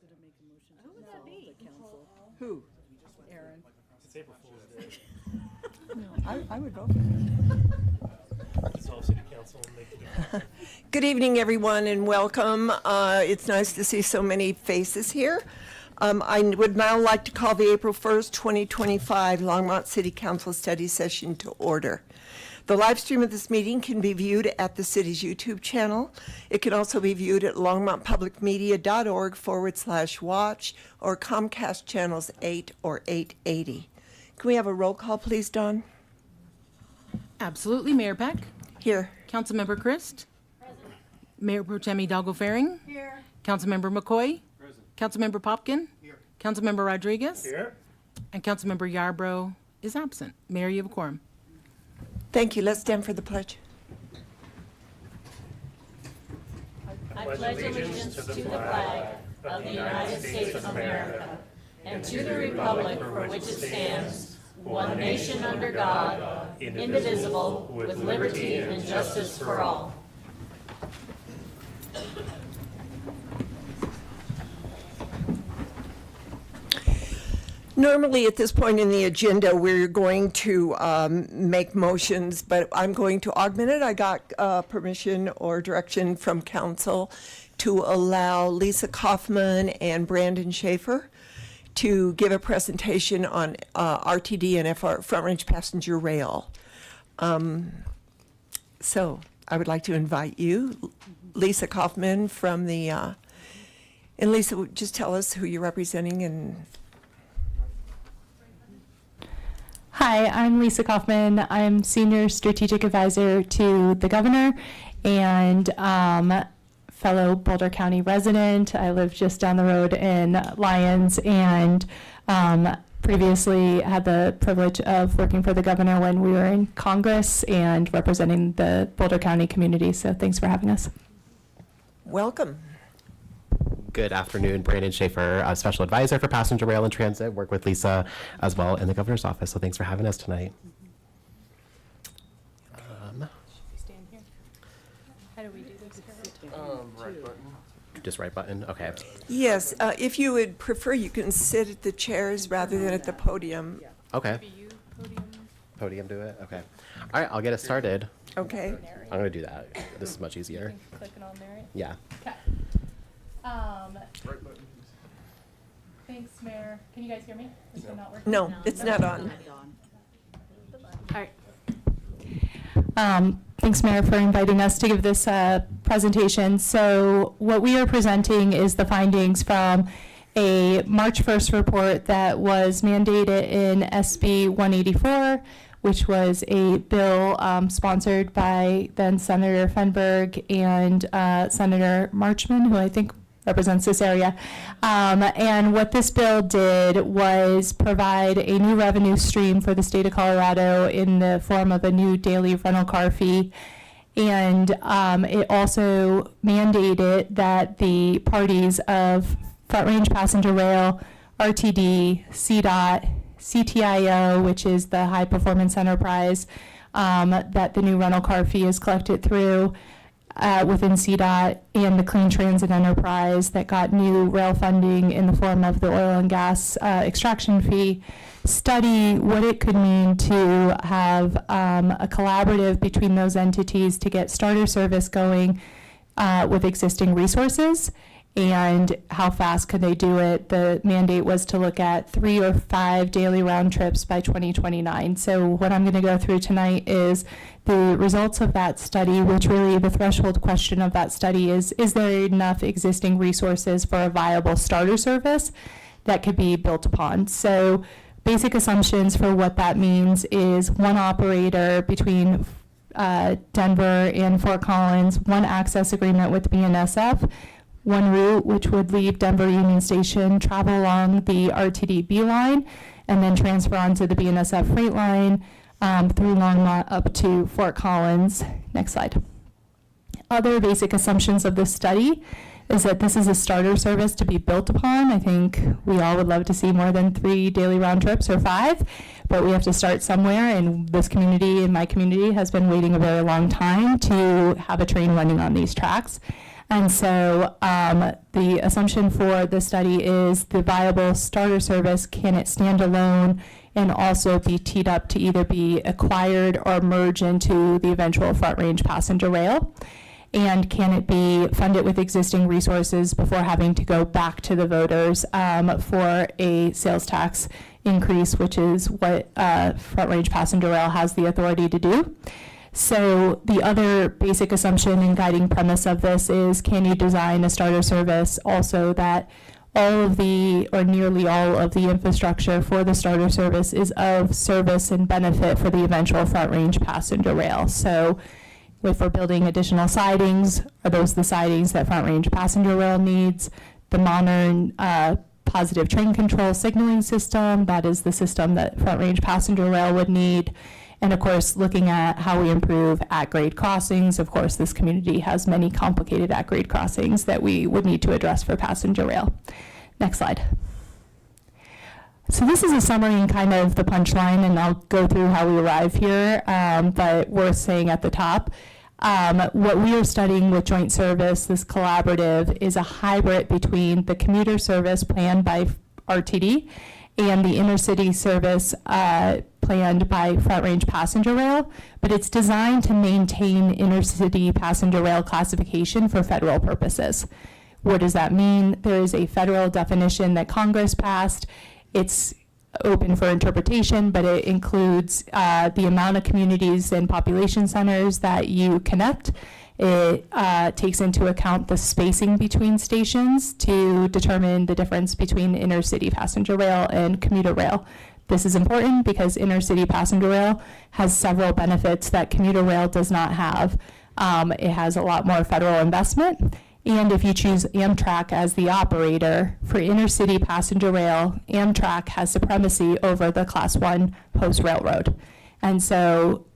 going to make a motion to Who would that dissolve be? the council. Who? Aaron. It's April Fool's Day. I would vote for that. Dissolve City Council and make it. Good evening, everyone, and welcome. It's nice to see so many faces here. I would now like to call the April 1st, 2025 Longmont City Council Study Session to order. The live stream of this meeting can be viewed at the city's YouTube channel. It can also be viewed at longmontpublicmedia.org/watch or Comcast channels 8 or 880. Can we have a roll call, please, Dawn? Absolutely. Mayor Peck. Here. Councilmember Christ. Present. Mayor Pro Tem Hidalgo Faring. Here. Councilmember McCoy. Present. Councilmember Popkin. Here. Councilmember Rodriguez. Here. And Councilmember Yarbrough is absent. Mayor, you have a quorum. Thank you. Let's stand for the pledge. I pledge allegiance to the flag of the United States of America and to the republic for which it stands, one nation under God, indivisible, with liberty and justice for all. Normally, at this point in the agenda, we're going to make motions, but I'm going to augment it. I got permission or direction from council to allow Lisa Kaufman and Brandon Schaefer to give a presentation on RTD and Front Range Passenger Rail. So I would like to invite you, Lisa Kaufman from the, and Lisa, just tell us who you're representing and. Hi, I'm Lisa Kaufman. I'm Senior Strategic Advisor to the Governor and fellow Boulder County resident. I live just down the road in Lyons and previously had the privilege of working for the Governor when we were in Congress and representing the Boulder County community. So thanks for having us. Welcome. Good afternoon, Brandon Schaefer, Special Advisor for Passenger Rail and Transit, work with Lisa as well in the Governor's Office, so thanks for having us tonight. Stand here. How do we do this? Right button. Just right button, okay. Yes, if you would prefer, you can sit at the chairs rather than at the podium. Okay. Podium do it, okay. All right, I'll get it started. Okay. I'm gonna do that. This is much easier. Clicking on there. Yeah. Okay. Right button. Thanks, Mayor. Can you guys hear me? Is it not working? No, it's not on. All right. Thanks, Mayor, for inviting us to give this presentation. So what we are presenting is the findings from a March 1st report that was mandated in SB 184, which was a bill sponsored by then Senator Fenberg and Senator Marchman, who I think represents this area. And what this bill did was provide a new revenue stream for the state of Colorado in the form of a new daily rental car fee. And it also mandated that the parties of Front Range Passenger Rail, RTD, CDOT, CTIO, which is the High Performance Enterprise, that the new rental car fee is collected through within CDOT, and the Clean Transit Enterprise that got new rail funding in the form of the oil and gas extraction fee, study what it could mean to have a collaborative between those entities to get starter service going with existing resources, and how fast could they do it. The mandate was to look at 3 or 5 daily round trips by 2029. So what I'm going to go through tonight is the results of that study, which really the threshold question of that study is there enough existing resources for a viable starter service that could be built upon? So basic assumptions for what that means is one operator between Denver and Fort Collins, one access agreement with BNSF, one route which would leave Denver Union Station, travel along the RTD B line, and then transfer onto the BNSF freight line through Longmont up to Fort Collins. Next slide. Other basic assumptions of this study is that this is a starter service to be built upon. I think we all would love to see more than 3 daily round trips or 5, but we have to start somewhere, and this community and my community has been waiting a very long time to have a train running on these tracks. And so the assumption for the study is the viable starter service, can it stand alone and also be teed up to either be acquired or merge into the eventual Front Range passenger rail? And can it be funded with existing resources before having to go back to the voters for a sales tax increase, which is what Front Range Passenger Rail has the authority to do? So the other basic assumption and guiding premise of this is, can you design a starter service also that all of the, or nearly all of the infrastructure for the starter service is of service and benefit for the eventual Front Range Passenger Rail? So if we're building additional sidings, are those the sidings that Front Range Passenger Rail needs? The modern positive train control signaling system, that is the system that Front Range Passenger Rail would need. And of course, looking at how we improve at-grade crossings. Of course, this community has many complicated at-grade crossings that we would need to address for passenger rail. Next slide. So this is a summary and kind of the punchline, and I'll go through how we arrive here, but worth saying at the top. What we are studying with joint service, this collaborative, is a hybrid between the commuter service planned by RTD and the intercity service planned by Front Range Passenger Rail, but it's designed to maintain intercity passenger rail classification for federal purposes. What does that mean? There is a federal definition that Congress passed. It's open for interpretation, but it includes the amount of communities and population centers that you connect. It takes into account the spacing between stations to determine the difference between intercity passenger rail and commuter rail. This is important because intercity passenger rail has several benefits that commuter rail does not have. It has a lot more federal investment. And if you choose Amtrak as the operator for intercity passenger rail, Amtrak has supremacy over the Class 1 post railroad. And so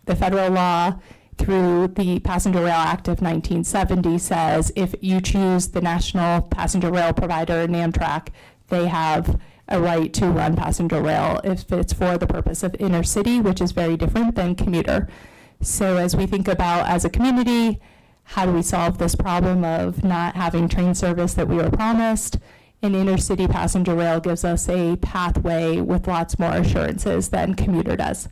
the federal law through the Passenger Rail Act of 1970 says if you choose the national passenger rail provider, Amtrak, they have a right to run passenger rail if it's for the purpose of intercity, which is very different than commuter. So as we think about as a community, how do we solve this problem of not having train service that we were promised? And intercity passenger rail gives us a pathway with lots more assurances than commuter does.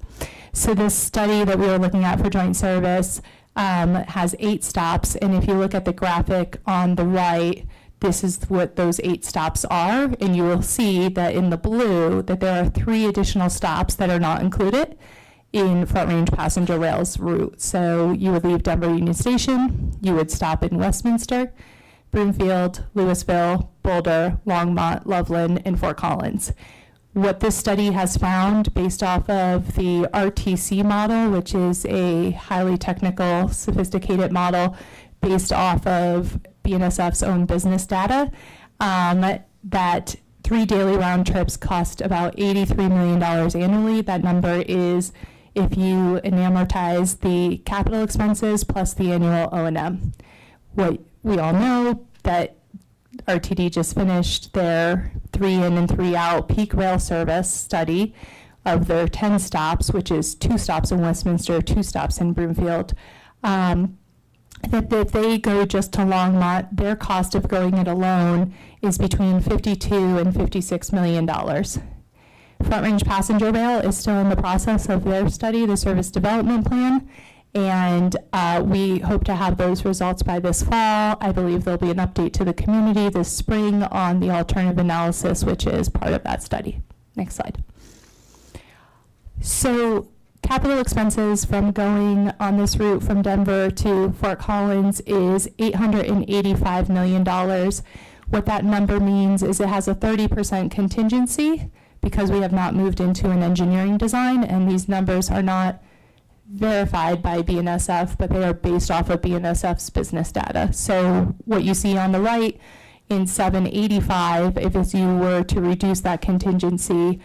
So this study that we were looking at for joint service has 8 stops. And if you look at the graphic on the right, this is what those 8 stops are. And you will see that in the blue that there are 3 additional stops that are not included in Front Range Passenger Rail's route. So you would leave Denver Union Station, you would stop in Westminster, Broomfield, Louisville, Boulder, Longmont, Loveland, and Fort Collins. What this study has found based off of the RTC model, which is a highly technical, sophisticated model based off of BNSF's own business data, that 3 daily round trips cost about $83 million annually. That number is if you amortize the capital expenses plus the annual O&M. What we all know that RTD just finished their 3 in and 3 out peak rail service study of their 10 stops, which is 2 stops in Westminster, 2 stops in Broomfield. That if they go just to Longmont, their cost of going it alone is between $52 and $56 million. Front Range Passenger Rail is still in the process of their study, the service development plan, and we hope to have those results by this fall. I believe there'll be an update to the community this spring on the alternative analysis, which is part of that study. Next slide. So capital expenses from going on this route from Denver to Fort Collins is $885 million. What that number means is it has a 30% contingency because we have not moved into an engineering design, and these numbers are not verified by BNSF, but they are based off of BNSF's business data. So what you see on the right in 785, if you were to reduce that contingency,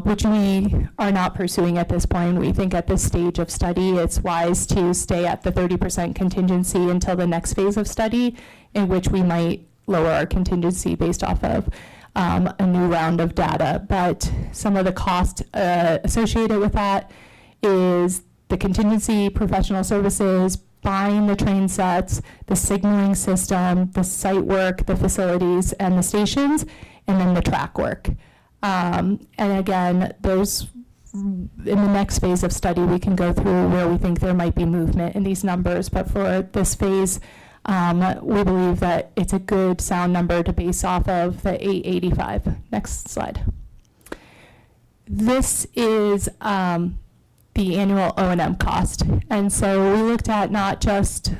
which we are not pursuing at this point. We think at this stage of study, it's wise to stay at the 30% contingency until the next phase of study, in which we might lower our contingency based off of a new round of data. But some of the cost associated with that is the contingency, professional services, buying the train sets, the signaling system, the site work, the facilities, and the stations, and then the track work. And again, those, in the next phase of study, we can go through where we think there might be movement in these numbers. But for this phase, we believe that it's a good sound number to base off of the 885. Next slide. This is the annual O&M cost. And so we looked at not just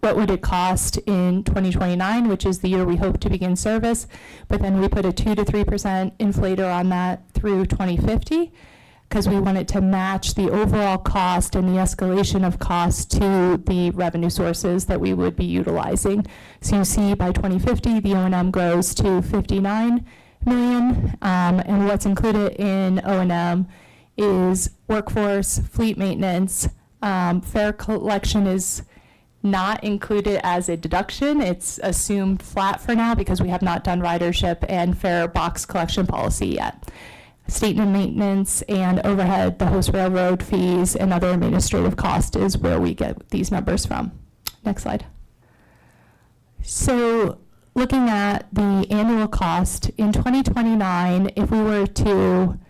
what would it cost in 2029, which is the year we hope to begin service, but then we put a 2 to 3% inflator on that through 2050, because we wanted to match the overall cost and the escalation of cost to the revenue sources that we would be utilizing. So you see by 2050, the O&M grows to 59 million, and what's included in O&M is workforce, fleet maintenance, fare collection is not included as a deduction. It's assumed flat for now because we have not done ridership and fare box collection policy yet. State maintenance and overhead, the host railroad fees, and other administrative cost is where we get these numbers from. Next slide. So looking at the annual cost in 2029, if we were to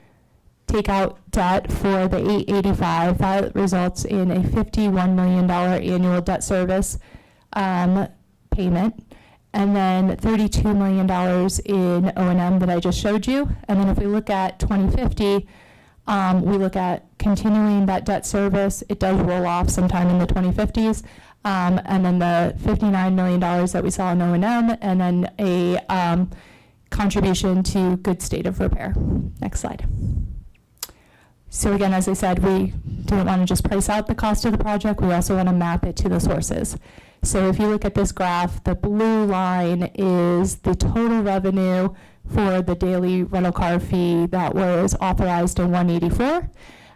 take out debt for the 885, that results in a $51 million annual debt service payment, and then $32 million in O&M that I just showed you. And then if we look at 2050, we look at continuing that debt service. It does roll off sometime in the 2050s. And then the $59 million that we saw in O&M, and then a contribution to good state of repair. Next slide. So again, as I said, we didn't want to just price out the cost of the project. We also want to map it to the sources. So if you look at this graph, the blue line is the total revenue for the daily rental car fee that was authorized in 184.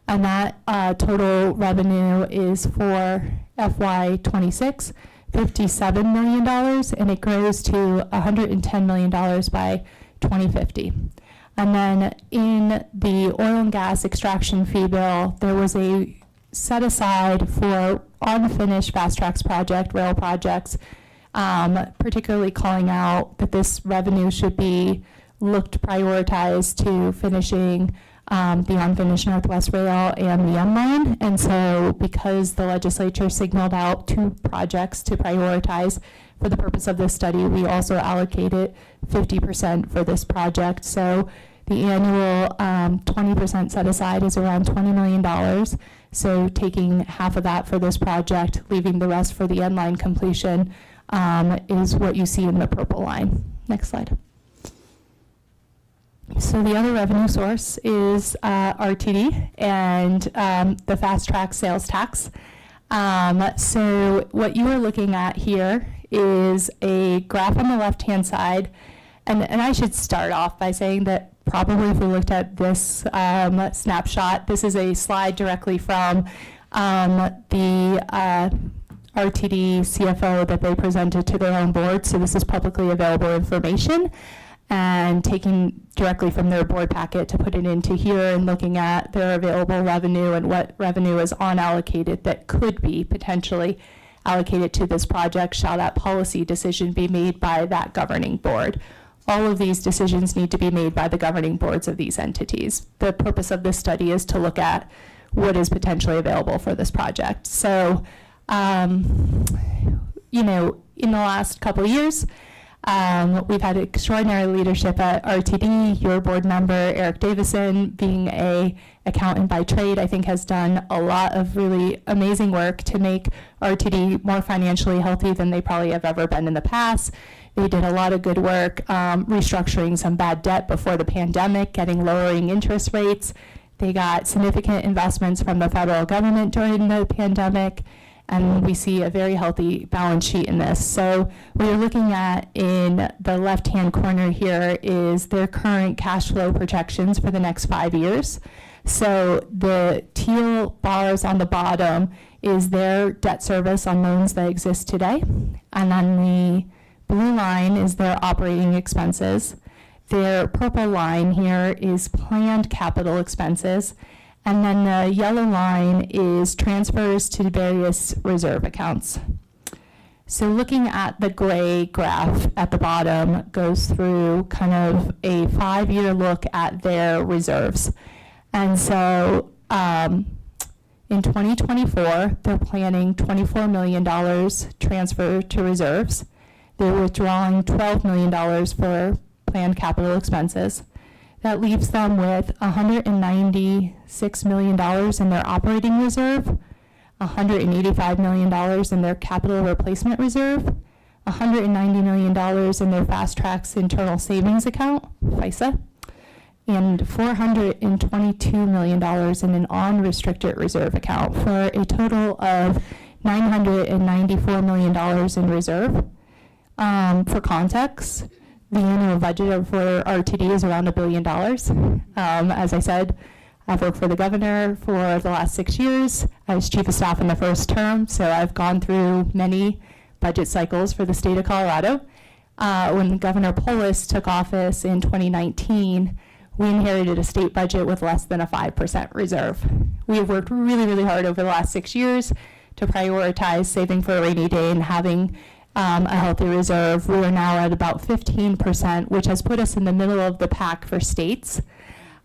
And that total revenue is for FY26, $57 million, and it grows to $110 million by 2050. And then in the oil and gas extraction fee bill, there was a set aside for unfinished fast tracks project, rail projects, particularly calling out that this revenue should be looked prioritized to finishing the unfinished Northwest Rail and the M line. And so because the legislature signaled out 2 projects to prioritize for the purpose of this study, we also allocated 50% for this project. So the annual 20% set aside is around $20 million. So taking half of that for this project, leaving the rest for the end line completion is what you see in the purple line. Next slide. So the other revenue source is RTD and the fast track sales tax. So what you are looking at here is a graph on the left-hand side. And I should start off by saying that probably if we looked at this snapshot, this is a slide directly from the RTD CFO that they presented to their own board. So this is publicly available information, and taking directly from their board packet to put it into here and looking at their available revenue and what revenue is unallocated that could be potentially allocated to this project, shall that policy decision be made by that governing board. All of these decisions need to be made by the governing boards of these entities. The purpose of this study is to look at what is potentially available for this project. So, you know, in the last couple of years, we've had extraordinary leadership at RTD. Your board member, Eric Davison, being a accountant by trade, I think has done a lot of really amazing work to make RTD more financially healthy than they probably have ever been in the past. They did a lot of good work restructuring some bad debt before the pandemic, lowering interest rates. They got significant investments from the federal government during the pandemic, and we see a very healthy balance sheet in this. So what you're looking at in the left-hand corner here is their current cash flow projections for the next 5 years. So the teal bars on the bottom is their debt service on loans that exist today, and then the blue line is their operating expenses. Their purple line here is planned capital expenses. And then the yellow line is transfers to various reserve accounts. So looking at the gray graph at the bottom goes through kind of a 5-year look at their reserves. And so in 2024, they're planning $24 million transfer to reserves. They're withdrawing $12 million for planned capital expenses. That leaves them with $196 million in their operating reserve, $185 million in their capital replacement reserve, $190 million in their Fast Track's internal savings account, FISA, and $422 million in an unrestricted reserve account for a total of $994 million in reserve. For context, the annual budget for RTD is around $1 billion. As I said, I've worked for the governor for the last 6 years. I was chief of staff in the first term, so I've gone through many budget cycles for the state of Colorado. When Governor Polis took office in 2019, we inherited a state budget with less than a 5% reserve. We have worked really, really hard over the last 6 years to prioritize saving for a rainy day and having a healthy reserve. We are now at about 15%, which has put us in the middle of the pack for states.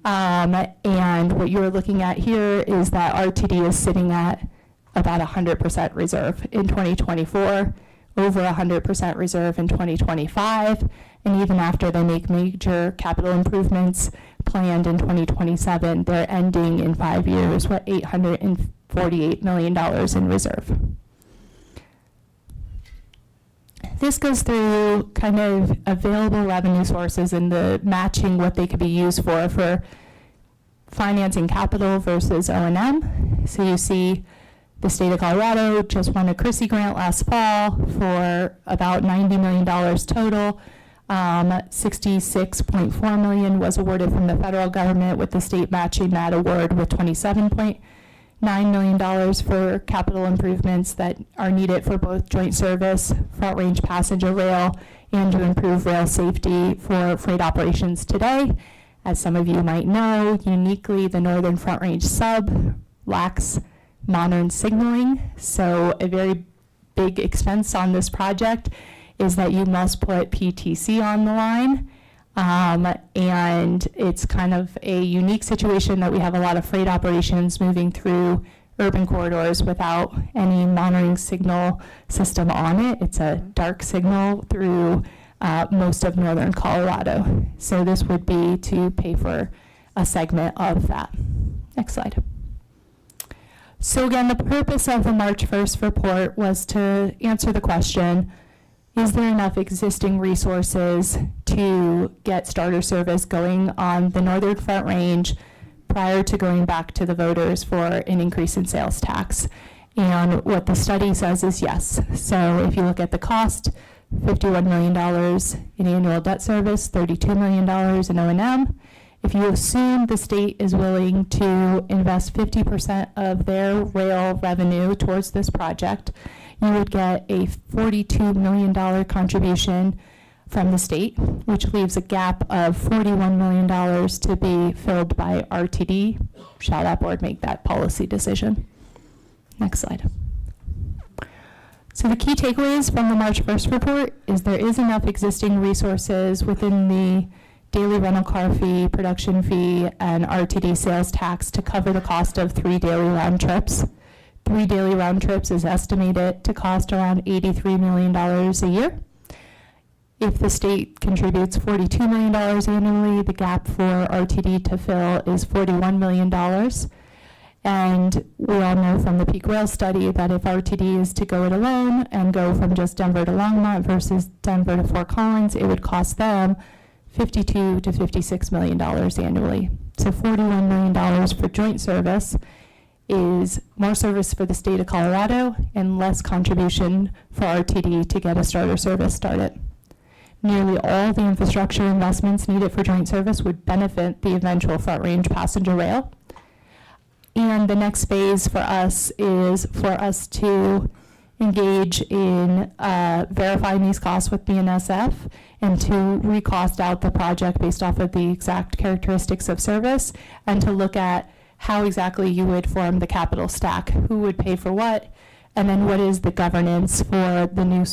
And what you're looking at here is that RTD is sitting at about 100% reserve in 2024, over 100% reserve in 2025, and even after they make major capital improvements planned in 2027, they're ending in 5 years with $848 million in reserve. This goes through kind of available revenue sources and the matching what they could be used for financing capital versus O&M. So you see the state of Colorado just won a CRISI grant last fall for about $90 million total. $66.4 million was awarded from the federal government, with the state matching that award with $27.9 million for capital improvements that are needed for both joint service, front range passenger rail, and to improve rail safety for freight operations today. As some of you might know, uniquely, the Northern Front Range sub lacks modern signaling, so a very big expense on this project is that you must put PTC on the line. And it's kind of a unique situation that we have a lot of freight operations moving through urban corridors without any monitoring signal system on it. It's a dark signal through most of northern Colorado. So this would be to pay for a segment of that. Next slide. So again, the purpose of the March 1st report was to answer the question, is there enough existing resources to get starter service going on the Northern Front Range prior to going back to the voters for an increase in sales tax? And what the study says is yes. So if you look at the cost, $51 million in annual debt service, $32 million in O&M. If you assume the state is willing to invest 50% of their rail revenue towards this project, you would get a $42 million contribution from the state, which leaves a gap of $41 million to be filled by RTD. Shall that board make that policy decision? Next slide. So the key takeaways from the March 1st report is there is enough existing resources within the daily rental car fee, production fee, and RTD sales tax to cover the cost of 3 daily round trips. 3 daily round trips is estimated to cost around $83 million a year. If the state contributes $42 million annually, the gap for RTD to fill is $41 million. And we all know from the peak rail study that if RTD is to go it alone and go from just Denver to Longmont versus Denver to Fort Collins, it would cost them $52 to $56 million annually. So $41 million for joint service is more service for the state of Colorado and less contribution for RTD to get a starter service started. Nearly all the infrastructure investments needed for joint service would benefit the eventual Front Range passenger rail. And the next phase for us is for us to engage in verifying these costs with BNSF and to recost out the project based off of the exact characteristics of service and to look at how exactly you would form the capital stack, who would pay for what, and then what is the governance for the new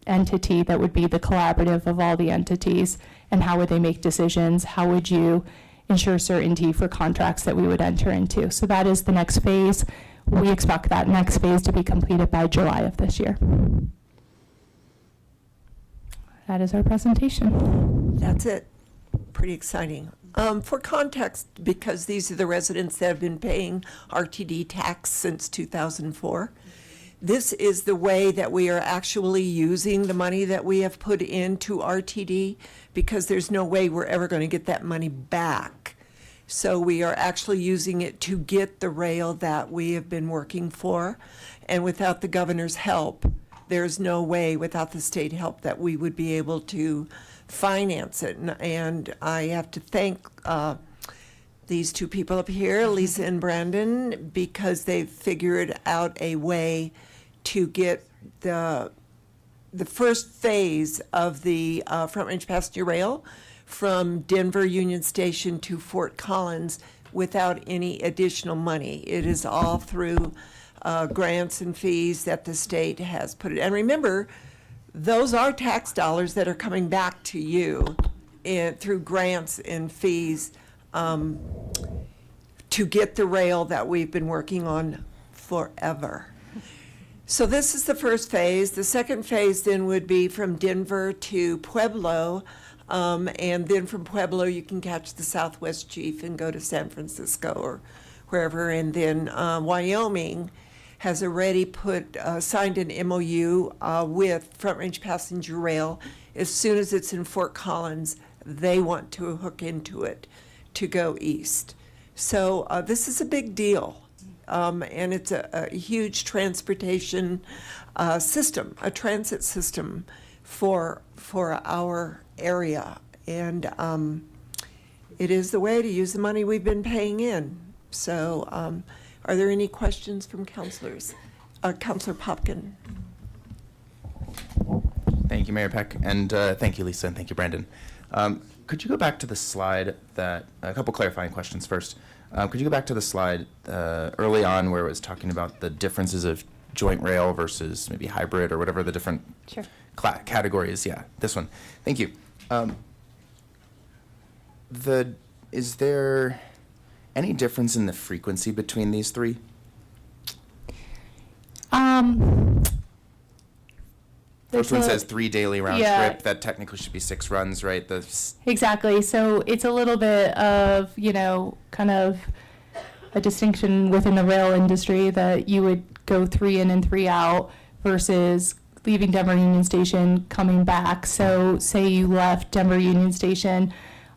entity that would be the collaborative of all the entities, and how would they make decisions? How would you ensure certainty for contracts that we would enter into? So that is the next phase. We expect that next phase to be completed by July of this year. That is our presentation. That's it. Pretty exciting. For context, because these are the residents that have been paying RTD tax since 2004, this is the way that we are actually using the money that we have put into RTD, because there's no way we're ever going to get that money back. So we are actually using it to get the rail that we have been working for. And without the governor's help, there's no way, without the state help, that we would be able to finance it. And I have to thank these two people up here, Lisa and Brandon, because they've figured out a way to get the first phase of the Front Range Passenger Rail from Denver Union Station to Fort Collins without any additional money. It is all through grants and fees that the state has put it. And remember, those are tax dollars that are coming back to you through grants and fees to get the rail that we've been working on forever. So this is the first phase. The second phase then would be from Denver to Pueblo, and then from Pueblo you can catch the Southwest Chief and go to San Francisco or wherever. And then Wyoming has already signed an MOU with Front Range Passenger Rail. As soon as it's in Fort Collins, they want to hook into it to go east. So this is a big deal. And it's a huge transportation system, a transit system for our area. And it is the way to use the money we've been paying in. So are there any questions from counselors? Counselor Popkin. Thank you, Mayor Peck, and thank you, Lisa, and thank you, Brandon. Could you go back to the slide a couple clarifying questions first. Could you go back to the slide early on where it was talking about the differences of joint rail versus maybe hybrid or whatever the different Sure. categories? Yeah, this one. Thank you. Is there any difference in the frequency between these three? First one says 3 daily round trip. That technically should be 6 runs, right? Exactly. So it's a little bit of, kind of a distinction within the rail industry that you would go 3 in and 3 out versus leaving Denver Union Station, coming back. So say you left Denver Union Station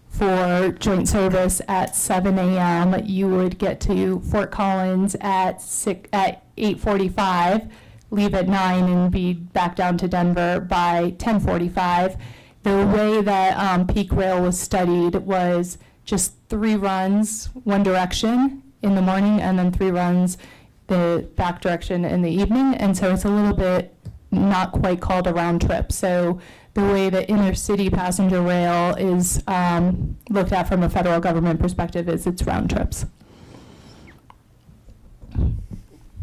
for joint service at 7 a.m., you would get to Fort Collins at 8:45, leave at 9 and be back down to Denver by 10:45. The way that peak rail was studied was just 3 runs one direction in the morning and then 3 runs the back direction in the evening. And so it's a little bit not quite called a round trip. So the way that intercity passenger rail is looked at from a federal government perspective is it's round trips.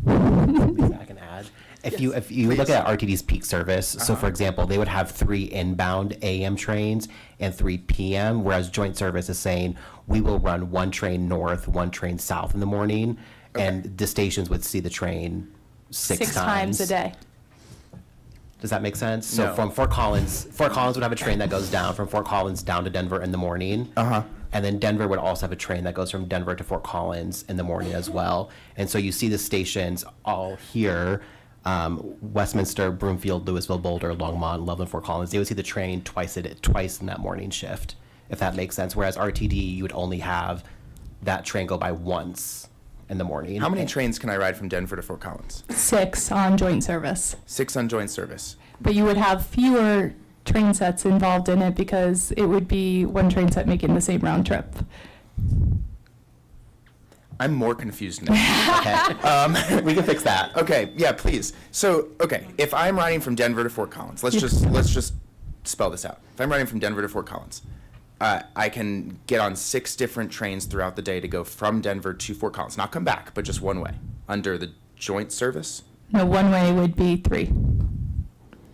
I can add. If you look at RTD's peak service, so for example, they would have 3 inbound AM trains and 3 PM, whereas joint service is saying we will run 1 train north, 1 train south in the morning, and the stations would see the train 6 times a day. Does that make sense? So No. from Fort Collins would have a train that goes down from Fort Collins down to Denver in the morning. And then Denver would also have a train that goes from Denver to Fort Collins in the morning as well. And so you see the stations all here, Westminster, Broomfield, Louisville, Boulder, Longmont, Loveland, Fort Collins. They would see the train twice in that morning shift, if that makes sense. Whereas RTD, you would only have that train go by once in the morning. How many trains can I ride from Denver to Fort Collins? 6 on joint service. 6 on joint service. But you would have fewer train sets involved in it because it would be 1 train set making the same round trip. I'm more confused now. Okay. We can fix that. Okay, yeah, please. So, if I'm riding from Denver to Fort Collins, let's just spell this out. If I'm riding from Denver to Fort Collins, I can get on 6 different trains throughout the day to go from Denver to Fort Collins, not come back, but just one way, under the joint service? No, one way would be 3.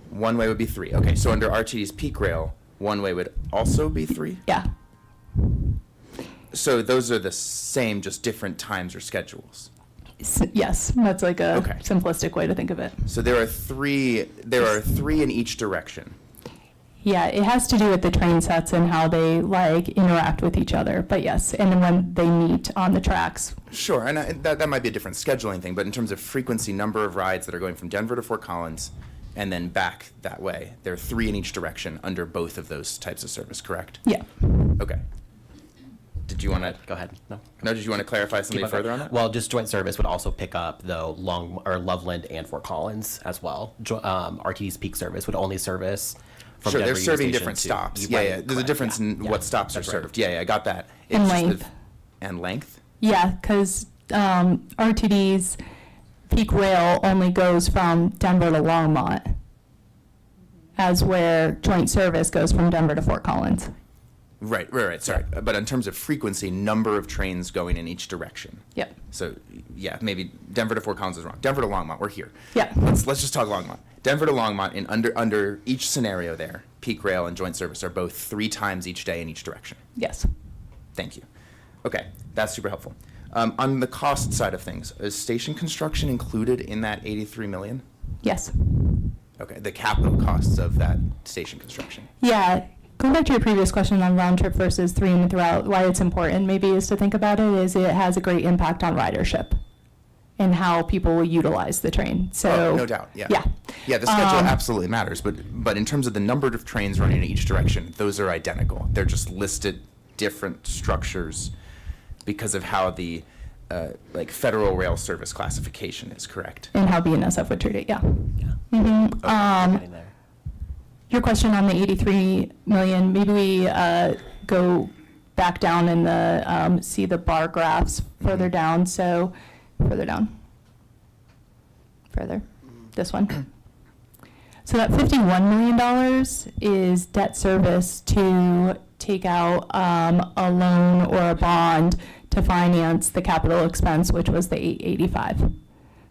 One way would be 3. Okay, so under RTD's peak rail, one way would also be 3? Yeah. So those are the same, just different times or schedules. Yes, that's like a Okay. simplistic way to think of it. So there are three in each direction. Yeah, it has to do with the train sets and how they like interact with each other. But yes, and then when they meet on the tracks. Sure, and that might be a different scheduling thing, but in terms of frequency, number of rides that are going from Denver to Fort Collins and then back that way, there are 3 in each direction under both of those types of service, correct? Yeah. Okay. Did you want to? Go ahead. No. No, did you want to clarify something Keep on further going. on that? Well, just joint service would also pick up though Loveland and Fort Collins as well. RTD's peak service would only service from Sure, Denver they're Union serving Station different to- stops. Right, Yeah, yeah. There's a correct, difference yeah, in yeah, what stops are that's right. served. Yeah, yeah, I got that. And It's just length. And length? Yeah, because RTD's peak rail only goes from Denver to Longmont, as where joint service goes from Denver to Fort Collins. Right, sorry. But in terms of frequency, number of trains going in each direction. Yep. So, yeah, maybe Denver to Fort Collins is wrong. Denver to Longmont, we're here. Yeah. Let's just talk Longmont. Denver to Longmont, in under each scenario there, peak rail and joint service are both 3 times each day in each direction. Yes. Thank you. Okay, that's super helpful. On the cost side of things, is station construction included in that 83 million? Yes. Okay, the capital costs of that station construction. Yeah. Going back to your previous question on round trip versus 3 and throughout, why it's important maybe is to think about it is it has a great impact on ridership and how people will utilize the train. So No doubt, yeah. Yeah. Yeah, the schedule absolutely matters, but in terms of the number of trains running in each direction, those are identical. They're just listed different structures because of how the like federal rail service classification is, correct? And how BNSF would treat it, yeah. Yeah. Mhm. Getting there. Your question on the 83 million, maybe we go back down and see the bar graphs further down. So further down. Further. This one. So that $51 million is debt service to take out a loan or a bond to finance the capital expense, which was the 885.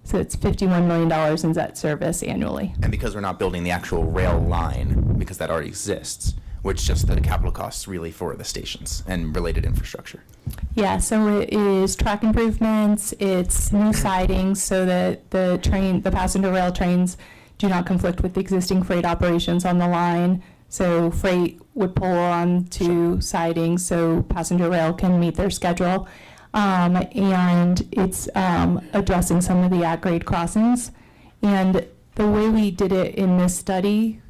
So it's $51 million in debt service annually. And because we're not building the actual rail line, because that already exists, which just the capital costs really for the stations and related infrastructure. Yeah, so it is track improvements, it's new sidings so that the passenger rail trains do not conflict with the existing freight operations on the line. So freight would pull on to sidings so passenger rail can meet their schedule. And it's addressing some of the at-grade crossings. And the way we did it in this study,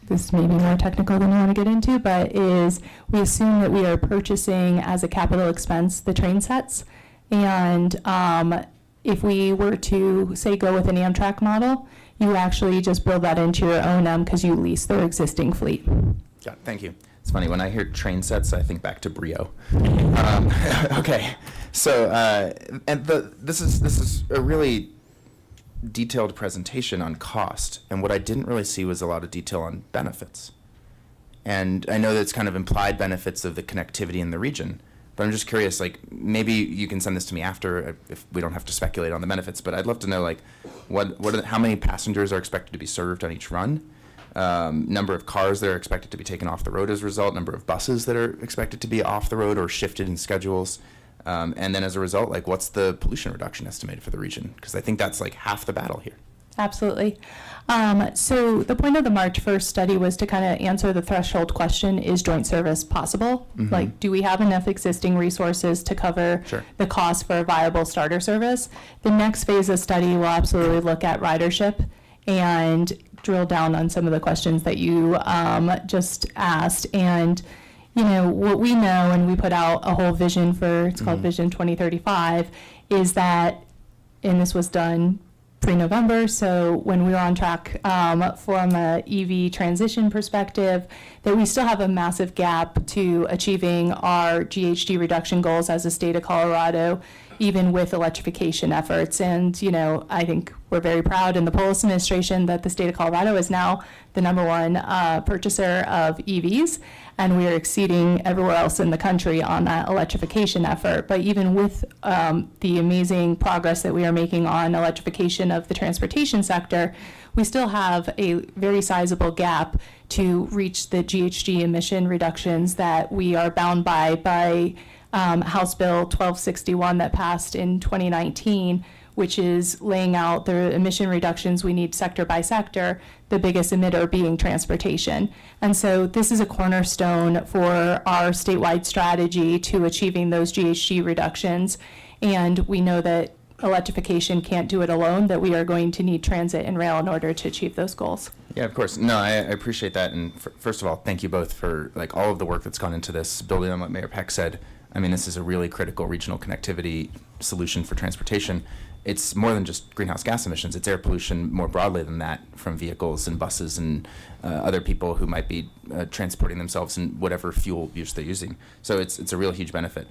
this may be more technical than I want to get into, but is we assume that we are purchasing as a capital expense the train sets. And if we were to, say, go with an Amtrak model, you actually just build that into your O&M because you lease their existing fleet. Yeah, thank you. It's funny, when I hear train sets, I think back to Brio. Okay, so, and this is a really detailed presentation on cost, and what I didn't really see was a lot of detail on benefits. And I know that it's kind of implied benefits of the connectivity in the region, but I'm just curious, like, maybe you can send this to me after if we don't have to speculate on the benefits, but I'd love to know, like, how many passengers are expected to be served on each run? Number of cars that are expected to be taken off the road as a result, number of buses that are expected to be off the road or shifted in schedules, and then as a result, like, what's the pollution reduction estimated for the region? Because I think that's like half the battle here. Absolutely. So the point of the March 1st study was to kind of answer the threshold question, is joint service possible? Mhm. Like, do we have enough existing resources to cover Sure. the cost for a viable starter service? The next phase of study will absolutely look at ridership and drill down on some of the questions that you just asked. And, you know, what we know, and we put out a whole vision for, it's called Mhm. Vision 2035, is that, and this was done pre-November, so when we were on track from a EV transition perspective, that we still have a massive gap to achieving our GHG reduction goals as a state of Colorado even with electrification efforts. And, you know, I think we're very proud in the Polis administration that the state of Colorado is now the #1 purchaser of EVs, and we are exceeding everywhere else in the country on that electrification effort. But even with the amazing progress that we are making on electrification of the transportation sector, we still have a very sizable gap to reach the GHG emission reductions that we are bound by House Bill 1261 that passed in 2019, which is laying out the emission reductions we need sector by sector, the biggest emitter being transportation. And so this is a cornerstone for our statewide strategy to achieving those GHG reductions. And we know that electrification can't do it alone, that we are going to need transit and rail in order to achieve those goals. Yeah, of course. No, I appreciate that. And first of all, thank you both for like all of the work that's gone into this. Building on what Mayor Peck said, I mean, this is a really critical regional connectivity solution for transportation. It's more than just greenhouse gas emissions. It's air pollution more broadly than that from vehicles and buses and other people who might be transporting themselves in whatever fuel use they're using. So it's a real huge benefit.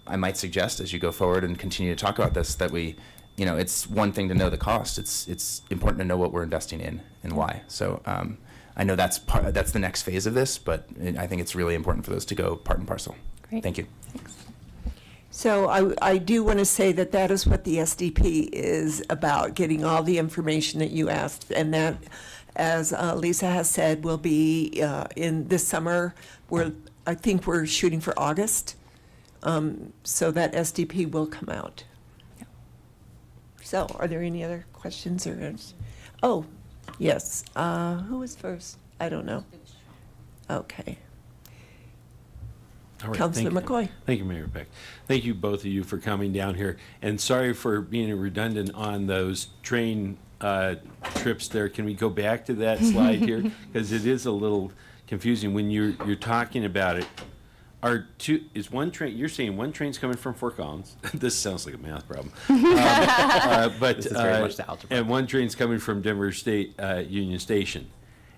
I might suggest as you go forward and continue to talk about this that we, you know, it's one thing to know the cost. It's important to know what we're investing in and why. So I know that's the next phase of this, but I think it's really important for those to go part and parcel. Great. Thank you. Thanks. So I do want to say that that is what the SDP is about, getting all the information that you asked. And that, as Lisa has said, will be in this summer. I think we're shooting for August. So that SDP will come out. Yeah. So are there any other questions or? Oh, yes. Who was first? I don't know. Okay. All right, Councilor thank you. McCoy. Thank you, Mayor Peck. Thank you, both of you, for coming down here. And sorry for being redundant on those train trips there. Can we go back to that slide here? Because it is a little confusing when you're talking about it. Is one train, you're saying one train's coming from Fort Collins. This sounds like a math problem. But This is very much the algebra. and one train's coming from Denver State Union Station.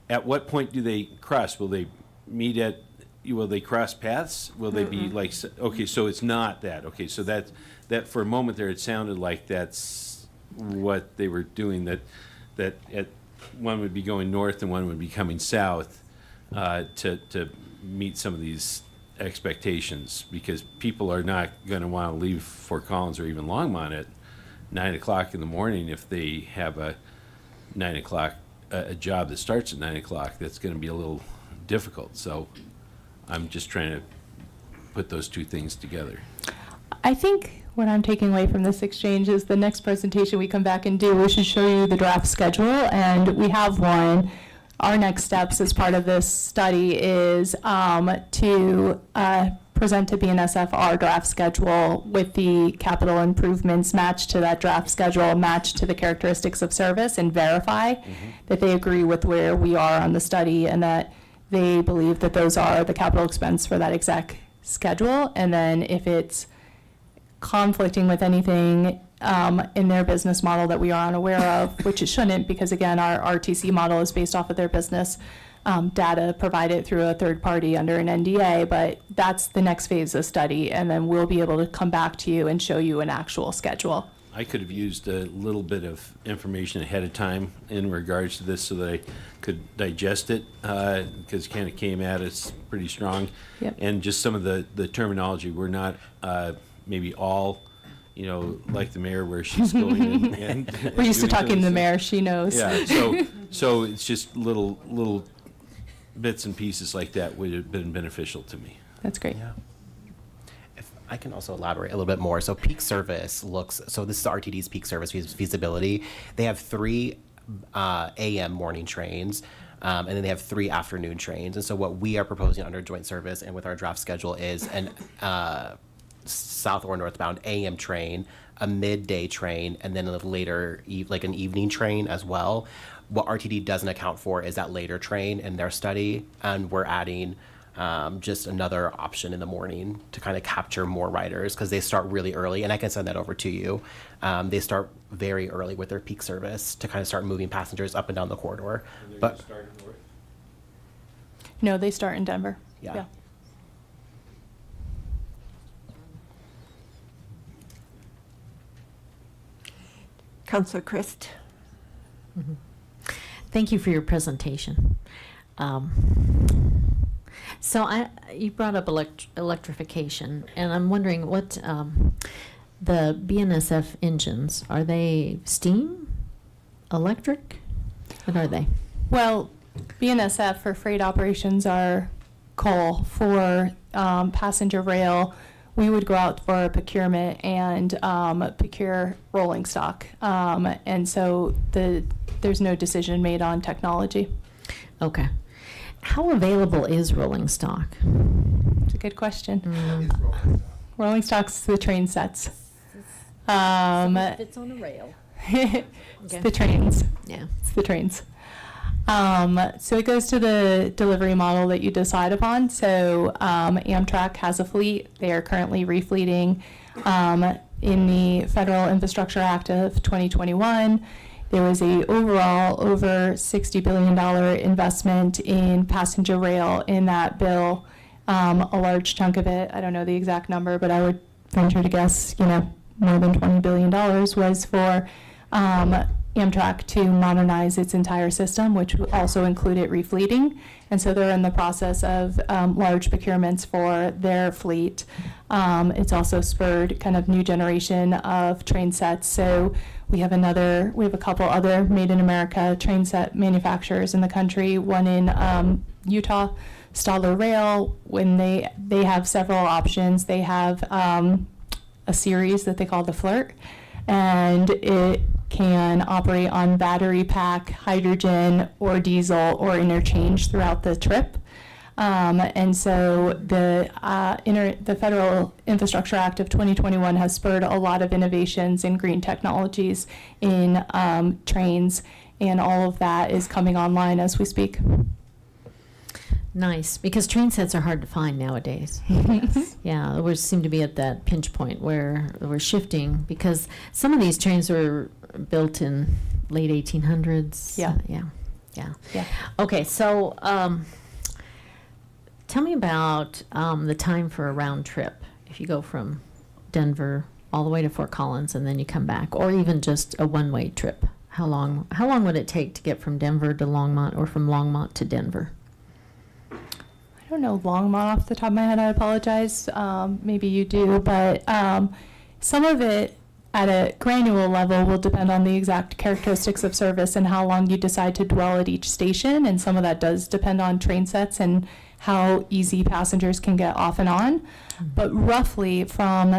At what point do they cross? Will they meet at, will they cross paths? Will they be like, okay, so it's not that. Okay, so that for a moment there, it sounded like that's what they were doing, that one would be going north and one would be coming south to meet some of these expectations, because people are not going to want to leave Fort Collins or even Longmont at 9 o'clock in the morning if they have a 9 o'clock, a job that starts at 9 o'clock. That's going to be a little difficult. So I'm just trying to put those two things together. I think what I'm taking away from this exchange is the next presentation we come back and do, we should show you the draft schedule, and we have one. Our next steps as part of this study is to present to BNSF our draft schedule with the capital improvements matched to that draft schedule, matched to the characteristics of service, and verify that they agree with where we are on the study and that they believe that those are the capital expense for that exact schedule. And then if it's conflicting with anything in their business model that we are unaware of, which it shouldn't, because again, our RTC model is based off of their business data provided through a third party under an NDA, but that's the next phase of study, and then we'll be able to come back to you and show you an actual schedule. I could have used a little bit of information ahead of time in regards to this so that I could digest it, because it kind of came at us pretty strong. Yep. And just some of the terminology, we're not maybe all, you know, like the mayor where she's going and We're used to doing talking to the things. mayor, she knows. Yeah, so it's just little bits and pieces like that would have been beneficial to me. That's great. Yeah. If I can also elaborate a little bit more. So peak service looks, so this is RTD's peak service feasibility. They have 3 AM morning trains, and then they have 3 afternoon trains. And so what we are proposing under joint service and with our draft schedule is an south or northbound AM train, a midday train, and then a later, like an evening train as well. What RTD doesn't account for is that later train in their study, and we're adding just another option in the morning to kind of capture more riders, because they start really early, and I can send that over to you. They start very early with their peak service to kind of start moving passengers up and down the corridor. But No, they start in Denver. Yeah. Councilor Christ. Thank you for your presentation. So you brought up electrification, and I'm wondering what the BNSF engines, are they steam, electric? What are they? Well, BNSF for freight operations are coal. For passenger rail, we would go out for a procurement and procure rolling stock. And so there's no decision made on technology. Okay. How available is rolling stock? It's a good question. Rolling stock's the train sets. It's on a rail. It's the trains. Yeah. It's the trains. So it goes to the delivery model that you decide upon. So Amtrak has a fleet. They are currently refleeting. In the Federal Infrastructure Act of 2021, there was a overall over $60 billion investment in passenger rail in that bill. A large chunk of it, I don't know the exact number, but I would venture to guess, more than $20 billion was for Amtrak to modernize its entire system, which also included refleeting. And so they're in the process of large procurements for their fleet. It's also spurred kind of new generation of train sets. So we have a couple other made in America train set manufacturers in the country, one in Utah, Stadler Rail. When they have several options. They have a series that they call the Flirt, and it can operate on battery pack, hydrogen, or diesel, or interchange throughout the trip. And so the Federal Infrastructure Act of 2021 has spurred a lot of innovations in green technologies in trains, and all of that is coming online as we speak. Nice, because train sets are hard to find nowadays. Yeah, we seem to be at that pinch point where we're shifting, because some of these trains were built in late 1800s. Yeah. Okay, so tell me about the time for a round trip. If you go from Denver all the way to Fort Collins and then you come back, or even just a one-way trip, how long would it take to get from Denver to Longmont, or from Longmont to Denver? I don't know Longmont off the top of my head. I apologize. Maybe you do, but some of it at a granular level will depend on the exact characteristics of service and how long you decide to dwell at each station. And some of that does depend on train sets and how easy passengers can get off and on. But roughly from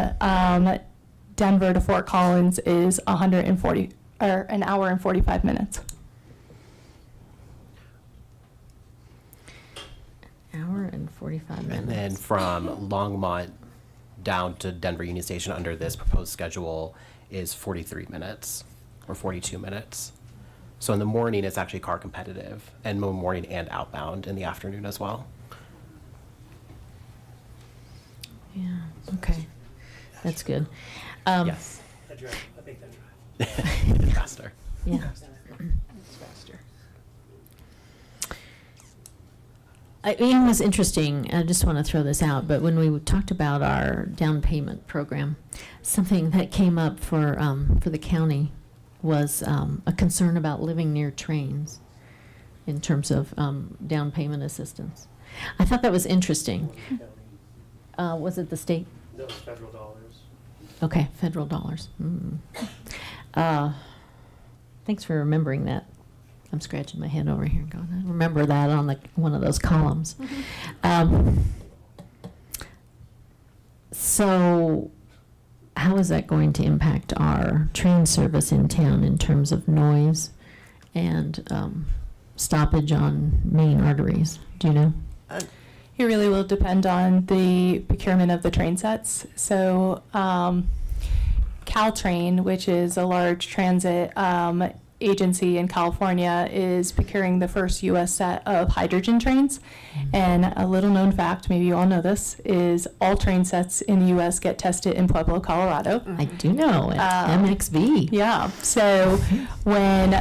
Denver to Fort Collins is 140 or an hour and 45 minutes. Hour and 45 minutes. And then from Longmont down to Denver Union Station under this proposed schedule is 43 minutes or 42 minutes. So in the morning, it's actually car competitive, and morning and outbound in the afternoon as well. Yeah, okay. That's good. Yes. I think that drive. It's faster. Yeah. It was interesting, I just want to throw this out, but when we talked about our down payment program, something that came up for the county was a concern about living near trains in terms of down payment assistance. I thought that was interesting. Was it the state? Those federal dollars. Okay, federal dollars. Thanks for remembering that. I'm scratching my head over here going, I remember that on one of those columns. So how is that going to impact our train service in town in terms of noise and stoppage on main arteries? Do you know? It really will depend on the procurement of the train sets. So Caltrain, which is a large transit agency in California, is procuring the first U.S. set of hydrogen trains. And a little known fact, maybe you all know this, is all train sets in the U.S. get tested in Pueblo, Colorado. I do know, at MXV. Yeah, so when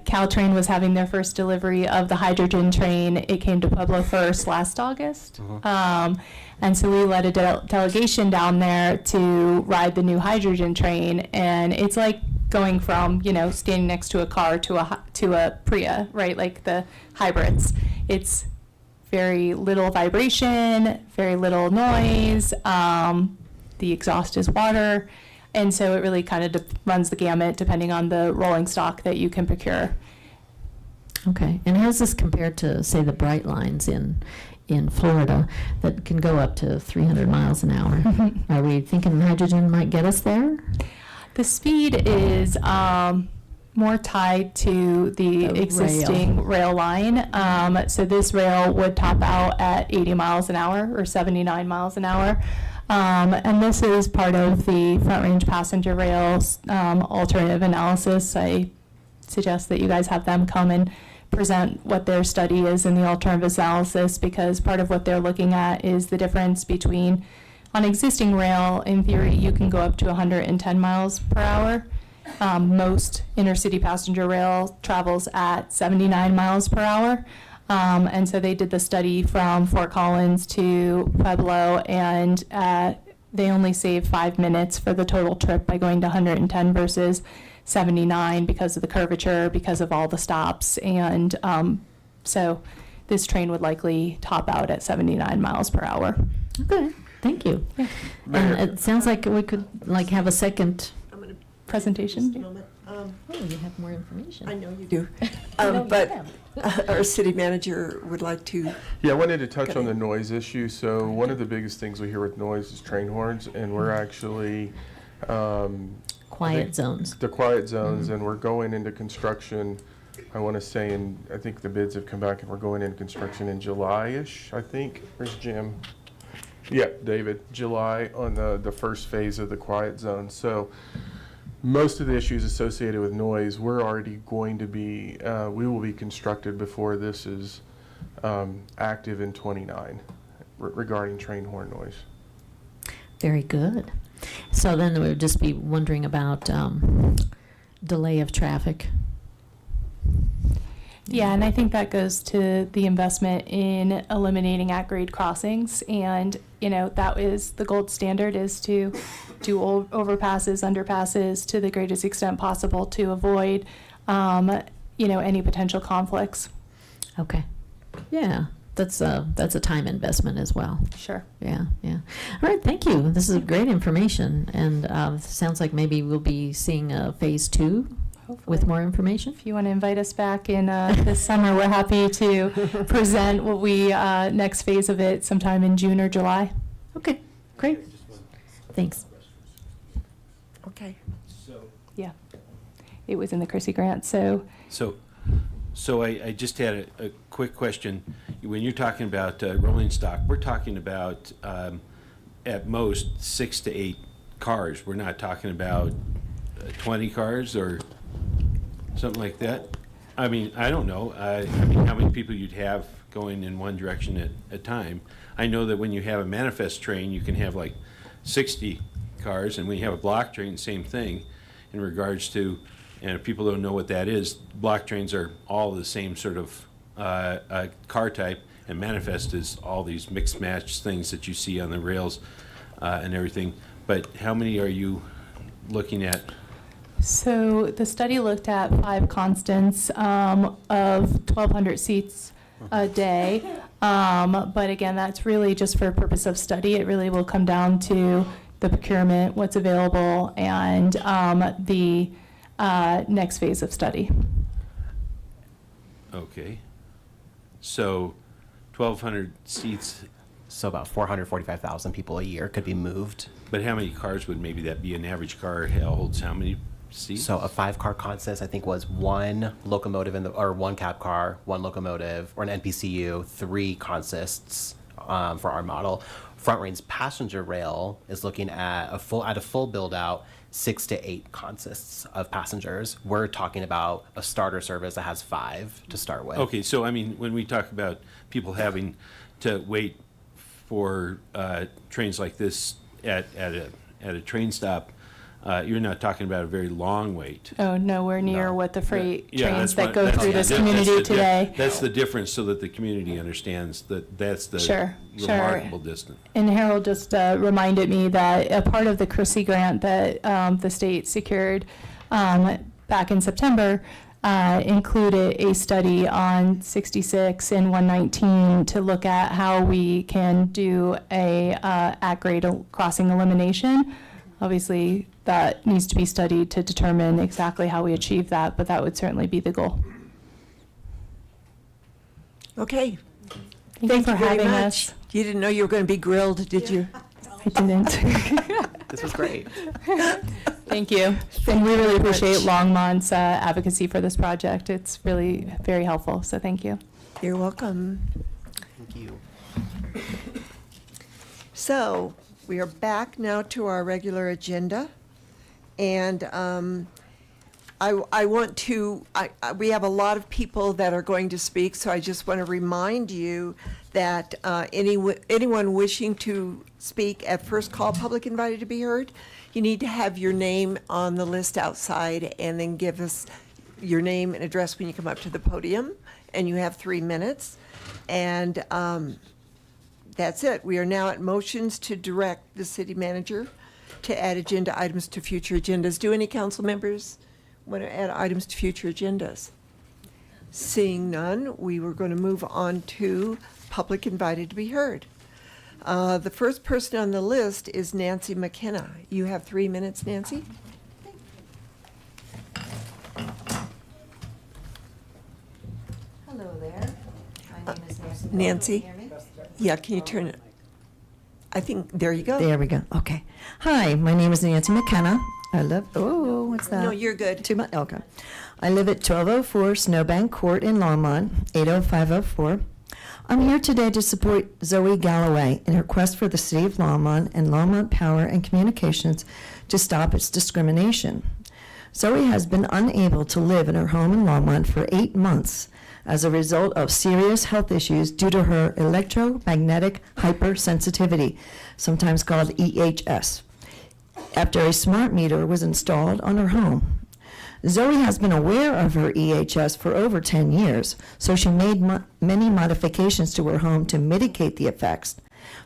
Caltrain was having their first delivery of the hydrogen train, it came to Pueblo first last August. And so we led a delegation down there to ride the new hydrogen train, and it's like going from, standing next to a car to a Priya, right? Like the hybrids. It's very little vibration, very little noise. The exhaust is water. And so it really kind of runs the gamut depending on the rolling stock that you can procure. Okay, and how does this compare to, say, the bright lines in Florida that can go up to 300 miles an hour? Are we thinking hydrogen might get us there? The speed is more tied to the The existing rail line. So this rail would top out at 80 miles an hour or 79 miles an hour. And this is part of the Front Range Passenger Rail's alternative analysis. I suggest that you guys have them come and present what their study is in the alternative analysis, because part of what they're looking at is the difference between, on existing rail, in theory, you can go up to 110 miles per hour. Most intercity passenger rail travels at 79 miles per hour. And so they did the study from Fort Collins to Pueblo, and they only save 5 minutes for the total trip by going to 110 versus 79 because of the curvature, because of all the stops. And so this train would likely top out at 79 miles per hour. Okay, thank you. Yeah. And it sounds like we could have a second. Presentation. Oh, you have more information. I know you do. No, But yeah. our city manager would like to. Yeah, I wanted to touch Go on the ahead. noise issue. So one of the biggest things we hear with noise is train horns, and we're actually Quiet zones. the quiet zones, and we're going into construction. I want to say, I think the bids have come back, and we're going into construction in July-ish. I think. Where's Jim? Yeah, David. July on the first phase of the quiet zone. So most of the issues associated with noise, we're already going to be, we will be constructed before this is active in 29 regarding train horn noise. Very good. So then we would just be wondering about delay of traffic. Yeah, and I think that goes to the investment in eliminating at-grade crossings. And, that is the gold standard, is to do overpasses, underpasses to the greatest extent possible to avoid, any potential conflicts. Okay. Yeah, that's a time investment as well. Sure. Yeah, yeah. All right, thank you. This is great information, and sounds like maybe we'll be seeing phase 2 with more information. If you want to invite us back in this summer, we're happy to present what we, next phase of it sometime in June or July. Okay, great. Thanks. Okay. Yeah. It was in the Chrissy grant, so. So I just had a quick question. When you're talking about rolling stock, we're talking about at most 6 to 8 cars. We're not talking about 20 cars or something like that. I mean, I don't know. I mean, how many people you'd have going in one direction at a time. I know that when you have a manifest train, you can have like 60 cars, and when you have a block train, same thing in regards to, and if people don't know what that is, block trains are all the same sort of car type, and manifest is all these mixed match things that you see on the rails and everything. But how many are you looking at? So the study looked at 5 constants of 1,200 seats a day. But again, that's really just for purpose of study. It really will come down to the procurement, what's available, and the next phase of study. Okay. So 1,200 seats, So about 445,000 people a year could be moved. but how many cars would maybe that be? An average car holds how many seats? So a 5-car consist, I think, was 1 locomotive or 1 cab car, 1 locomotive, or an NPCU, 3 consists for our model. Front Range Passenger Rail is looking at a full build out, 6 to 8 consists of passengers. We're talking about a starter service that has 5 to start with. Okay, so I mean, when we talk about people having to wait for trains like this at a train stop, you're not talking about a very long wait. Oh, nowhere near No. what the freight Yeah, trains that's that what- go that's through the this di- community that's the di- today. That's the difference, so that the community understands that that's the Sure, sure. remarkable distance. And Harold just reminded me that a part of the Chrissy grant that the state secured back in September, included a study on 66 and 119 to look at how we can do a at-grade crossing elimination. Obviously, that needs to be studied to determine exactly how we achieve that, but that would certainly be the goal. Okay. Thank you for very having much. us. You didn't know you were going to be grilled, did you? I didn't. This was great. Thank you. And we really appreciate Longmont's advocacy for this project. It's really very helpful, so thank you. You're welcome. Thank you. So, we are back now to our regular agenda. And I want to, we have a lot of people that are going to speak, so I just want to remind you that anyone wishing to speak at first call, public invited to be heard, you need to have your name on the list outside and then give us your name and address when you come up to the podium, and you have 3 minutes. And that's it. We are now at motions to direct the city manager to add agenda items to future agendas. Do any council members want to add items to future agendas? Seeing none, we were going to move on to public invited to be heard. The first person on the list is Nancy McKenna. You have 3 minutes, Nancy. Hello there. My name is Nancy. Nancy? Can you hear me? Yeah, can you turn it? I think, there you go. There we go. Okay. Hi, my name is Nancy McKenna. I live, oh, what's that? No, you're good. Too much? Okay. I live at 1204 Snowbank Court in Longmont, 80504. I'm here today to support Zoe Galloway in her quest for the City of Longmont and Longmont Power and Communications to stop its discrimination. Zoe has been unable to live in her home in Longmont for 8 months as a result of serious health issues due to her electromagnetic hypersensitivity, sometimes called EHS, after a smart meter was installed on her home. Zoe has been aware of her EHS for over 10 years, so she made many modifications to her home to mitigate the effects.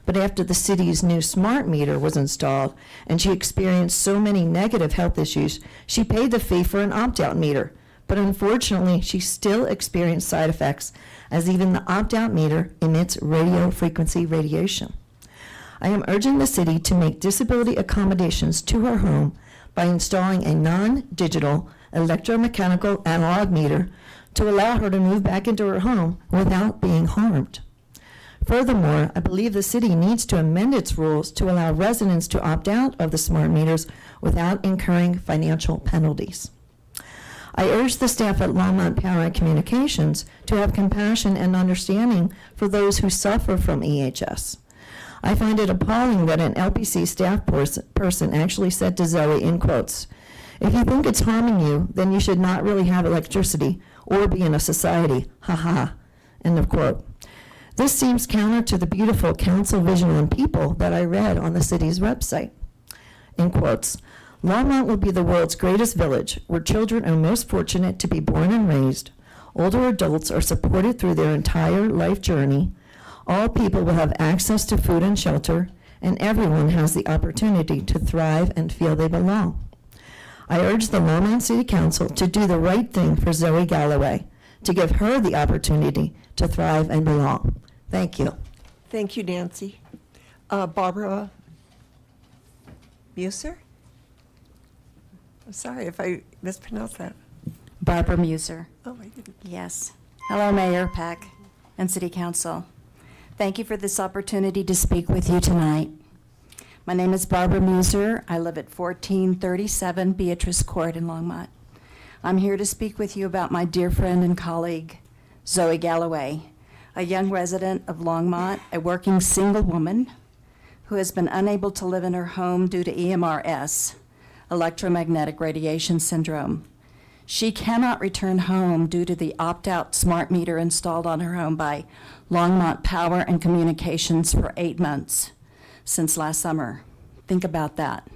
But after the city's new smart meter was installed and she experienced so many negative health issues, she paid the fee for an opt-out meter. But unfortunately, she still experienced side effects, as even the opt-out meter emits radio frequency radiation. I am urging the city to make disability accommodations to her home by installing a non-digital electromechanical analog meter to allow her to move back into her home without being harmed. Furthermore, I believe the city needs to amend its rules to allow residents to opt out of the smart meters without incurring financial penalties. I urge the staff at Longmont Power and Communications to have compassion and understanding for those who suffer from EHS. I find it appalling that an LPC staff person actually said to Zoe, in quotes, "If you think it's harming you, then you should not really have electricity or be in a society, ha," end of quote. This seems counter to the beautiful council vision on people that I read on the city's website. In quotes, Longmont will be the world's greatest village where children are most fortunate to be born and raised. Older adults are supported through their entire life journey. All people will have access to food and shelter, and everyone has the opportunity to thrive and feel they belong. I urge the Longmont City Council to do the right thing for Zoe Galloway, to give her the opportunity to thrive and belong. Thank you. Thank you, Nancy. Barbara Muser? I'm sorry if I mispronounced that. Barbara Muser. Oh, I didn't. Yes. Hello, Mayor Peck and City Council. Thank you for this opportunity to speak with you tonight. My name is Barbara Muser. I live at 1437 Beatrice Court in Longmont. I'm here to speak with you about my dear friend and colleague, Zoe Galloway, a young resident of Longmont, a working single woman who has been unable to live in her home due to EMRS, electromagnetic radiation syndrome. She cannot return home due to the opt-out smart meter installed on her home by Longmont Power and Communications for 8 months since last summer. Think about that.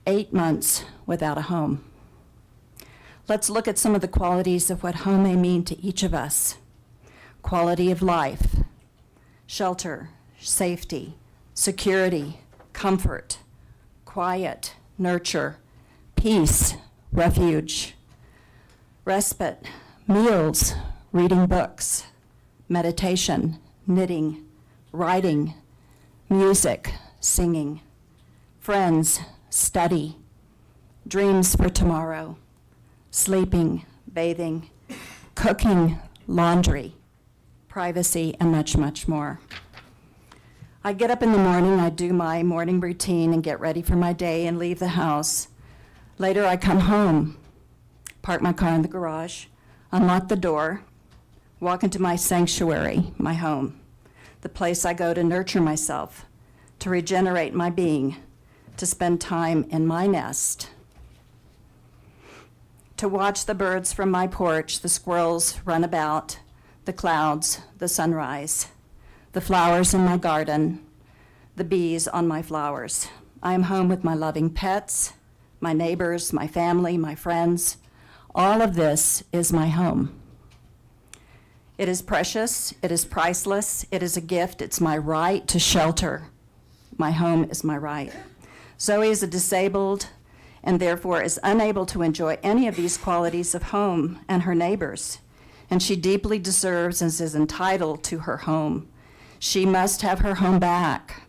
8 months without a home. Let's look at some of the qualities of what home may mean to each of us. Quality of life, shelter, safety, security, comfort, quiet, nurture, peace, refuge, respite, meals, reading books, meditation, knitting, writing, music, singing, friends, study, dreams for tomorrow, sleeping, bathing, cooking, laundry, privacy, and much, much more. I get up in the morning, I do my morning routine and get ready for my day and leave the house. Later, I come home, park my car in the garage, unlock the door, walk into my sanctuary, my home, the place I go to nurture myself, to regenerate my being, to spend time in my nest, to watch the birds from my porch, the squirrels run about, the clouds, the sunrise, the flowers in my garden, the bees on my flowers. I am home with my loving pets, my neighbors, my family, my friends. All of this is my home. It is precious, it is priceless, it is a gift, it's my right to shelter. My home is my right. Zoe is a disabled and therefore is unable to enjoy any of these qualities of home and her neighbors, and she deeply deserves and is entitled to her home. She must have her home back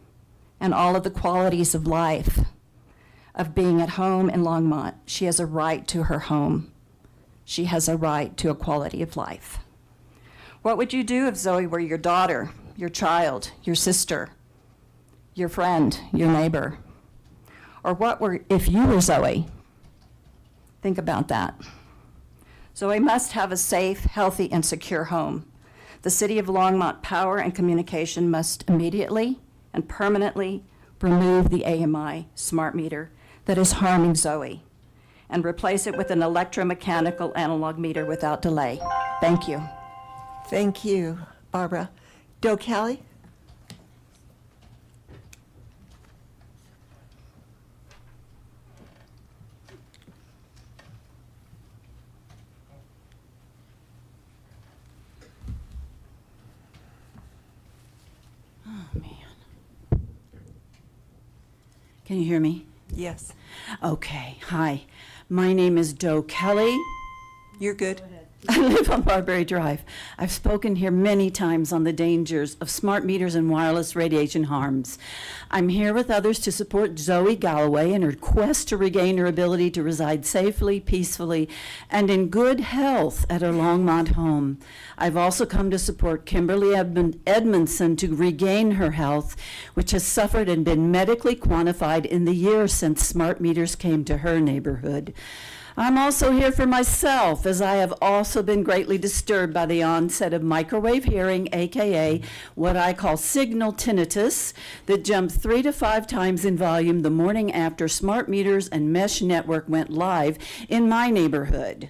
and all of the qualities of life, of being at home in Longmont. She has a right to her home. She has a right to a quality of life. What would you do if Zoe were your daughter, your child, your sister, your friend, your neighbor? Or what were if you were Zoe? Think about that. Zoe must have a safe, healthy, and secure home. The City of Longmont Power and Communication must immediately and permanently remove the AMI smart meter that is harming Zoe and replace it with an electromechanical analog meter without delay. Thank you. Thank you, Barbara. Doe Kelly? Can you hear me? Yes. Okay, hi. My name is Doe Kelly. You're good. I live on Barbary Drive. I've spoken here many times on the dangers of smart meters and wireless radiation harms. I'm here with others to support Zoe Galloway in her quest to regain her ability to reside safely, peacefully, and in good health at her Longmont home. I've also come to support Kimberly Edmondson to regain her health, which has suffered and been medically quantified in the years since smart meters came to her neighborhood. I'm also here for myself, as I have also been greatly disturbed by the onset of microwave hearing, aka what I call signal tinnitus, that jumped 3 to 5 times in volume the morning after smart meters and mesh network went live in my neighborhood.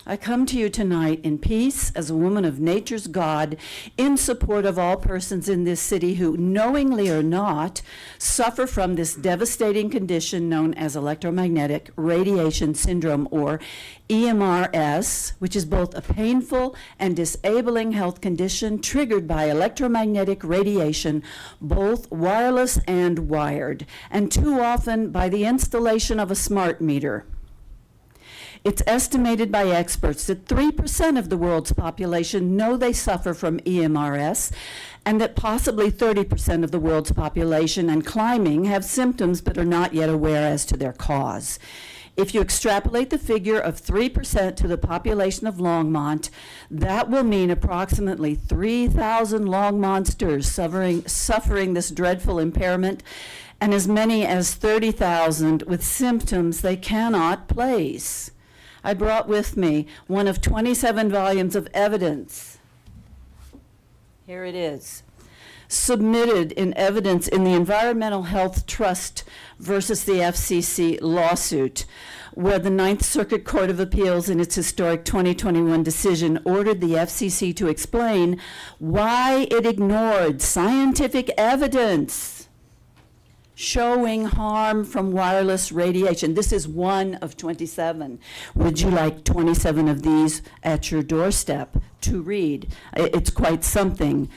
I come to you tonight in peace as a woman of nature's God, in support of all persons in this city who, knowingly or not, suffer from this devastating condition known as electromagnetic radiation syndrome, or EMRS, which is both a painful and disabling health condition triggered by electromagnetic radiation, both wireless and wired, and too often by the installation of a smart meter. It's estimated by experts that 3% of the world's population know they suffer from EMRS, and that possibly 30% of the world's population and climbing have symptoms but are not yet aware as to their cause. If you extrapolate the figure of 3% to the population of Longmont, that will mean approximately 3,000 Longmonsters suffering this dreadful impairment, and as many as 30,000 with symptoms they cannot place. I brought with me one of 27 volumes of evidence. Here it is. Submitted in evidence in the Environmental Health Trust versus the FCC lawsuit, where the Ninth Circuit Court of Appeals in its historic 2021 decision ordered the FCC to explain why it ignored scientific evidence showing harm from wireless radiation. This is one of 27. Would you like 27 of these at your doorstep to read? It's quite something.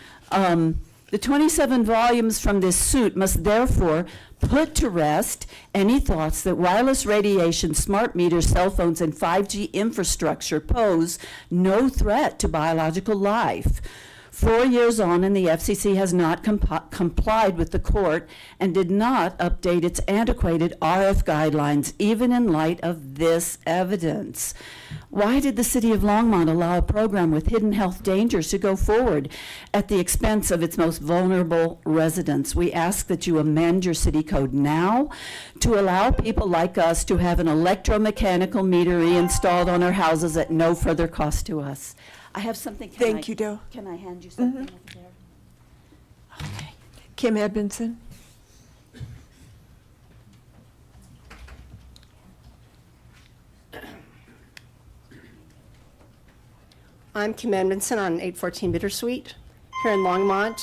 The 27 volumes from this suit must therefore put to rest any thoughts that wireless radiation, smart meters, cell phones, and 5G infrastructure pose no threat to biological life. 4 years on, and the FCC has not complied with the court and did not update its antiquated RF guidelines, even in light of this evidence. Why did the city of Longmont allow a program with hidden health dangers to go forward at the expense of its most vulnerable residents? We ask that you amend your city code now to allow people like us to have an electromechanical meter installed on our houses at no further cost to us. I have something. Thank you, Doe. Can I hand you something over there? Okay. Kim Edmondson. I'm Kim Edmondson on 814 Bittersweet here in Longmont.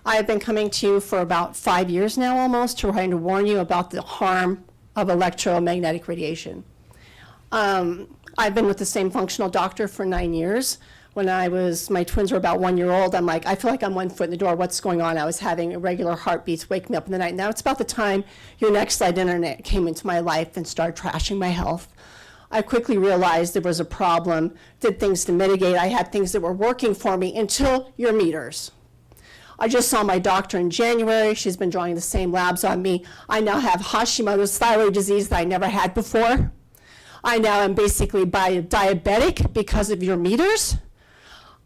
I have been coming to you for about 5 years now almost, trying to warn you about the harm of electromagnetic radiation. I've been with the same functional doctor for 9 years. When my twins were about 1 year old, I'm like, I feel like I'm 1 foot in the door. What's going on? I was having irregular heartbeats, wake me up in the night. Now it's about the time your next slide internet came into my life and started trashing my health. I quickly realized there was a problem, did things to mitigate. I had things that were working for me until your meters. I just saw my doctor in January. She's been drawing the same labs on me. I now have Hashimoto's thyroid disease that I never had before. I now am basically diabetic because of your meters.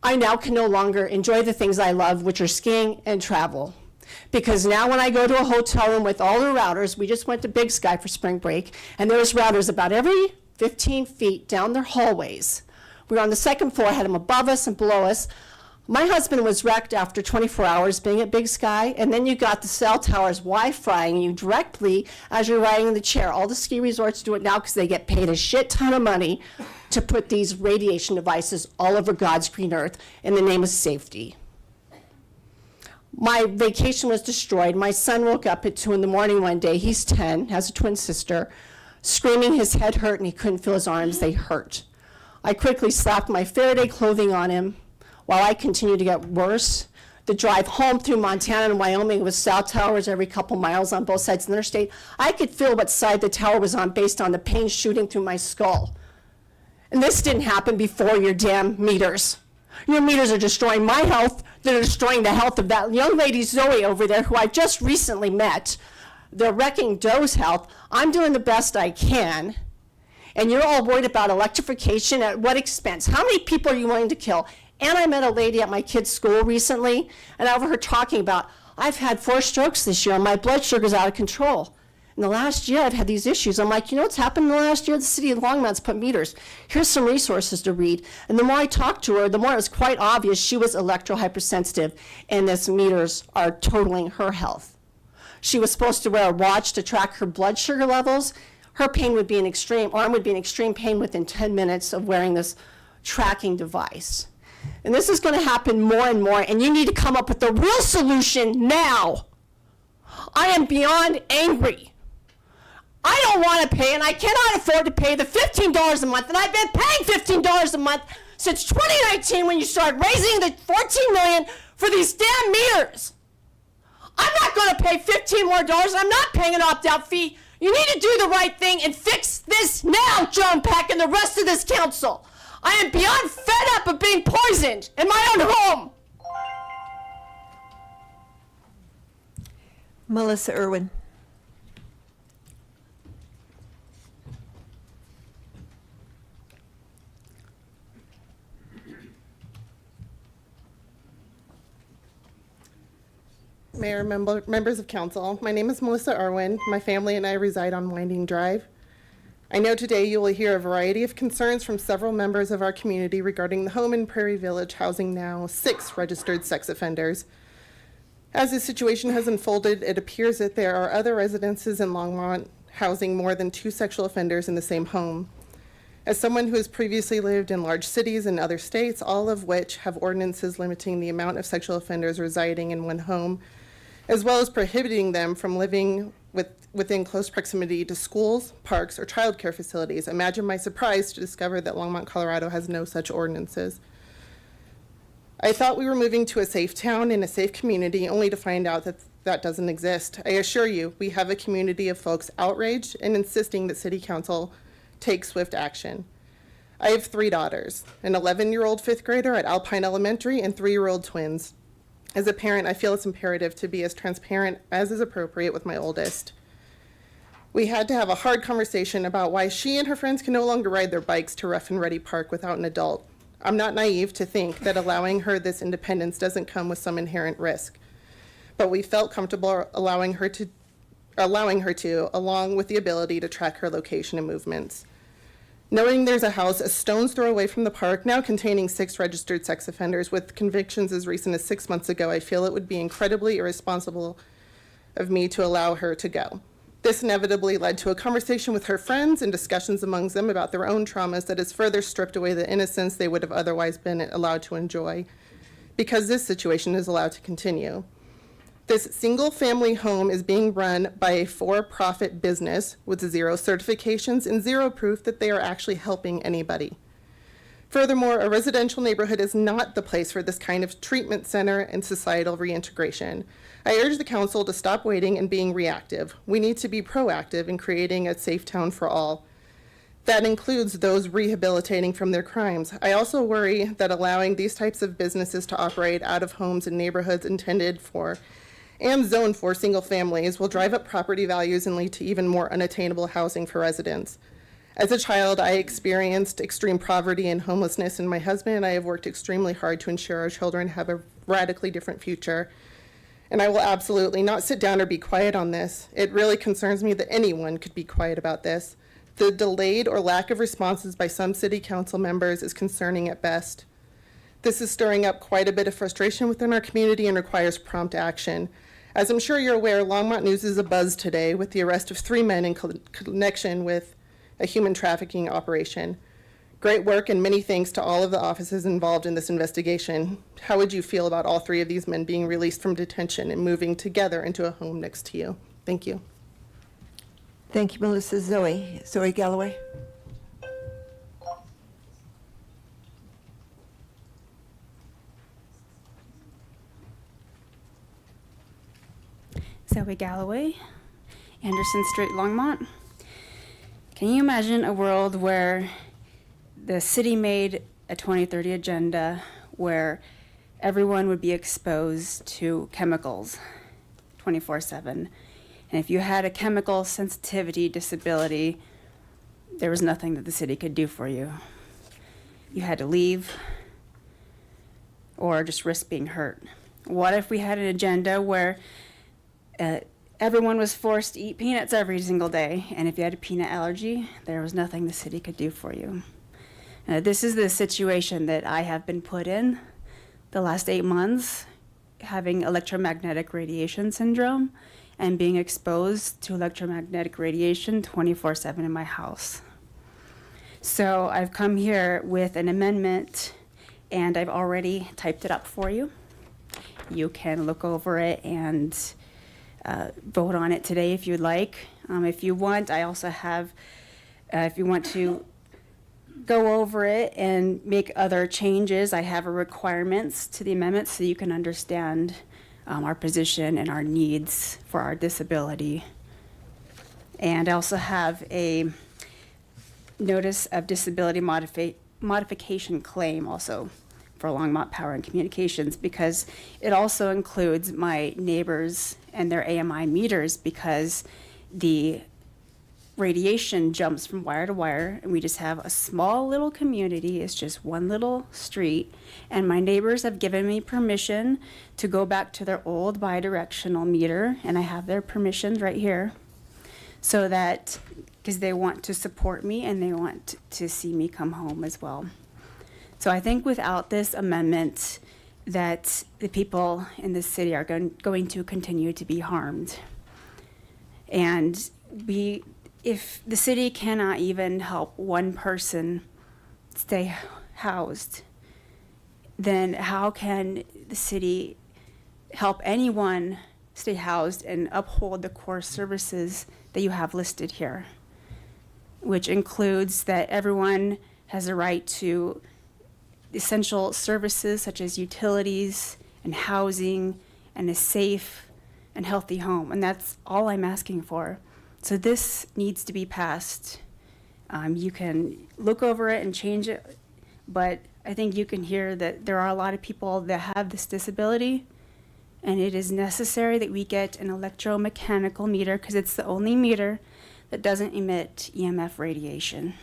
I now can no longer enjoy the things I love, which are skiing and travel. Because now when I go to a hotel room with all the routers, we just went to Big Sky for spring break, and there's routers about every 15 feet down their hallways. We were on the second floor, had them above us and below us. My husband was wrecked after 24 hours being at Big Sky, and then you got the cell towers Wi-Fiing you directly as you're riding in the chair. All the ski resorts do it now because they get paid a shit ton of money to put these radiation devices all over God's green earth in the name of safety. My vacation was destroyed. My son woke up at 2 in the morning one day. He's 10, has a twin sister, screaming his head hurt and he couldn't feel his arms. They hurt. I quickly slapped my Faraday clothing on him while I continued to get worse. The drive home through Montana and Wyoming with cell towers every couple miles on both sides of the interstate. I could feel what side the tower was on based on the pain shooting through my skull. And this didn't happen before your damn meters. Your meters are destroying my health. They're destroying the health of that young lady Zoe over there who I just recently met. They're wrecking Doe's health. I'm doing the best I can. And you're all worried about electrification at what expense? How many people are you willing to kill? And I met a lady at my kid's school recently, and I overheard talking about, I've had 4 strokes this year and my blood sugar's out of control. In the last year, I've had these issues. I'm like, you know what's happened in the last year? The city of Longmont's put meters. Here's some resources to read. And the more I talked to her, the more it was quite obvious she was electrohypersensitive, and these meters are totaling her health. She was supposed to wear a watch to track her blood sugar levels. Her pain would be an extreme, arm would be in extreme pain within 10 minutes of wearing this tracking device. And this is going to happen more and more, and you need to come up with a real solution now. I am beyond angry. I don't want to pay, and I cannot afford to pay the $15 a month, and I've been paying $15 a month since 2019 when you started raising the $14 million for these damn meters. I'm not going to pay $15 more. I'm not paying an opt-out fee. You need to do the right thing and fix this now, Joan Peck and the rest of this council. I am beyond fed up of being poisoned in my own home. Melissa Irwin. Mayor, members of council, my name is Melissa Irwin. My family and I reside on Winding Drive. I know today you will hear a variety of concerns from several members of our community regarding the home in Prairie Village housing now 6 registered sex offenders. As this situation has unfolded, it appears that there are other residences in Longmont housing more than 2 sexual offenders in the same home. As someone who has previously lived in large cities in other states, all of which have ordinances limiting the amount of sexual offenders residing in one home, as well as prohibiting them from living within close proximity to schools, parks, or child care facilities. Imagine my surprise to discover that Longmont, Colorado has no such ordinances. I thought we were moving to a safe town and a safe community, only to find out that that doesn't exist. I assure you, we have a community of folks outraged and insisting that City Council take swift action. I have 3 daughters, an 11-year-old fifth grader at Alpine Elementary and 3-year-old twins. As a parent, I feel it's imperative to be as transparent as is appropriate with my oldest. We had to have a hard conversation about why she and her friends can no longer ride their bikes to Rough and Ready Park without an adult. I'm not naive to think that allowing her this independence doesn't come with some inherent risk, but we felt comfortable allowing her to, along with the ability to track her location and movements. Knowing there's a house a stone's throw away from the park, now containing 6 registered sex offenders with convictions as recent as 6 months ago, I feel it would be incredibly irresponsible of me to allow her to go. This inevitably led to a conversation with her friends and discussions amongst them about their own traumas that has further stripped away the innocence they would have otherwise been allowed to enjoy, because this situation is allowed to continue. This single-family home is being run by a for-profit business with 0 certifications and 0 proof that they are actually helping anybody. Furthermore, a residential neighborhood is not the place for this kind of treatment center and societal reintegration. I urge the council to stop waiting and being reactive. We need to be proactive in creating a safe town for all. That includes those rehabilitating from their crimes. I also worry that allowing these types of businesses to operate out of homes and neighborhoods intended for and zoned for single families will drive up property values and lead to even more unattainable housing for residents. As a child, I experienced extreme poverty and homelessness, and my husband and I have worked extremely hard to ensure our children have a radically different future. And I will absolutely not sit down or be quiet on this. It really concerns me that anyone could be quiet about this. The delayed or lack of responses by some city council members is concerning at best. This is stirring up quite a bit of frustration within our community and requires prompt action. As I'm sure you're aware, Longmont News is abuzz today with the arrest of 3 men in connection with a human trafficking operation. Great work and many thanks to all of the officers involved in this investigation. How would you feel about all 3 of these men being released from detention and moving together into a home next to you? Thank you. Thank you, Melissa. Zoe Galloway. Zoe Galloway, Anderson Street, Longmont. Can you imagine a world where the city made a 2030 agenda where everyone would be exposed to chemicals 24/7? And if you had a chemical sensitivity disability, there was nothing that the city could do for you. You had to leave or just risk being hurt. What if we had an agenda where everyone was forced to eat peanuts every single day, and if you had a peanut allergy, there was nothing the city could do for you? This is the situation that I have been put in the last 8 months, having electromagnetic radiation syndrome and being exposed to electromagnetic radiation 24/7 in my house. So I've come here with an amendment, and I've already typed it up for you. You can look over it and vote on it today if you'd like. If you want, I also have, if you want to go over it and make other changes, I have requirements to the amendment so you can understand our position and our needs for our disability. And I also have a notice of disability modification claim also for Longmont Power and Communications, because it also includes my neighbors and their AMI meters, because the radiation jumps from wire to wire, and we just have a small little community. It's just one little street, and my neighbors have given me permission to go back to their old bidirectional meter, and I have their permissions right here, so that, because they want to support me and they want to see me come home as well. So I think without this amendment, that the people in this city are going to continue to be harmed. And if the city cannot even help one person stay housed, then how can the city help anyone stay housed and uphold the core services that you have listed here, which includes that everyone has a right to essential services such as utilities and housing and a safe and healthy home. And that's all I'm asking for. So this needs to be passed. You can look over it and change it, but I think you can hear that there are a lot of people that have this disability, and it is necessary that we get an electromechanical meter because it's the only meter that doesn't emit EMF radiation.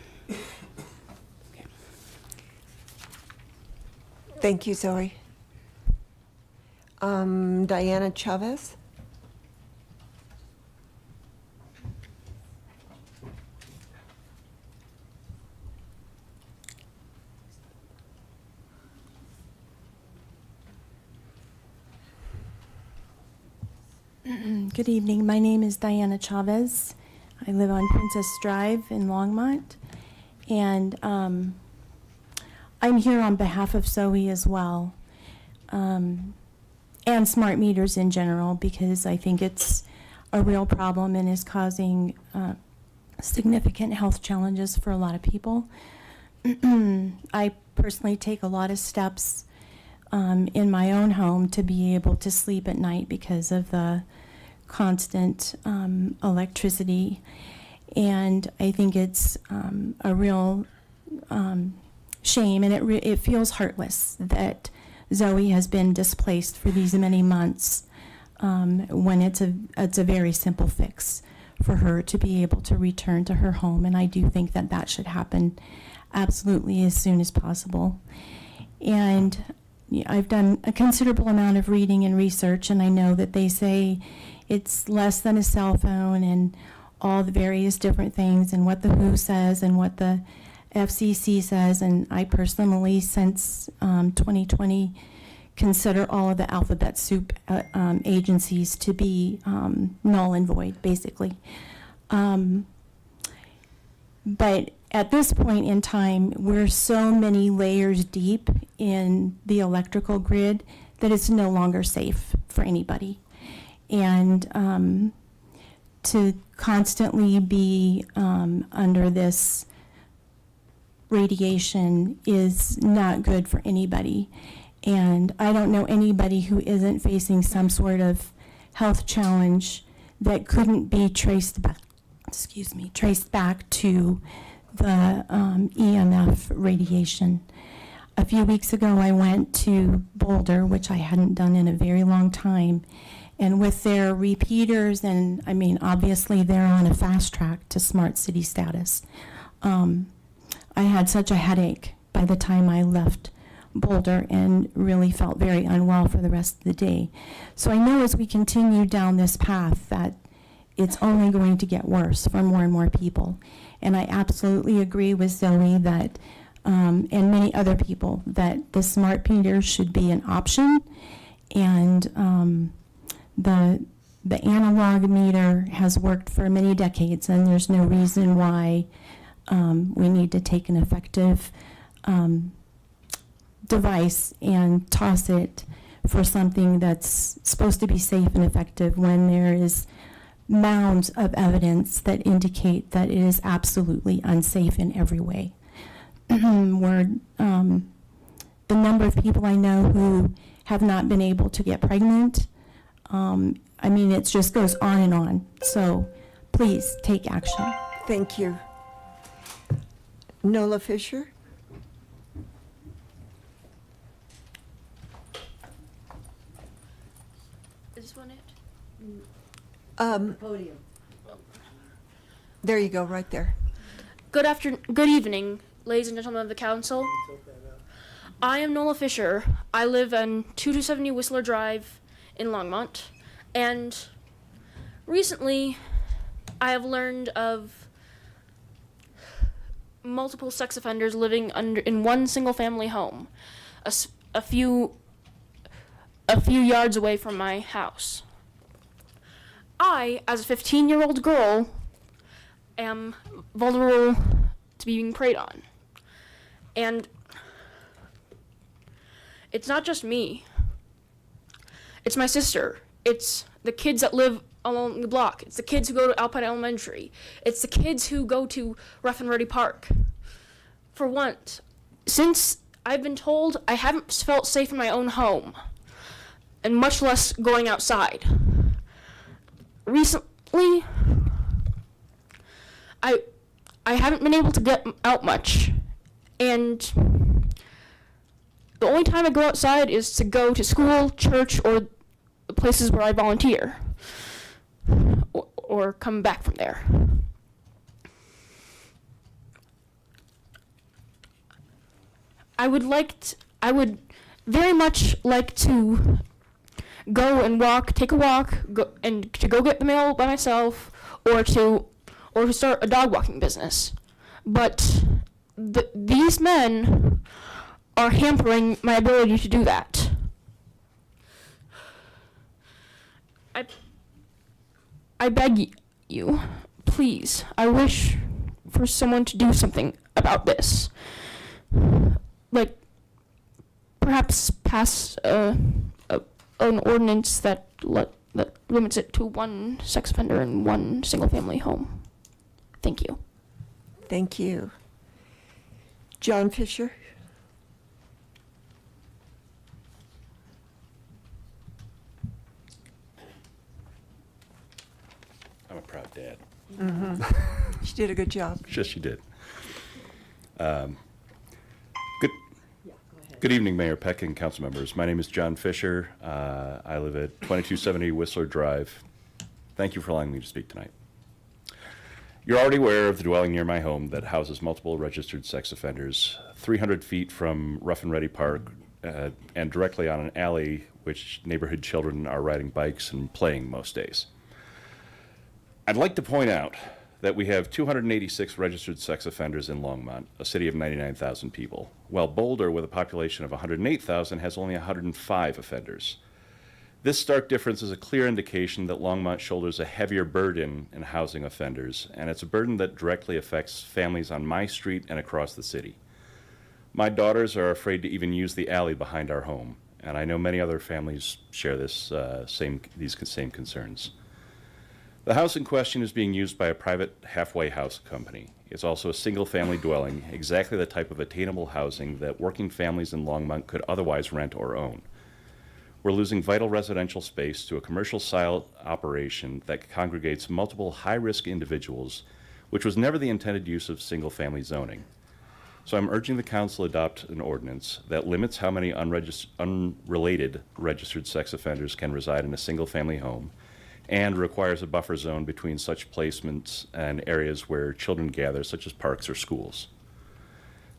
Thank you, Zoe. Diana Chavez? Good evening. My name is Diana Chavez. I live on Princess Drive in Longmont. And I'm here on behalf of Zoe as well, and smart meters in general, because I think it's a real problem and is causing significant health challenges for a lot of people. I personally take a lot of steps in my own home to be able to sleep at night because of the constant electricity. And I think it's a real shame, and it feels heartless that Zoe has been displaced for these many months when it's a very simple fix for her to be able to return to her home. And I do think that that should happen absolutely as soon as possible. And I've done a considerable amount of reading and research, and I know that they say it's less than a cell phone and all the various different things, and what the WHO says and what the FCC says. And I personally, since 2020, consider all of the alphabet soup agencies to be null and void, basically. But at this point in time, we're so many layers deep in the electrical grid that it's no longer safe for anybody. And to constantly be under this radiation is not good for anybody. And I don't know anybody who isn't facing some sort of health challenge that couldn't be traced back, traced back to the EMF radiation. A few weeks ago, I went to Boulder, which I hadn't done in a very long time. And with their repeaters, and I mean, obviously they're on a fast track to smart city status. I had such a headache by the time I left Boulder and really felt very unwell for the rest of the day. So I know as we continue down this path that it's only going to get worse for more and more people. And I absolutely agree with Zoe that, and many other people, that the smart meter should be an option. And the analog meter has worked for many decades, and there's no reason why we need to take an effective device and toss it for something that's supposed to be safe and effective when there is mounds of evidence that indicate that it is absolutely unsafe in every way. The number of people I know who have not been able to get pregnant, I mean, it just goes on and on. So please take action. Thank you. Nola Fisher? Is this one it? Podium. There you go, right there. Good evening, ladies and gentlemen of the council. I am Nola Fisher. I live on 2270 Whistler Drive in Longmont, and recently I have learned of multiple sex offenders living in one single family home, a few yards away from my house. I, as a 15-year-old girl, am vulnerable to being preyed on. And it's not just me. It's my sister. It's the kids that live along the block. It's the kids who go to Alpine Elementary. It's the kids who go to Rough and Ready Park. For once, since I've been told I haven't felt safe in my own home, and much less going outside. Recently, I haven't been able to get out much, and the only time I go outside is to go to school, church, or the places where I volunteer, or come back from there. I would very much like to go and walk, take a walk, to go get the mail by myself, or to start a dog walking business. But these men are hampering my ability to do that. I beg you, please, I wish for someone to do something about this. Like, perhaps pass an ordinance that limits it to one sex offender in one single-family home. Thank you. Thank you. John Fisher? I'm a proud dad. Mm-hmm. She did a good job. Yes, she did. Good evening, Mayor Peck and council members. My name is John Fisher. I live at 2270 Whistler Drive. Thank you for allowing me to speak tonight. You're already aware of the dwelling near my home that houses multiple registered sex offenders, 300 feet from Rough and Ready Park, and directly on an alley which neighborhood children are riding bikes and playing most days. I'd like to point out that we have 286 registered sex offenders in Longmont, a city of 99,000 people, while Boulder, with a population of 108,000, has only 105 offenders. This stark difference is a clear indication that Longmont shoulders a heavier burden in housing offenders, and it's a burden that directly affects families on my street and across the city. My daughters are afraid to even use the alley behind our home, and I know many other families share these same concerns. The house in question is being used by a private halfway house company. It's also a single-family dwelling, exactly the type of attainable housing that working families in Longmont could otherwise rent or own. We're losing vital residential space to a commercial-style operation that congregates multiple high-risk individuals, which was never the intended use of single-family zoning. So I'm urging the council adopt an ordinance that limits how many unrelated registered sex offenders can reside in a single-family home, and requires a buffer zone between such placements and areas where children gather, such as parks or schools.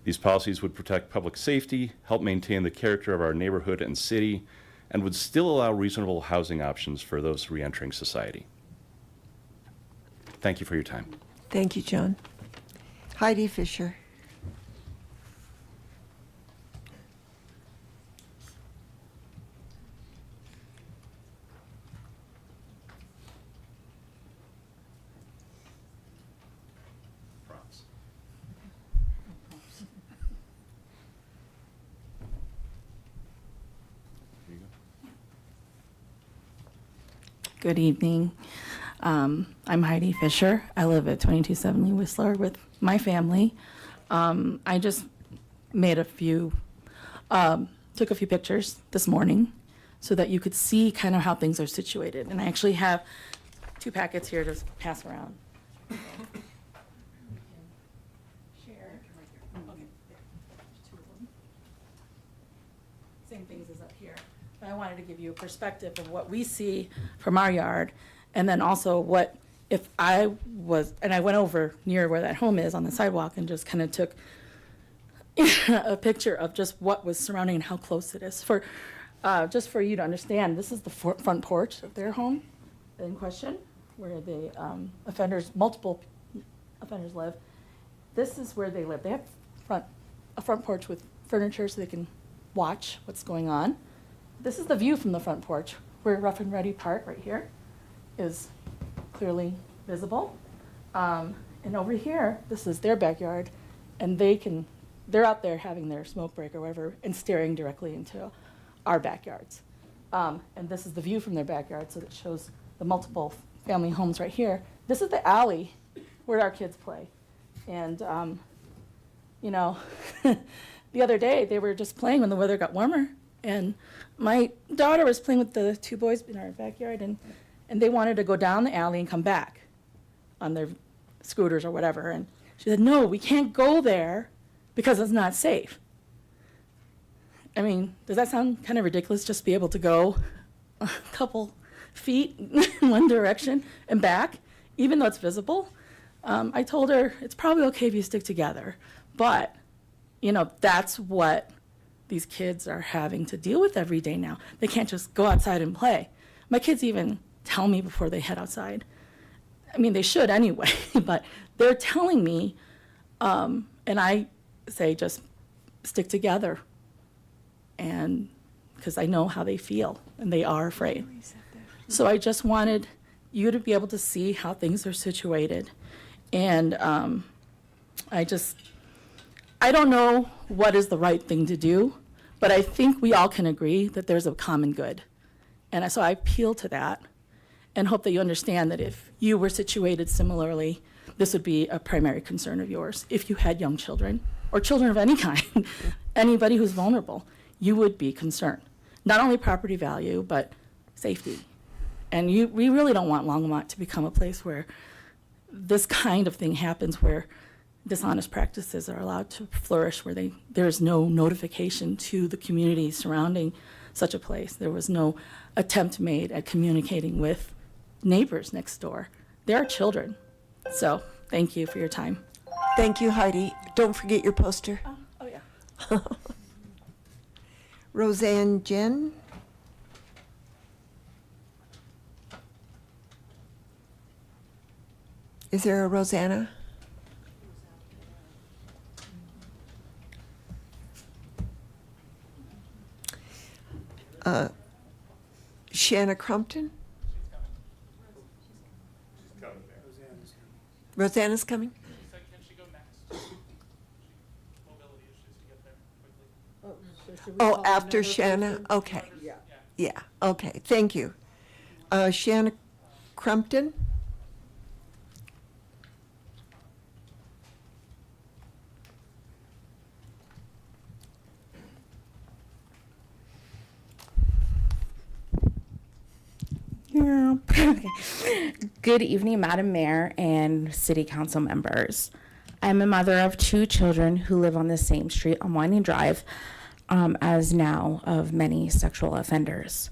These policies would protect public safety, help maintain the character of our neighborhood and city, and would still allow reasonable housing options for those re-entering society. Thank you for your time. Thank you, John. Heidi Fisher. Good evening. I'm Heidi Fisher. I live at 2270 Whistler with my family. I just made took a few pictures this morning so that you could see kind of how things are situated. And I actually have 2 packets here to pass around. Same things as up here. But I wanted to give you a perspective of what we see from our yard, and then also what if I was, and I went over near where that home is on the sidewalk and just kind of took a picture of just what was surrounding and how close it is. Just for you to understand, this is the front porch of their home in question, where the multiple offenders live. This is where they live. They have a front porch with furniture so they can watch what's going on. This is the view from the front porch, where Rough and Ready Park right here is clearly visible. And over here, this is their backyard, and they're out there having their smoke break or whatever and staring directly into our backyards. And this is the view from their backyard, so it shows the multiple family homes right here. This is the alley where our kids play. And, the other day, they were just playing when the weather got warmer. And my daughter was playing with the two boys in our backyard, and they wanted to go down the alley and come back on their scooters or whatever. And she said, no, we can't go there because it's not safe. I mean, does that sound kind of ridiculous, just be able to go a couple feet in one direction and back, even though it's visible? I told her it's probably okay if you stick together, but you know, that's what these kids are having to deal with every day now. They can't just go outside and play. My kids even tell me before they head outside. I mean, they should anyway, but they're telling me, and I say just stick together, and because I know how they feel and they are afraid. So I just wanted you to be able to see how things are situated. And I don't know what is the right thing to do, but I think we all can agree that there's a common good. And so I appeal to that and hope that you understand that if you were situated similarly, this would be a primary concern of yours. If you had young children or children of any kind, anybody who's vulnerable, you would be concerned. Not only property value, but safety. And we really don't want Longmont to become a place where this kind of thing happens, where dishonest practices are allowed to flourish, where there's no notification to the community surrounding such a place. There was no attempt made at communicating with neighbors next door. There are children. So thank you for your time. Thank you, Heidi. Don't forget your poster. Oh yeah. Roseanne Jen? Is there a Rosanna? Shanna Crumpton? Rosanna's coming? Oh, after Shanna? Okay. Yeah, okay, thank you. Shanna Crumpton? Good evening, Madam Mayor and City Council members. I'm a mother of 2 children who live on the same street on Winding Drive, as now of many sexual offenders.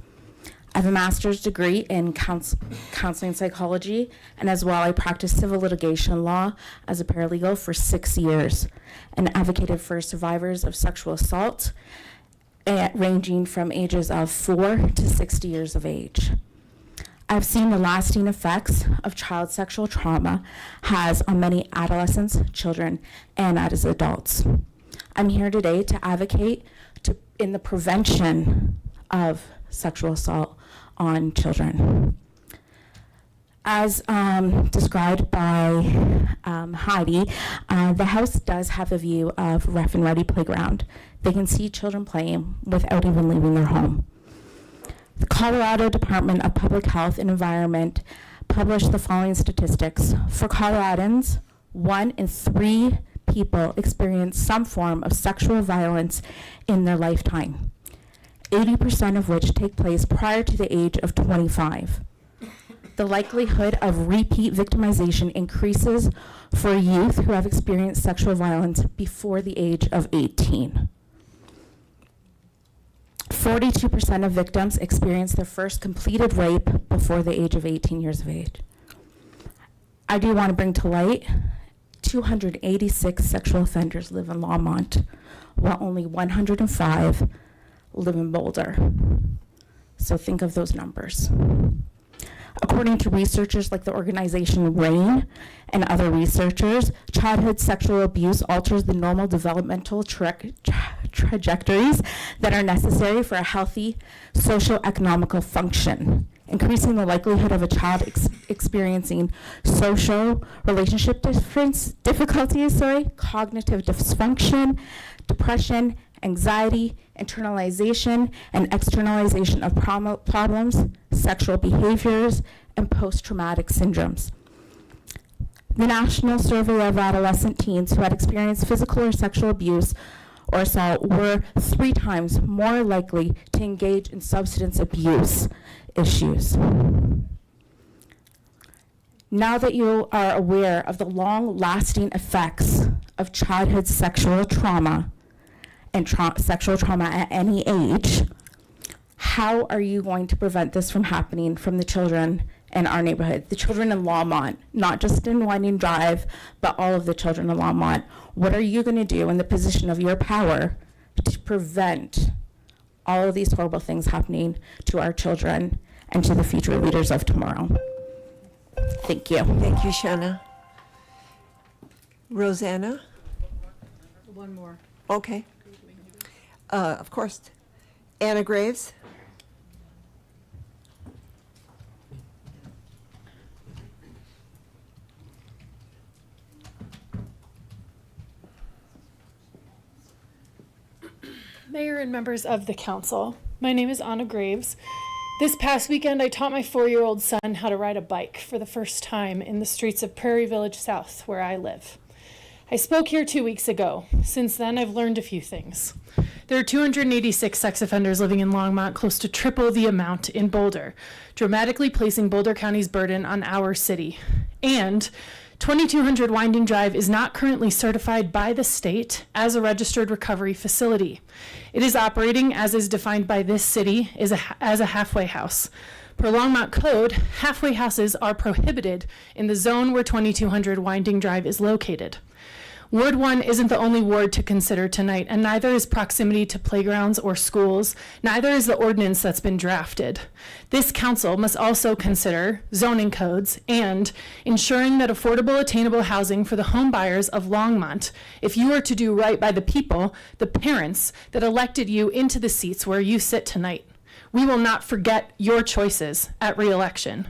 I have a master's degree in counseling psychology, and as well I practiced civil litigation law as a paralegal for 6 years and advocated for survivors of sexual assault, ranging from ages of 4 to 60 years of age. I've seen the lasting effects of child sexual trauma has on many adolescents, children, and as adults. I'm here today to advocate in the prevention of sexual assault on children. As described by Heidi, the house does have a view of rough and ready playground. They can see children playing without even leaving their home. The Colorado Department of Public Health and Environment published the following statistics. For Coloradans, 1 in 3 people experience some form of sexual violence in their lifetime, 80% of which take place prior to the age of 25. The likelihood of repeat victimization increases for youth who have experienced sexual violence before the age of 18. 42% of victims experience their first completed rape before the age of 18 years of age. I do want to bring to light 286 sexual offenders live in Longmont, while only 105 live in Boulder. So think of those numbers. According to researchers like the organization RAIN and other researchers, childhood sexual abuse alters the normal developmental trajectories that are necessary for a healthy socio-economical function, increasing the likelihood of a child experiencing social relationship difficulties, cognitive dysfunction, depression, anxiety, internalization, and externalization of problems, sexual behaviors, and post-traumatic syndromes. The National Survey of Adolescent Teens who had experienced physical or sexual abuse or assault were 3 times more likely to engage in substance abuse issues. Now that you are aware of the long-lasting effects of childhood sexual trauma and sexual trauma at any age, how are you going to prevent this from happening from the children in our neighborhood, the children in Longmont, not just in Winding Drive, but all of the children in Longmont? What are you going to do in the position of your power to prevent all of these horrible things happening to our children and to the future leaders of tomorrow? Thank you. Thank you, Shanna. Rosanna? One more. Okay. Of course. Anna Graves? Mayor and members of the council, my name is Anna Graves. This past weekend, I taught my 4-year-old son how to ride a bike for the first time in the streets of Prairie Village South, where I live. I spoke here 2 weeks ago. Since then, I've learned a few things. There are 286 sex offenders living in Longmont, close to triple the amount in Boulder, dramatically placing Boulder County's burden on our city. And 2200 Winding Drive is not currently certified by the state as a registered recovery facility. It is operating, as is defined by this city, as a halfway house. Per Longmont Code, halfway houses are prohibited in the zone where 2200 Winding Drive is located. Ward 1 isn't the only ward to consider tonight, and neither is proximity to playgrounds or schools, neither is the ordinance that's been drafted. This council must also consider zoning codes and ensuring that affordable, attainable housing for the home buyers of Longmont, if you are to do right by the people, the parents that elected you into the seats where you sit tonight. We will not forget your choices at re-election.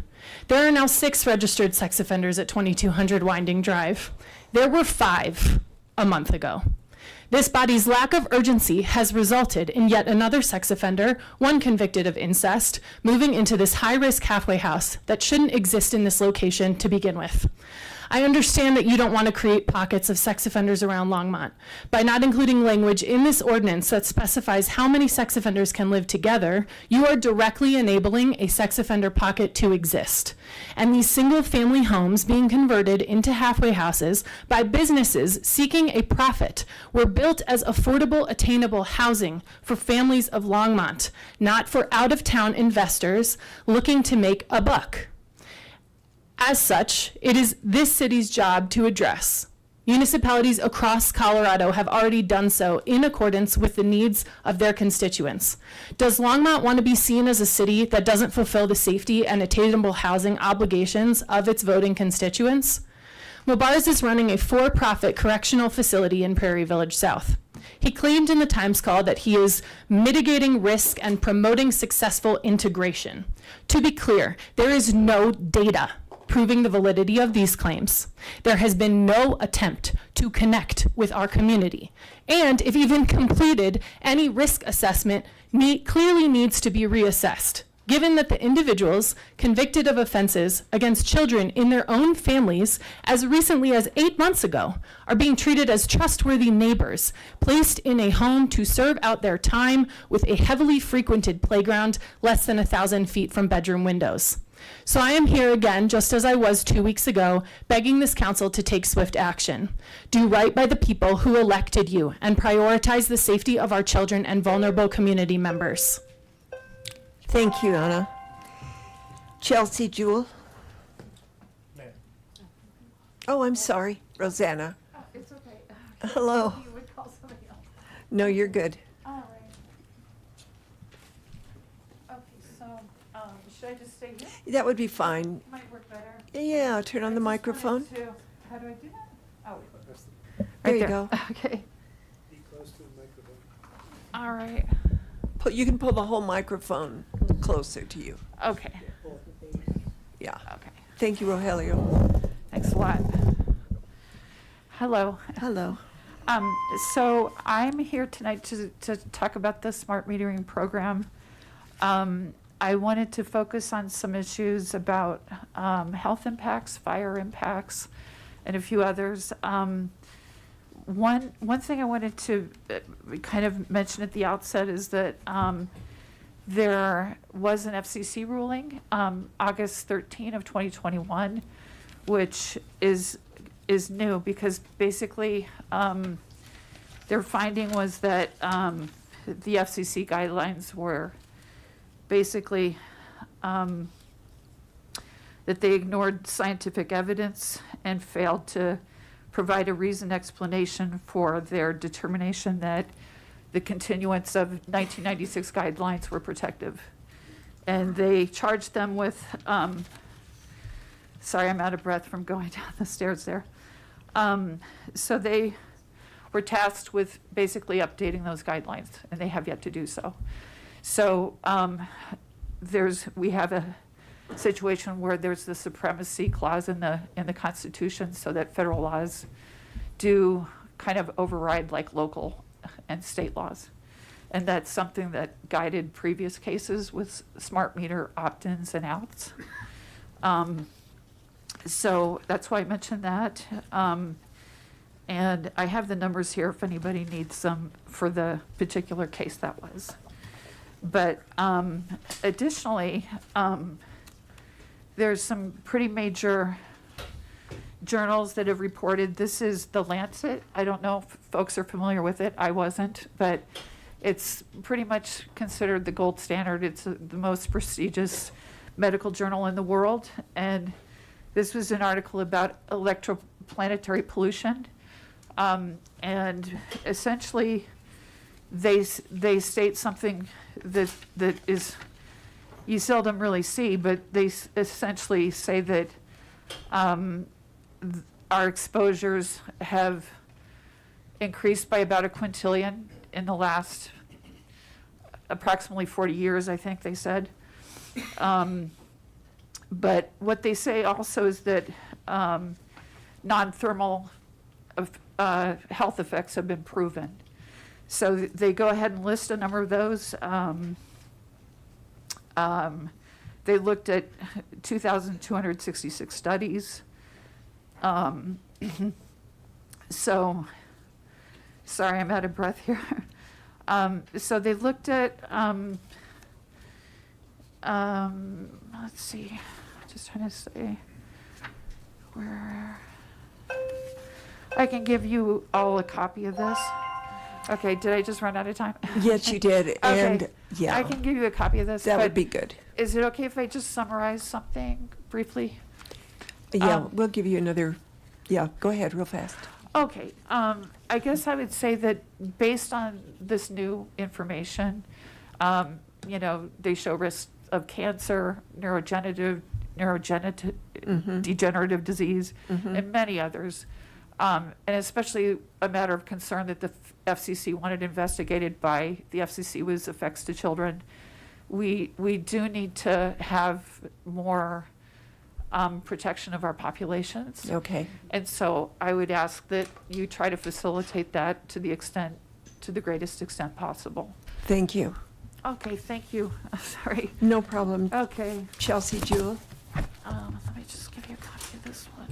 There are now 6 registered sex offenders at 2200 Winding Drive. There were 5 a month ago. This body's lack of urgency has resulted in yet another sex offender, one convicted of incest, moving into this high-risk halfway house that shouldn't exist in this location to begin with. I understand that you don't want to create pockets of sex offenders around Longmont. By not including language in this ordinance that specifies how many sex offenders can live together, you are directly enabling a sex offender pocket to exist. And these single-family homes being converted into halfway houses by businesses seeking a profit were built as affordable, attainable housing for families of Longmont, not for out-of-town investors looking to make a buck. As such, it is this city's job to address. Municipalities across Colorado have already done so in accordance with the needs of their constituents. Does Longmont want to be seen as a city that doesn't fulfill the safety and attainable housing obligations of its voting constituents? Mobars is running a for-profit correctional facility in Prairie Village South. He claimed in the Times Call that he is mitigating risk and promoting successful integration. To be clear, there is no data proving the validity of these claims. There has been no attempt to connect with our community. And if even completed, any risk assessment clearly needs to be reassessed, given that the individuals convicted of offenses against children in their own families as recently as 8 months ago are being treated as trustworthy neighbors, placed in a home to serve out their time with a heavily frequented playground less than 1,000 feet from bedroom windows. So I am here again, just as I was 2 weeks ago, begging this council to take swift action. Do right by the people who elected you and prioritize the safety of our children and vulnerable community members. Thank you, Anna. Chelsea Jewell? Oh, I'm sorry, Rosanna. Oh, it's okay. Hello. You would call somebody else. No, you're good. All right. Okay, so, should I just stay here? That would be fine. Might work better. Yeah, turn on the microphone. How do I do that? Oh. There Right you go. Okay. Be close to the microphone. All right. You can pull the whole microphone closer to you. Okay. Yeah. Okay. Thank you, Rogelio. Thanks a lot. Hello. Hello. So I'm here tonight to talk about the smart metering program. I wanted to focus on some issues about health impacts, fire impacts, and a few others. one thing I wanted to kind of mention at the outset is that there was an FCC ruling, August 13 of 2021, which is new because basically their finding was that the FCC guidelines were basically that they ignored scientific evidence and failed to provide a reasoned explanation for their determination that the continuance of 1996 guidelines were protective. And they charged them with, sorry, I'm out of breath from going down the stairs there. So they were tasked with basically updating those guidelines, and they have yet to do so. So we have a situation where there's the supremacy clause in the Constitution, so that federal laws do kind of override like local and state laws. And that's something that guided previous cases with smart meter opt-ins and outs. So that's why I mentioned that. And I have the numbers here if anybody needs them for the particular case that was. But additionally, there's some pretty major journals that have reported. This is The Lancet. I don't know if folks are familiar with it. I wasn't, but it's pretty much considered the gold standard. It's the most prestigious medical journal in the world. And this was an article about electroplanetary pollution. And essentially, they state something that is you seldom really see, but they essentially say that our exposures have increased by about a quintillion in the last approximately 40 years, I think they said. But what they say also is that non-thermal health effects have been proven. So they go ahead and list a number of those. They looked at 2,266 studies. So, sorry, I'm out of breath here. So they looked at, let's see, just trying to say where, I can give you all a copy of this. Okay, did I just run out of time? Yes, you did, Okay, and yeah. I can give you a copy of this. That would but be good. Is it okay if I just summarize something briefly? Yeah, we'll give you another, yeah, go ahead real fast. Okay, I guess I would say that based on this new information, they show risks of cancer, degenerative disease, and many others. And especially a matter of concern that the FCC wanted investigated by the FCC was effects to children. We do need to have more protection of our populations. Okay. And so I would ask that you try to facilitate that to the greatest extent possible. Thank you. Okay, thank you. Sorry. No problem. Okay. Chelsea Jewell. Let me just give you a copy of this one.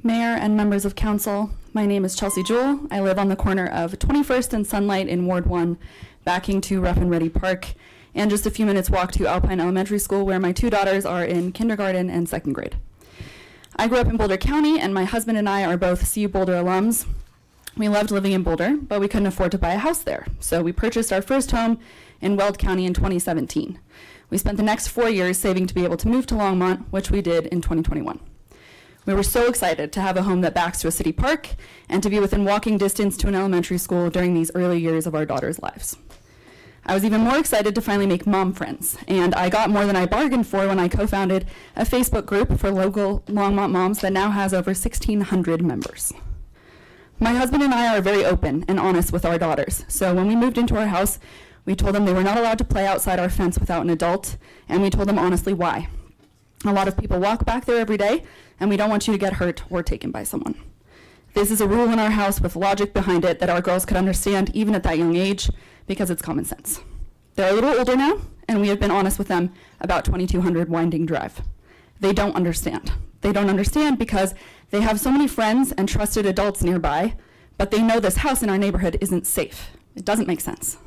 Mayor and members of council, my name is Chelsea Jewell. I live on the corner of 21st and Sunlight in Ward 1, backing to Rough and Ready Park, and just a few minutes walk to Alpine Elementary School, where my two daughters are in kindergarten and second grade. I grew up in Boulder County, and my husband and I are both CU Boulder alums. We loved living in Boulder, but we couldn't afford to buy a house there, so we purchased our first home in Weld County in 2017. We spent the next 4 years saving to be able to move to Longmont, which we did in 2021. We were so excited to have a home that backs to a city park and to be within walking distance to an elementary school during these early years of our daughters' lives. I was even more excited to finally make mom friends, and I got more than I bargained for when I co-founded a Facebook group for local Longmont moms that now has over 1,600 members. My husband and I are very open and honest with our daughters, so when we moved into our house, we told them they were not allowed to play outside our fence without an adult, and we told them honestly why. A lot of people walk back there every day, and we don't want you to get hurt or taken by someone. This is a rule in our house with logic behind it that our girls could understand even at that young age, because it's common sense. They're a little older now, and we have been honest with them about 2200 Winding Drive. They don't understand. They don't understand because they have so many friends and trusted adults nearby, but they know this house in our neighborhood isn't safe. It doesn't make sense.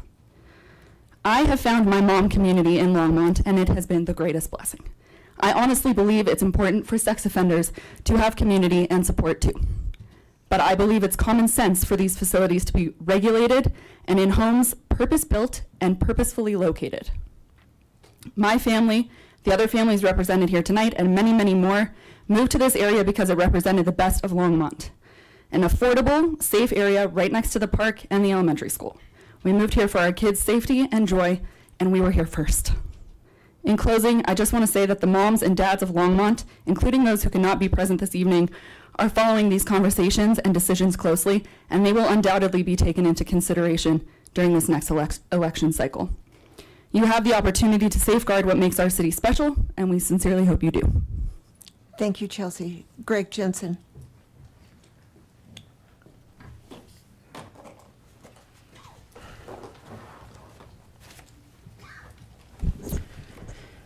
I have found my mom community in Longmont, and it has been the greatest blessing. I honestly believe it's important for sex offenders to have community and support too. But I believe it's common sense for these facilities to be regulated and in homes purpose-built and purposefully located. My family, the other families represented here tonight, and many, many more, moved to this area because it represented the best of Longmont, an affordable, safe area right next to the park and the elementary school. We moved here for our kids' safety and joy, and we were here first. In closing, I just want to say that the moms and dads of Longmont, including those who cannot be present this evening, are following these conversations and decisions closely, and they will undoubtedly be taken into consideration during this next election cycle. You have the opportunity to safeguard what makes our city special, and we sincerely hope you do. Thank you, Chelsea. Greg Jensen.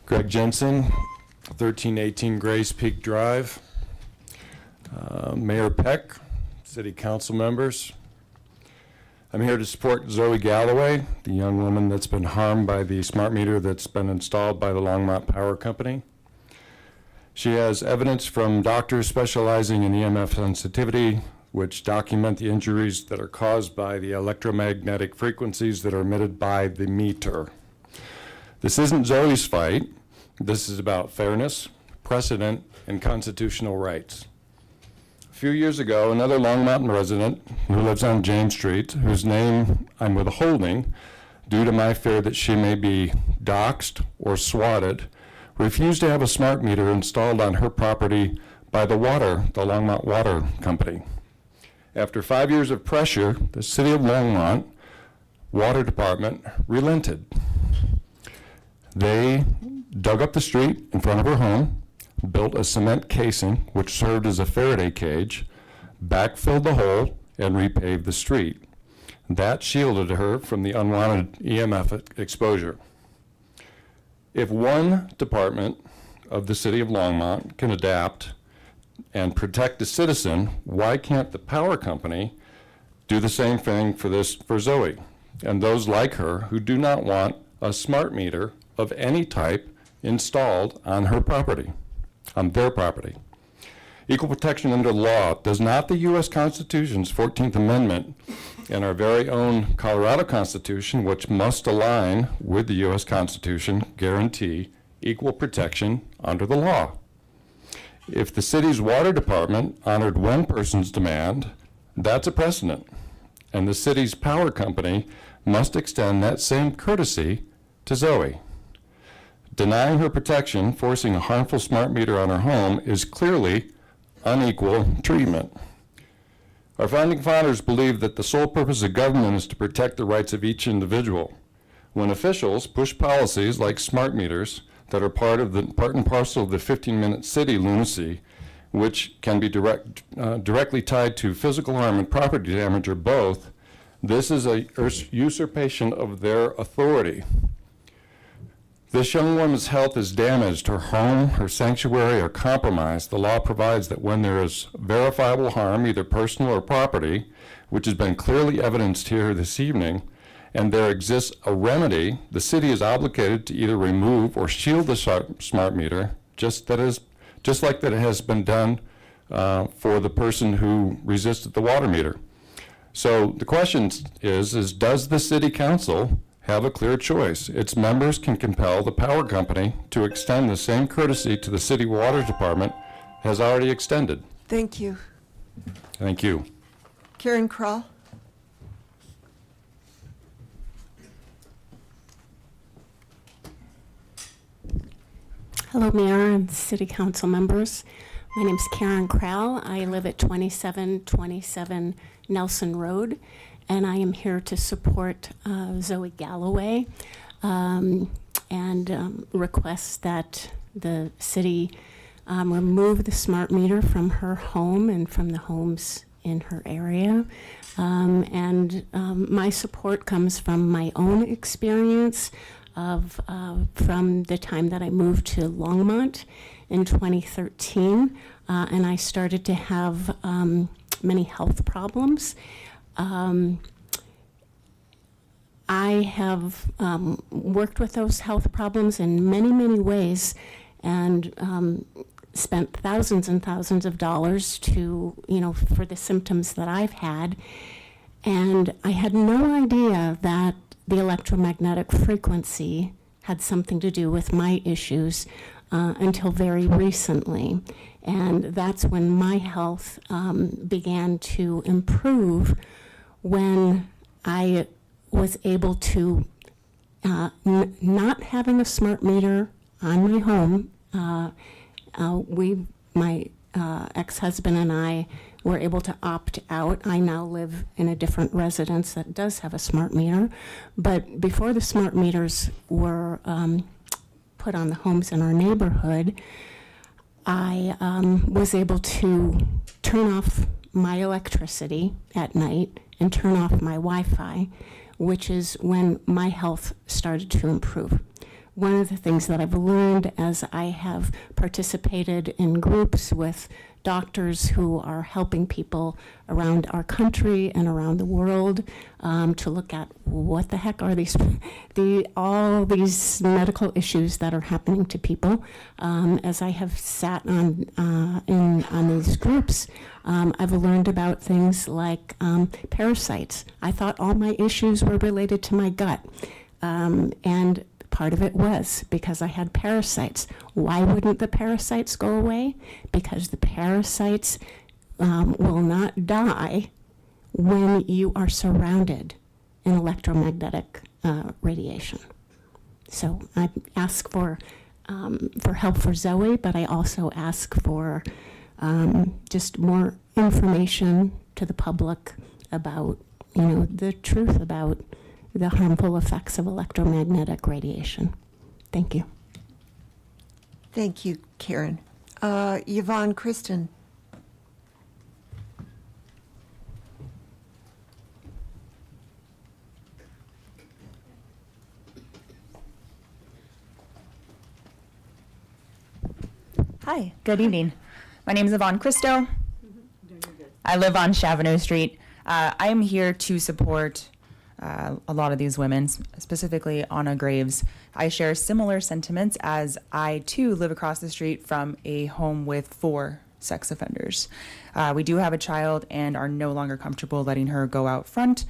Greg Jensen, 1318 Grace Peak Drive. Mayor Peck, City Council members. I'm here to support Zoe Galloway, the young woman that's been harmed by the smart meter that's been installed by the Longmont Power Company. She has evidence from doctors specializing in EMF sensitivity, which document the injuries that are caused by the electromagnetic frequencies that are emitted by the meter. This isn't Zoe's fight. This is about fairness, precedent, and constitutional rights. A few years ago, another Longmont resident who lives on James Street, whose name I'm withholding due to my fear that she may be doxxed or swatted, refused to have a smart meter installed on her property by the Longmont Water Company. After 5 years of pressure, the City of Longmont Water Department relented. They dug up the street in front of her home, built a cement casing which served as a Faraday cage, backfilled the hole, and repaved the street. That shielded her from the unwanted EMF exposure. If one department of the City of Longmont can adapt and protect the citizen, why can't the power company do the same thing for Zoe and those like her who do not want a smart meter of any type installed on her property, on their property? Equal protection under law. Does not the U.S. Constitution's 14th Amendment and our very own Colorado Constitution, which must align with the U.S. Constitution, guarantee equal protection under the law? If the city's water department honored one person's demand, that's a precedent, and the city's power company must extend that same courtesy to Zoe. Denying her protection, forcing a harmful smart meter on her home, is clearly unequal treatment. Our founding fathers believed that the sole purpose of government is to protect the rights of each individual. When officials push policies like smart meters that are part and parcel of the 15-minute city lunacy, which can be directly tied to physical harm and property damage or both, this is a usurpation of their authority. This young woman's health is damaged, her home, her sanctuary are compromised. The law provides that when there is verifiable harm, either personal or property, which has been clearly evidenced here this evening, and there exists a remedy, the city is obligated to either remove or shield the smart meter, just like that it has been done for the person who resisted the water meter. So the question is does the city council have a clear choice? Its members can compel the power company to extend the same courtesy to the city water department has already extended. Thank you. Thank you. Karen Kroll. Hello, Mayor and City Council members. My name is Karen Krell. I live at 2727 Nelson Road, and I am here to support Zoe Galloway and request that the city remove the smart meter from her home and from the homes in her area. My support comes from my own experience of from the time that I moved to Longmont in 2013, and I started to have many health problems. I have worked with those health problems in many, many ways, and spent thousands and thousands of dollars to, for the symptoms that I've had. And I had no idea that the electromagnetic frequency had something to do with my issues until very recently. And that's when my health began to improve, when I was able to, not having a smart meter on my home, my ex-husband and I were able to opt out. I now live in a different residence that does have a smart meter, but before the smart meters were put on the homes in our neighborhood, I was able to turn off my electricity at night and turn off my Wi-Fi, which is when my health started to improve. One of the things that I've learned as I have participated in groups with doctors who are helping people around our country and around the world to look at what the heck are all these medical issues that are happening to people. As I have sat on these groups, I've learned about things like parasites. I thought all my issues were related to my gut, and part of it was because I had parasites. Why wouldn't the parasites go away? Because the parasites will not die when you are surrounded in electromagnetic radiation. So I ask for help for Zoe, but I also ask for just more information to the public about, the truth about the harmful effects of electromagnetic radiation. Thank you. Thank you, Karen. Yvonne Kristen. Hi, good evening. My name is Yvonne Christo. I live on Chavano Street. I am here to support a lot of these women, specifically Anna Graves. I share similar sentiments as I too live across the street from a home with 4 sex offenders. We do have a child and are no longer comfortable letting her go out front,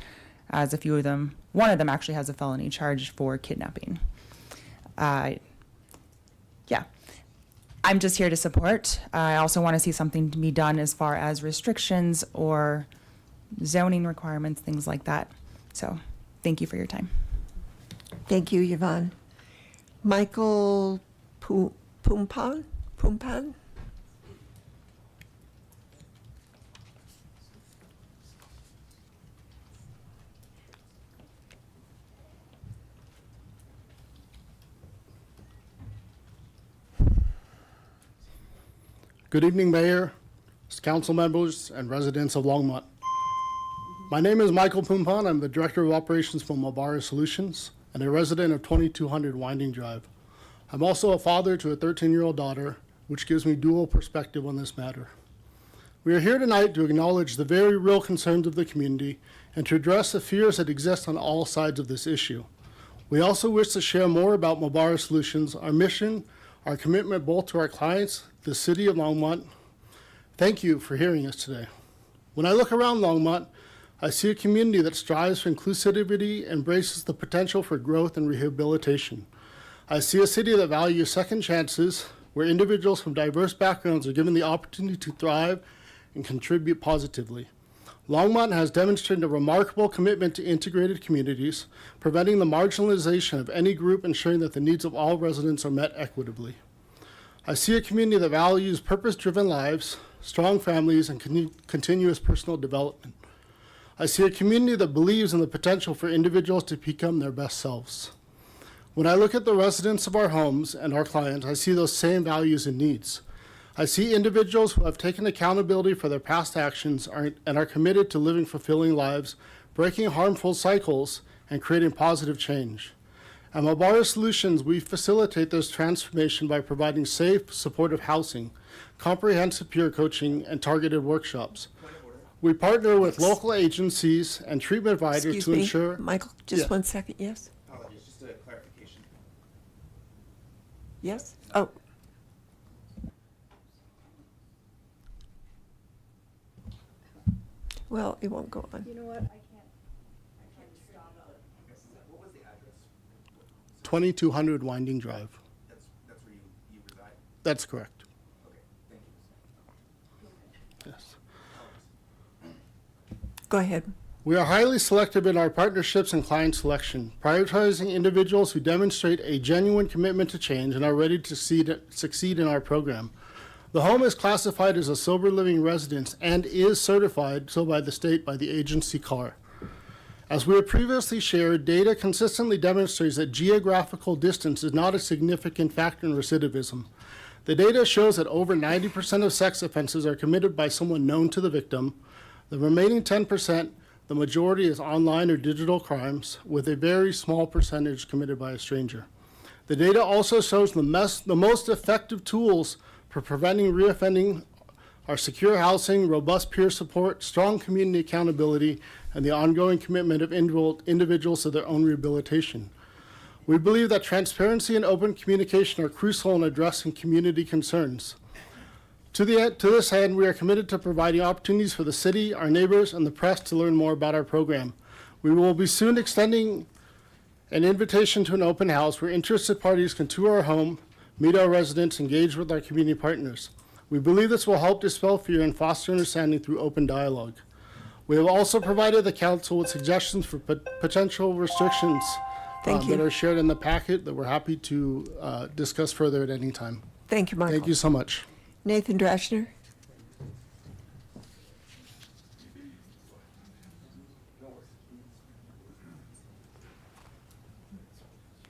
as one of them actually has a felony charge for kidnapping. I'm just here to support. I also want to see something to be done as far as restrictions or zoning requirements, things like that. So, thank you for your time. Thank you, Yvonne. Michael Pumpan? Good evening, Mayor, council members, and residents of Longmont. My name is Michael Pumpan. I'm the Director of Operations for Mobara Solutions and a resident of 2200 Winding Drive. I'm also a father to a 13-year-old daughter, which gives me dual perspective on this matter. We are here tonight to acknowledge the very real concerns of the community and to address the fears that exist on all sides of this issue. We also wish to share more about Mobara Solutions, our mission, our commitment both to our clients, the city of Longmont. Thank you for hearing us today. When I look around Longmont, I see a community that strives for inclusivity and embraces the potential for growth and rehabilitation. I see a city that values second chances, where individuals from diverse backgrounds are given the opportunity to thrive and contribute positively. Longmont has demonstrated a remarkable commitment to integrated communities, preventing the marginalization of any group, ensuring that the needs of all residents are met equitably. I see a community that values purpose-driven lives, strong families, and continuous personal development. I see a community that believes in the potential for individuals to become their best selves. When I look at the residents of our homes and our clients, I see those same values and needs. I see individuals who have taken accountability for their past actions and are committed to living fulfilling lives, breaking harmful cycles, and creating positive change. At Mobara Solutions, we facilitate this transformation by providing safe, supportive housing, comprehensive peer coaching, and targeted workshops. We partner with local agencies and treatment providers Excuse to me, ensure. Michael, just Yeah. 1 second, yes? Apologies, just a clarification. Yes? Oh. Well, it won't go on. You know what? I can't 2200 Winding Drive. That's where you reside? That's correct. Okay, thank you. Yes. Go ahead. We are highly selective in our partnerships and client selection, prioritizing individuals who demonstrate a genuine commitment to change and are ready to succeed in our program. The home is classified as a sober living residence and is certified so by the state by the agency CAR. As we have previously shared, data consistently demonstrates that geographical distance is not a significant factor in recidivism. The data shows that over 90% of sex offenses are committed by someone known to the victim. The remaining 10%, the majority is online or digital crimes, with a very small percentage committed by a stranger. The data also shows the most effective tools for preventing reoffending are secure housing, robust peer support, strong community accountability, and the ongoing commitment of individuals to their own rehabilitation. We believe that transparency and open communication are crucial in addressing community concerns. To this end, we are committed to providing opportunities for the city, our neighbors, and the press to learn more about our program. We will be soon extending an invitation to an open house where interested parties can tour our home, meet our residents, engage with our community partners. We believe this will help dispel fear and foster understanding through open dialogue. We have also provided the council with suggestions for potential restrictions that are shared in the packet that we're happy to discuss further at any time. Thank you, Michael. Thank you so much. Nathan Drashner.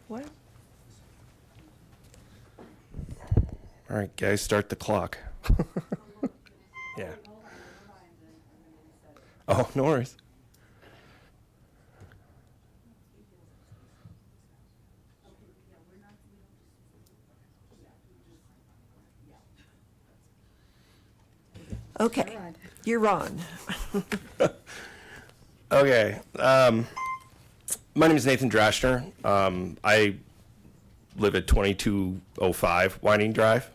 What? All right, guys, start the clock. Yeah. Oh, no worries. Okay, you're on. Okay. My name is Nathan Drashner. I live at 2205 Winding Drive.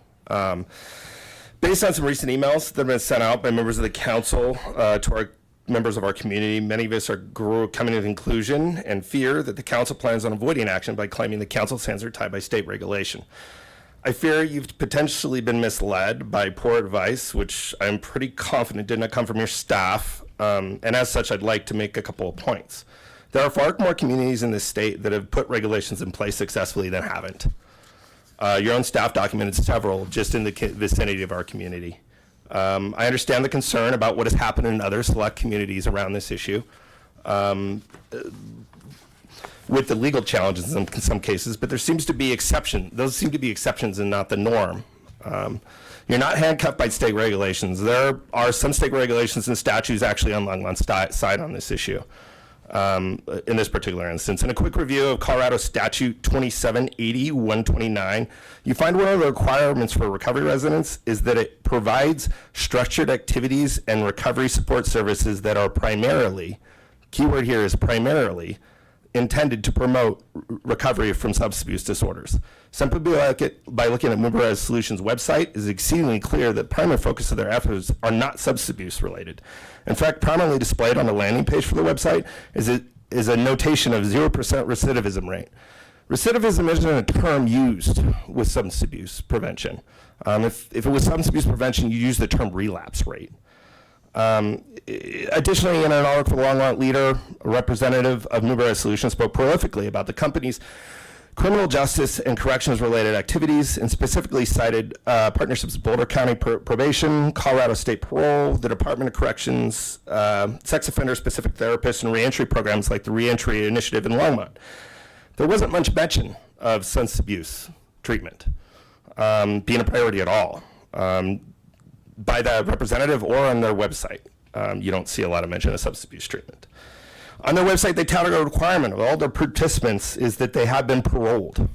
Based on some recent emails that have been sent out by members of the council to our members of our community, many of us are coming to the conclusion and fear that the council plans on avoiding action by claiming the council's hands are tied by state regulation. I fear you've potentially been misled by poor advice, which I'm pretty confident did not come from your staff, and as such, I'd like to make a couple of points. There are far more communities in this state that have put regulations in place successfully than haven't. Your own staff documented several just in the vicinity of our community. I understand the concern about what has happened in other select communities around this issue, with the legal challenges in some cases, but there seems to be exceptions. Those seem to be exceptions and not the norm. You're not handcuffed by state regulations. There are some state regulations and statutes actually on Longmont's side on this issue. In this particular instance. In a quick review of Colorado Statute 2780-129, you find one of the requirements for recovery residents is that it provides structured activities and recovery support services that are primarily, keyword here is primarily, intended to promote recovery from substance abuse disorders. Simply by looking at Mobara Solutions' website, it is exceedingly clear that primary focus of their efforts are not substance abuse related. In fact, prominently displayed on the landing page for the website is a notation of 0% recidivism rate. Recidivism isn't a term used with substance abuse prevention. If it was substance abuse prevention, you use the term relapse rate. Additionally, in an article for the Longmont Leader, a representative of Mobara Solutions spoke prolifically about the company's criminal justice and corrections related activities, and specifically cited partnerships with Boulder County Probation, Colorado State Parole, the Department of Corrections, sex offender specific therapists, and reentry programs like the Reentry Initiative in Longmont. There wasn't much mention of substance abuse treatment being a priority at all. by the representative or on their website. You don't see a lot of mention of substance abuse treatment. On their website, they touted a requirement of all their participants is that they have been paroled.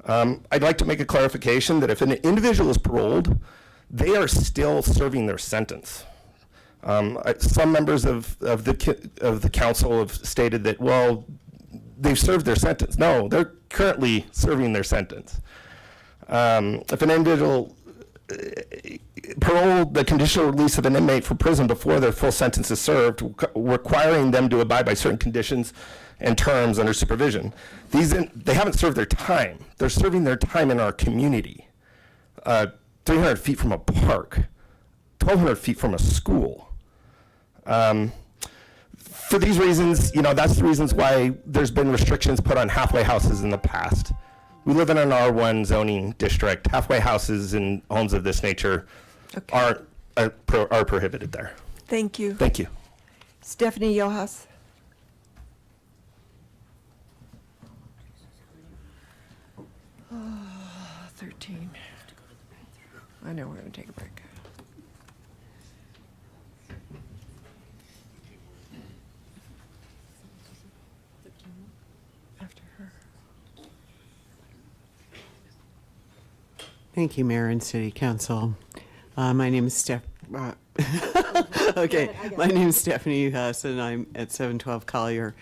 I'd like to make a clarification that if an individual is paroled, they are still serving their sentence. Some members of the council have stated that, well, they've served their sentence. No, they're currently serving their sentence. If an individual paroled, the conditional release of an inmate from prison before their full sentence is served, requiring them to abide by certain conditions and terms under supervision. They haven't served their time. They're serving their time in our community. 300 feet from a park, 1,200 feet from a school. For these reasons, that's the reasons why there's been restrictions put on halfway houses in the past. We live in an R1 zoning district. Halfway houses and homes of this nature are prohibited there. Thank you. Thank you. Stephanie Yohas. Oh, 13. I know we're going to take a break. After her. Thank you, Mayor and City Council. My name is okay, my name is Stephanie Uhas, and I'm at 712 Collier.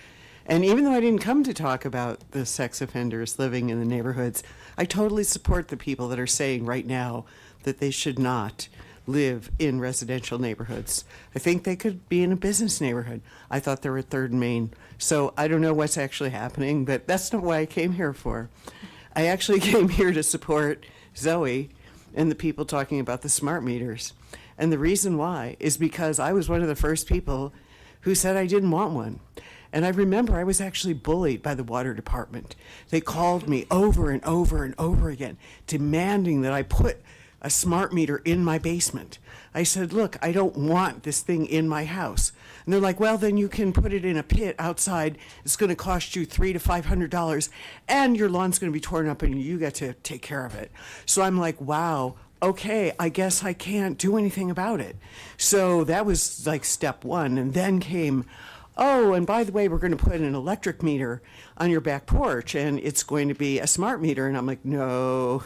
And even though I didn't come to talk about the sex offenders living in the neighborhoods, I totally support the people that are saying right now that they should not live in residential neighborhoods. I think they could be in a business neighborhood. I thought they were Third and Main. So I don't know what's actually happening, but that's not what I came here for. I actually came here to support Zoe and the people talking about the smart meters. And the reason why is because I was one of the first people who said I didn't want one. And I remember I was actually bullied by the water department. They called me over and over and over again, demanding that I put a smart meter in my basement. I said, look, I don't want this thing in my house. And they're like, well, then you can put it in a pit outside. It's going to cost you $300 to $500, and your lawn's going to be torn up, and you get to take care of it. So I'm like, wow, okay, I guess I can't do anything about it. So that was like step one. And then came, oh, and by the way, we're going to put an electric meter on your back porch, and it's going to be a smart meter. And I'm like, no.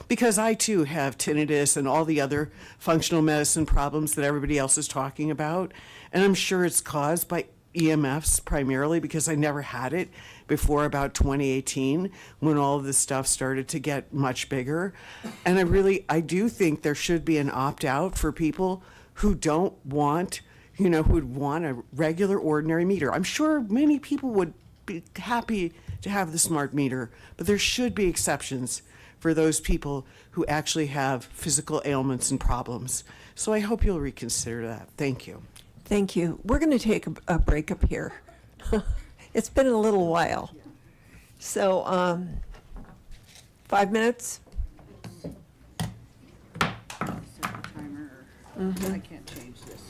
Because I too have tinnitus and all the other functional medicine problems that everybody else is talking about. And I'm sure it's caused by EMFs primarily, because I never had it before about 2018 when all of this stuff started to get much bigger. And I do think there should be an opt-out for people who don't want, who'd want a regular ordinary meter. I'm sure many people would be happy to have the smart meter, but there should be exceptions for those people who actually have physical ailments and problems. So I hope you'll reconsider that. Thank you. Thank you. We're going to take a break up here. It's been a little while. So 5 minutes? I can't change this.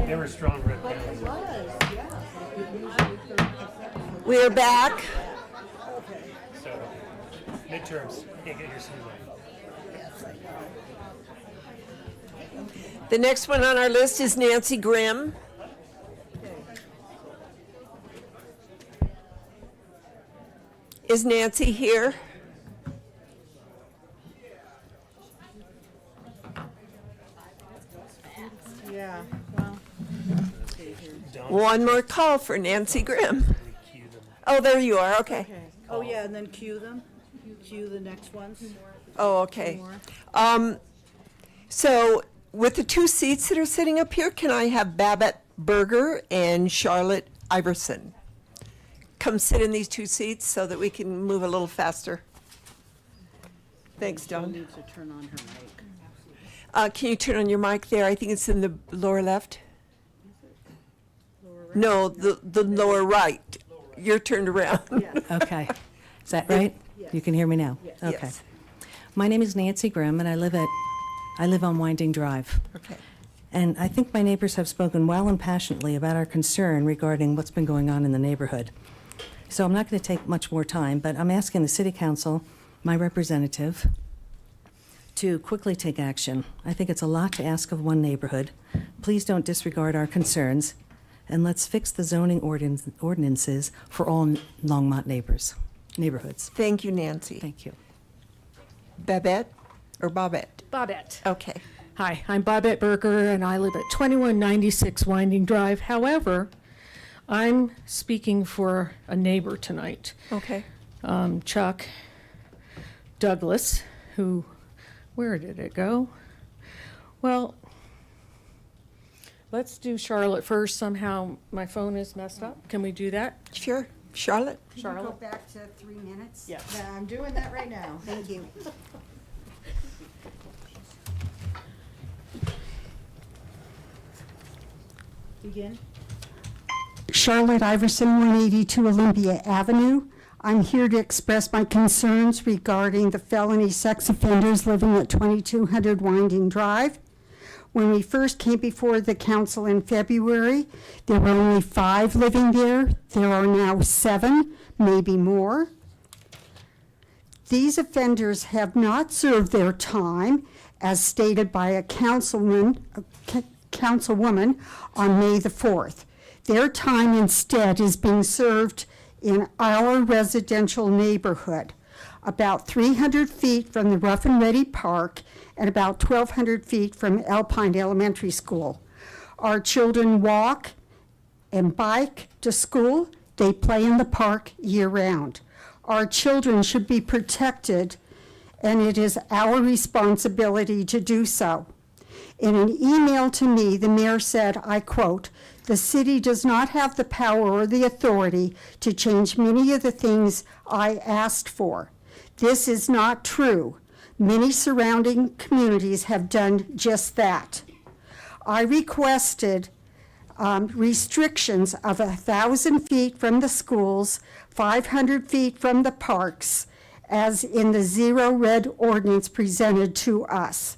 They were strong red counties. We are back. So, midterms, can't get your seat right. The next one on our list is Nancy Grimm. Is Nancy here? Yeah, well. One more call for Nancy Grimm. Oh, there you are, okay. Oh, yeah, and then cue them, cue the next ones. Oh, okay. So with the two seats that are sitting up here, can I have Babette Berger and Charlotte Iverson come sit in these two seats so that we can move a little faster? Thanks, Dawn. Needs to turn on her mic. Can you turn on your mic there? I think it's in the lower left. No, the lower right. You're turned around. Okay, is that right? You can hear me now? Okay. Yes. My name is Nancy Grimm, and I live on Winding Drive. Okay. And I think my neighbors have spoken well and passionately about our concern regarding what's been going on in the neighborhood. So I'm not going to take much more time, but I'm asking the City Council, my representative, to quickly take action. I think it's a lot to ask of one neighborhood. Please don't disregard our concerns, and let's fix the zoning ordinances for all Longmont neighborhoods. Thank you, Nancy. Thank you. Babette or Bobette? Bobette. Okay. Hi, I'm Bobette Berger, and I live at 2196 Winding Drive. However, I'm speaking for a neighbor tonight. Okay. Chuck Douglas, who, where did it go? Well, let's do Charlotte first. Somehow my phone is messed up. Can we do that? Sure. Charlotte? Charlotte? Go back to 3 minutes? Yes. Yeah, I'm doing that right now. Thank you. Begin. Charlotte Iverson, 182 Olympia Avenue. I'm here to express my concerns regarding the felony sex offenders living at 2200 Winding Drive. When we first came before the council in February, there were only 5 living there. There are now 7, maybe more. These offenders have not served their time, as stated by a councilwoman on May the 4th. Their time instead is being served in our residential neighborhood, about 300 feet from the Rough and Ready Park and about 1,200 feet from Alpine Elementary School. Our children walk and bike to school. They play in the park year-round. Our children should be protected, and it is our responsibility to do so. In an email to me, the mayor said, I quote, "The city does not have the power or the authority to change many of the things I asked for. This is not true. Many surrounding communities have done just that. I requested restrictions of 1,000 feet from the schools, 500 feet from the parks, as in the Zero Red ordinance presented to us,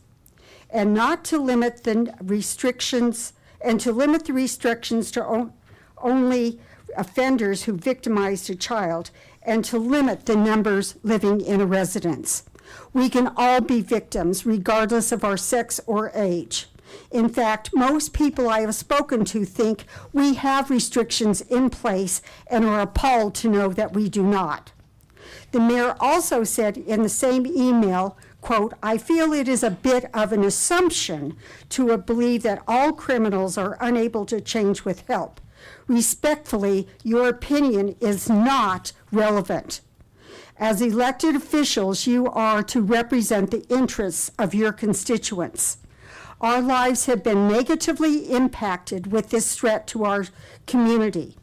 and not to limit the restrictions, and to limit the restrictions to only offenders who victimized a child, and to limit the numbers living in a residence. We can all be victims, regardless of our sex or age. In fact, most people I have spoken to think we have restrictions in place and are appalled to know that we do not." The mayor also said in the same email, quote, "I feel it is a bit of an assumption to believe that all criminals are unable to change with help. Respectfully, your opinion is not relevant. As elected officials, you are to represent the interests of your constituents. Our lives have been negatively impacted with this threat to our community.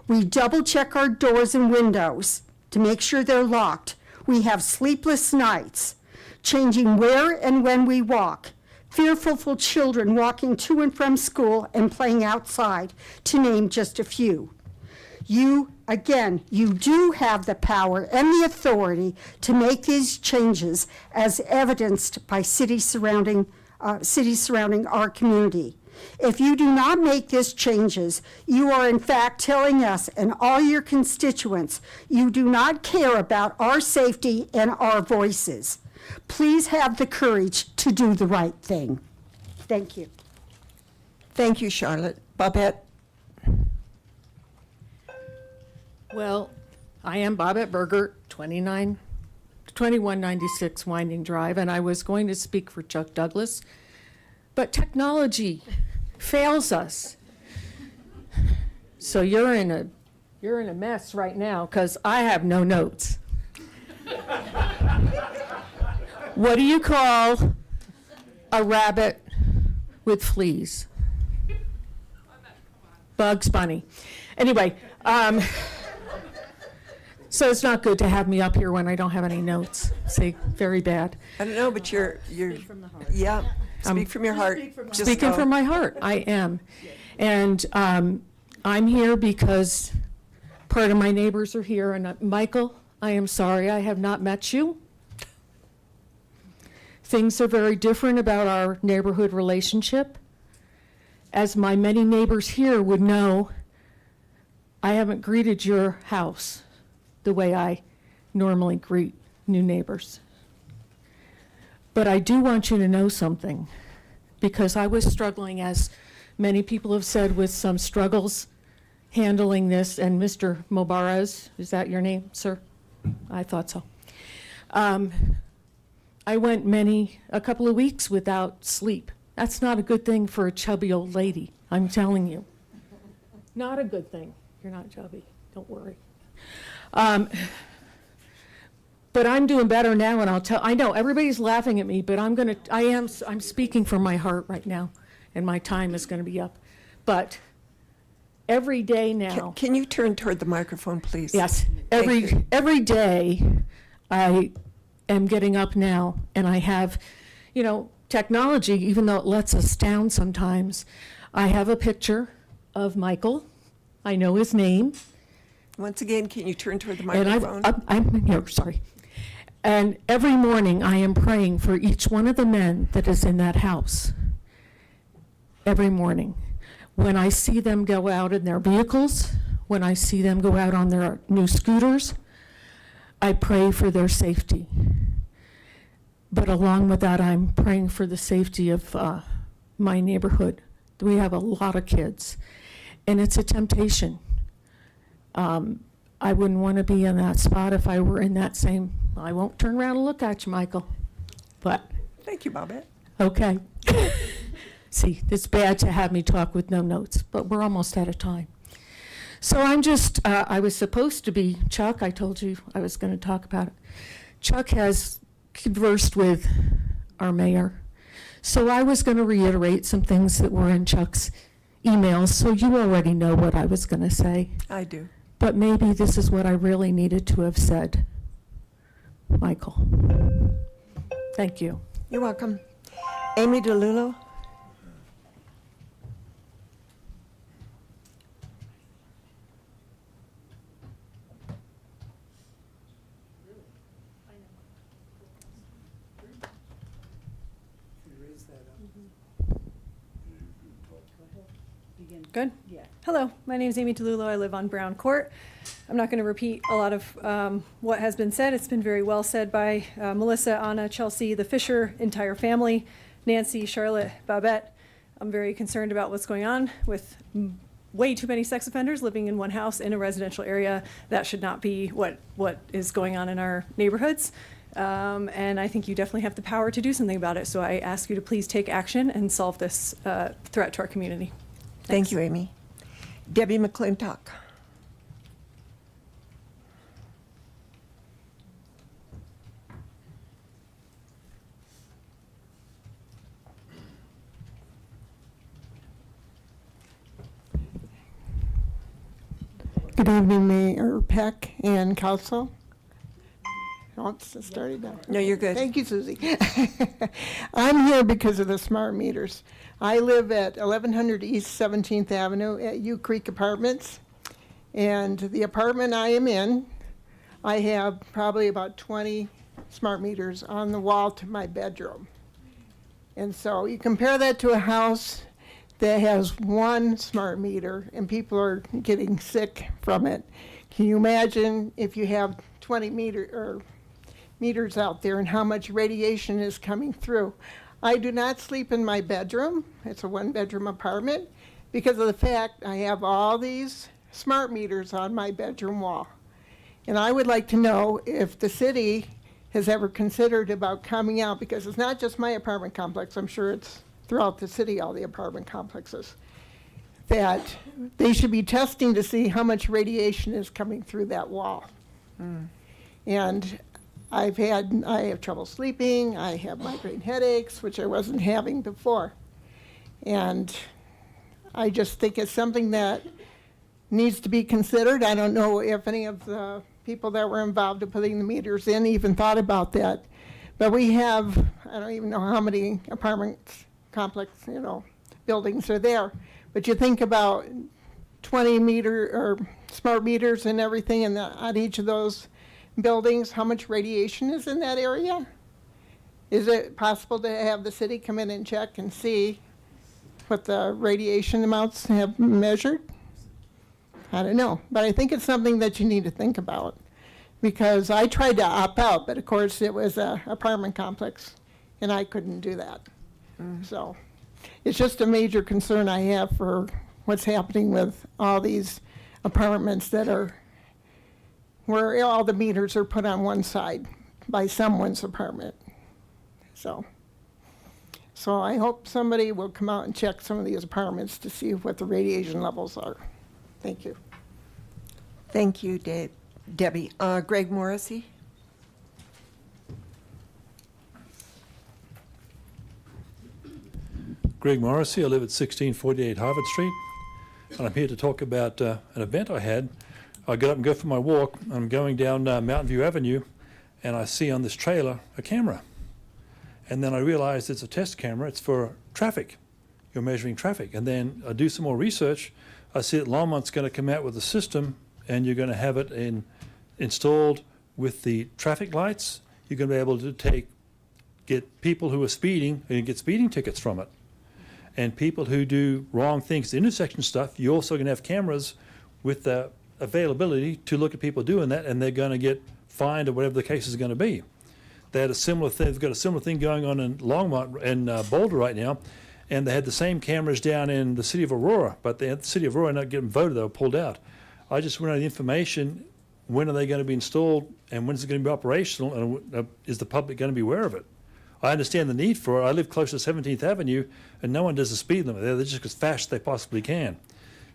We double check our doors and windows to make sure they're locked. We have sleepless nights, changing where and when we walk, fearful for children walking to and from school and playing outside, to name just a few. You do have the power and the authority to make these changes, as evidenced by cities surrounding our community. If you do not make these changes, you are in fact telling us and all your constituents you do not care about our safety and our voices. Please have the courage to do the right thing. Thank you. Thank you, Charlotte. Bobette? Well, I am Bobette Berger, 2196 Winding Drive, and I was going to speak for Chuck Douglas, but technology fails us. So you're in a mess right now because I have no notes. What do you call a rabbit with fleas? Bugs Bunny. Anyway, so it's not good to have me up here when I don't have any notes. See, very bad. I don't know, but you're speak from the heart. Yeah, speak from your heart. Just Speaking go. from my heart, I am. And I'm here because part of my neighbors are here. And Michael, I am sorry I have not met you. Things are very different about our neighborhood relationship. As my many neighbors here would know, I haven't greeted your house the way I normally greet new neighbors. But I do want you to know something, because I was struggling, as many people have said, with some struggles handling this, and Mr. Mobarez, is that your name, sir? I thought so. I went a couple of weeks without sleep. That's not a good thing for a chubby old lady, I'm telling you. Not a good thing. You're not chubby, don't worry. But I'm doing better now, and I know everybody's laughing at me, but I'm speaking from my heart right now, and my time is gonna be up. But every day now. Can you turn toward the microphone, please? Yes, Thank you. every day I am getting up now, and I have, technology, even though it lets us down sometimes. I have a picture of Michael. I know his name. Once again, can you turn toward the And microphone? I'm here, sorry. And every morning I am praying for each one of the men that is in that house. Every morning. When I see them go out in their vehicles, when I see them go out on their new scooters, I pray for their safety. But along with that, I'm praying for the safety of my neighborhood. We have a lot of kids, and it's a temptation. I wouldn't want to be in that spot if I were in that same. I won't turn around and look at you, Michael. But Thank you, Bobette. okay. See, it's bad to have me talk with no notes, but we're almost out of time. So I was supposed to be, Chuck, I told you I was going to talk about it. Chuck has conversed with our mayor. So I was going to reiterate some things that were in Chuck's emails, so you already know what I was going to say. I do. But maybe this is what I really needed to have said. Michael. Thank you. You're welcome. Amy DeLulo? Good? Yeah. Hello, my name is Amy DeLulo. I live on Brown Court. I'm not going to repeat a lot of what has been said. It's been very well said by Melissa, Anna, Chelsea, the Fisher entire family, Nancy, Charlotte, Babette. I'm very concerned about what's going on with way too many sex offenders living in one house in a residential area. That should not be what is going on in our neighborhoods. And I think you definitely have the power to do something about it. So I ask you to please take action and solve this threat to our community. Thank you, Amy. Debbie McClintock. Good evening, Mayor Peck and Council. Oh, it's started now. No, you're good. Thank you, Susie. I'm here because of the smart meters. I live at 1100 East 17th Avenue at U Creek Apartments. And the apartment I am in, I have probably about 20 smart meters on the wall to my bedroom. And so you compare that to a house that has one smart meter and people are getting sick from it. Can you imagine if you have 20 meters out there and how much radiation is coming through? I do not sleep in my bedroom. It's a one-bedroom apartment because of the fact I have all these smart meters on my bedroom wall. And I would like to know if the city has ever considered about coming out, because it's not just my apartment complex, I'm sure it's throughout the city, all the apartment complexes, that they should be testing to see how much radiation is coming through that wall. And I have trouble sleeping, I have migraine headaches, which I wasn't having before. And I just think it's something that needs to be considered. I don't know if any of the people that were involved in putting the meters in even thought about that. But we have, I don't even know how many apartment complex, buildings are there. But you think about 20 meter or smart meters and everything on each of those buildings, how much radiation is in that area? Is it possible to have the city come in and check and see what the radiation amounts have measured? I don't know, but I think it's something that you need to think about, because I tried to opt out, but of course it was an apartment complex and I couldn't do that. So it's just a major concern I have for what's happening with all these apartments that are where all the meters are put on one side by someone's apartment. So I hope somebody will come out and check some of these apartments to see what the radiation levels are. Thank you. Thank you, Debbie. Greg Morrissey? Greg Morrissey, I live at 1648 Harvard Street, and I'm here to talk about an event I had. I get up and go for my walk. I'm going down Mountain View Avenue, and I see on this trailer a camera. And then I realize it's a test camera. It's for traffic. You're measuring traffic. And then I do some more research. I see that Longmont's going to come out with a system, and you're going to have it installed with the traffic lights. You're going to be able to get people who are speeding and get speeding tickets from it. And people who do wrong things, the intersection stuff, you're also going to have cameras with the availability to look at people doing that, and they're going to get fined or whatever the case is going to be. They had a similar thing. They've got a similar thing going on in Longmont and Boulder right now. And they had the same cameras down in the city of Aurora, but the city of Aurora not getting voted, they were pulled out. I just wanted the information, when are they going to be installed and when is it going to be operational, and is the public going to be aware of it? I understand the need for it. I live close to 17th Avenue and no one does the speed limit there. They're just as fast as they possibly can.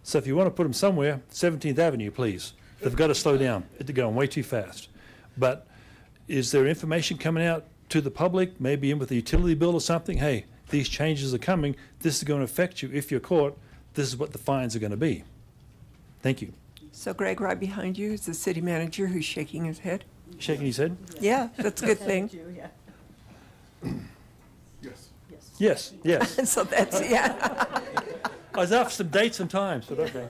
So if you want to put them somewhere, 17th Avenue, please. They've got to slow down. They're going way too fast. But is there information coming out to the public, maybe in with a utility bill or something? Hey, these changes are coming. This is going to affect you. If you're caught, this is what the fines are going to be. Thank you. So Greg, right behind you is the city manager who's shaking his head. Shaking his head? Yeah, that's a good thing. Yes, yes. So that's, yeah. I was after some dates and times, but okay.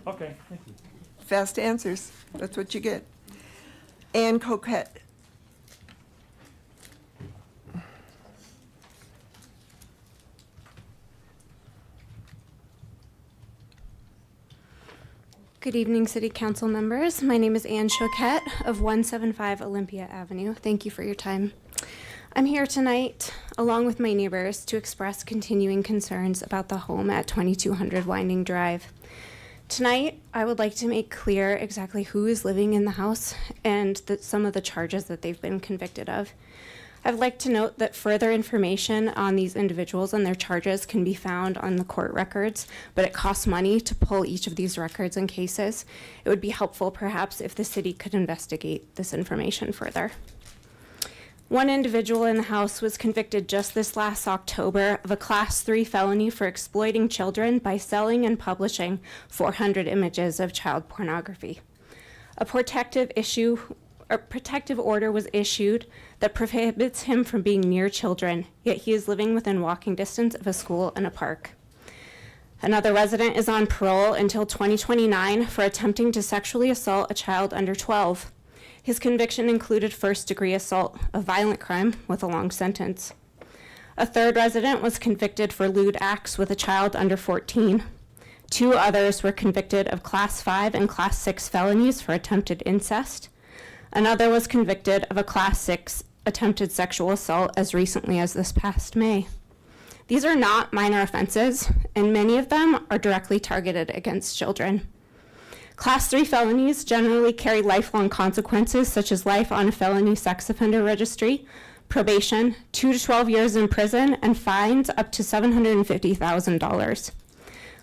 Okay, thank you. Fast answers. That's what you get. Ann Coquette. Good evening, City Council members. My name is Anne Choquette of 175 Olympia Avenue. Thank you for your time. I'm here tonight, along with my neighbors, to express continuing concerns about the home at 2200 Winding Drive. Tonight, I would like to make clear exactly who is living in the house and some of the charges that they've been convicted of. I'd like to note that further information on these individuals and their charges can be found on the court records, but it costs money to pull each of these records and cases. It would be helpful, perhaps, if the city could investigate this information further. One individual in the house was convicted just this last October of a Class 3 felony for exploiting children by selling and publishing 400 images of child pornography. A protective order was issued that prohibits him from being near children, yet he is living within walking distance of a school and a park. Another resident is on parole until 2029 for attempting to sexually assault a child under 12. His conviction included first-degree assault, a violent crime with a long sentence. A third resident was convicted for lewd acts with a child under 14. 2 others were convicted of Class 5 and Class 6 felonies for attempted incest. Another was convicted of a Class 6 attempted sexual assault as recently as this past May. These are not minor offenses, and many of them are directly targeted against children. Class 3 felonies generally carry lifelong consequences, such as life on a felony sex offender registry, probation, 2 to 12 years in prison, and fines up to $750,000.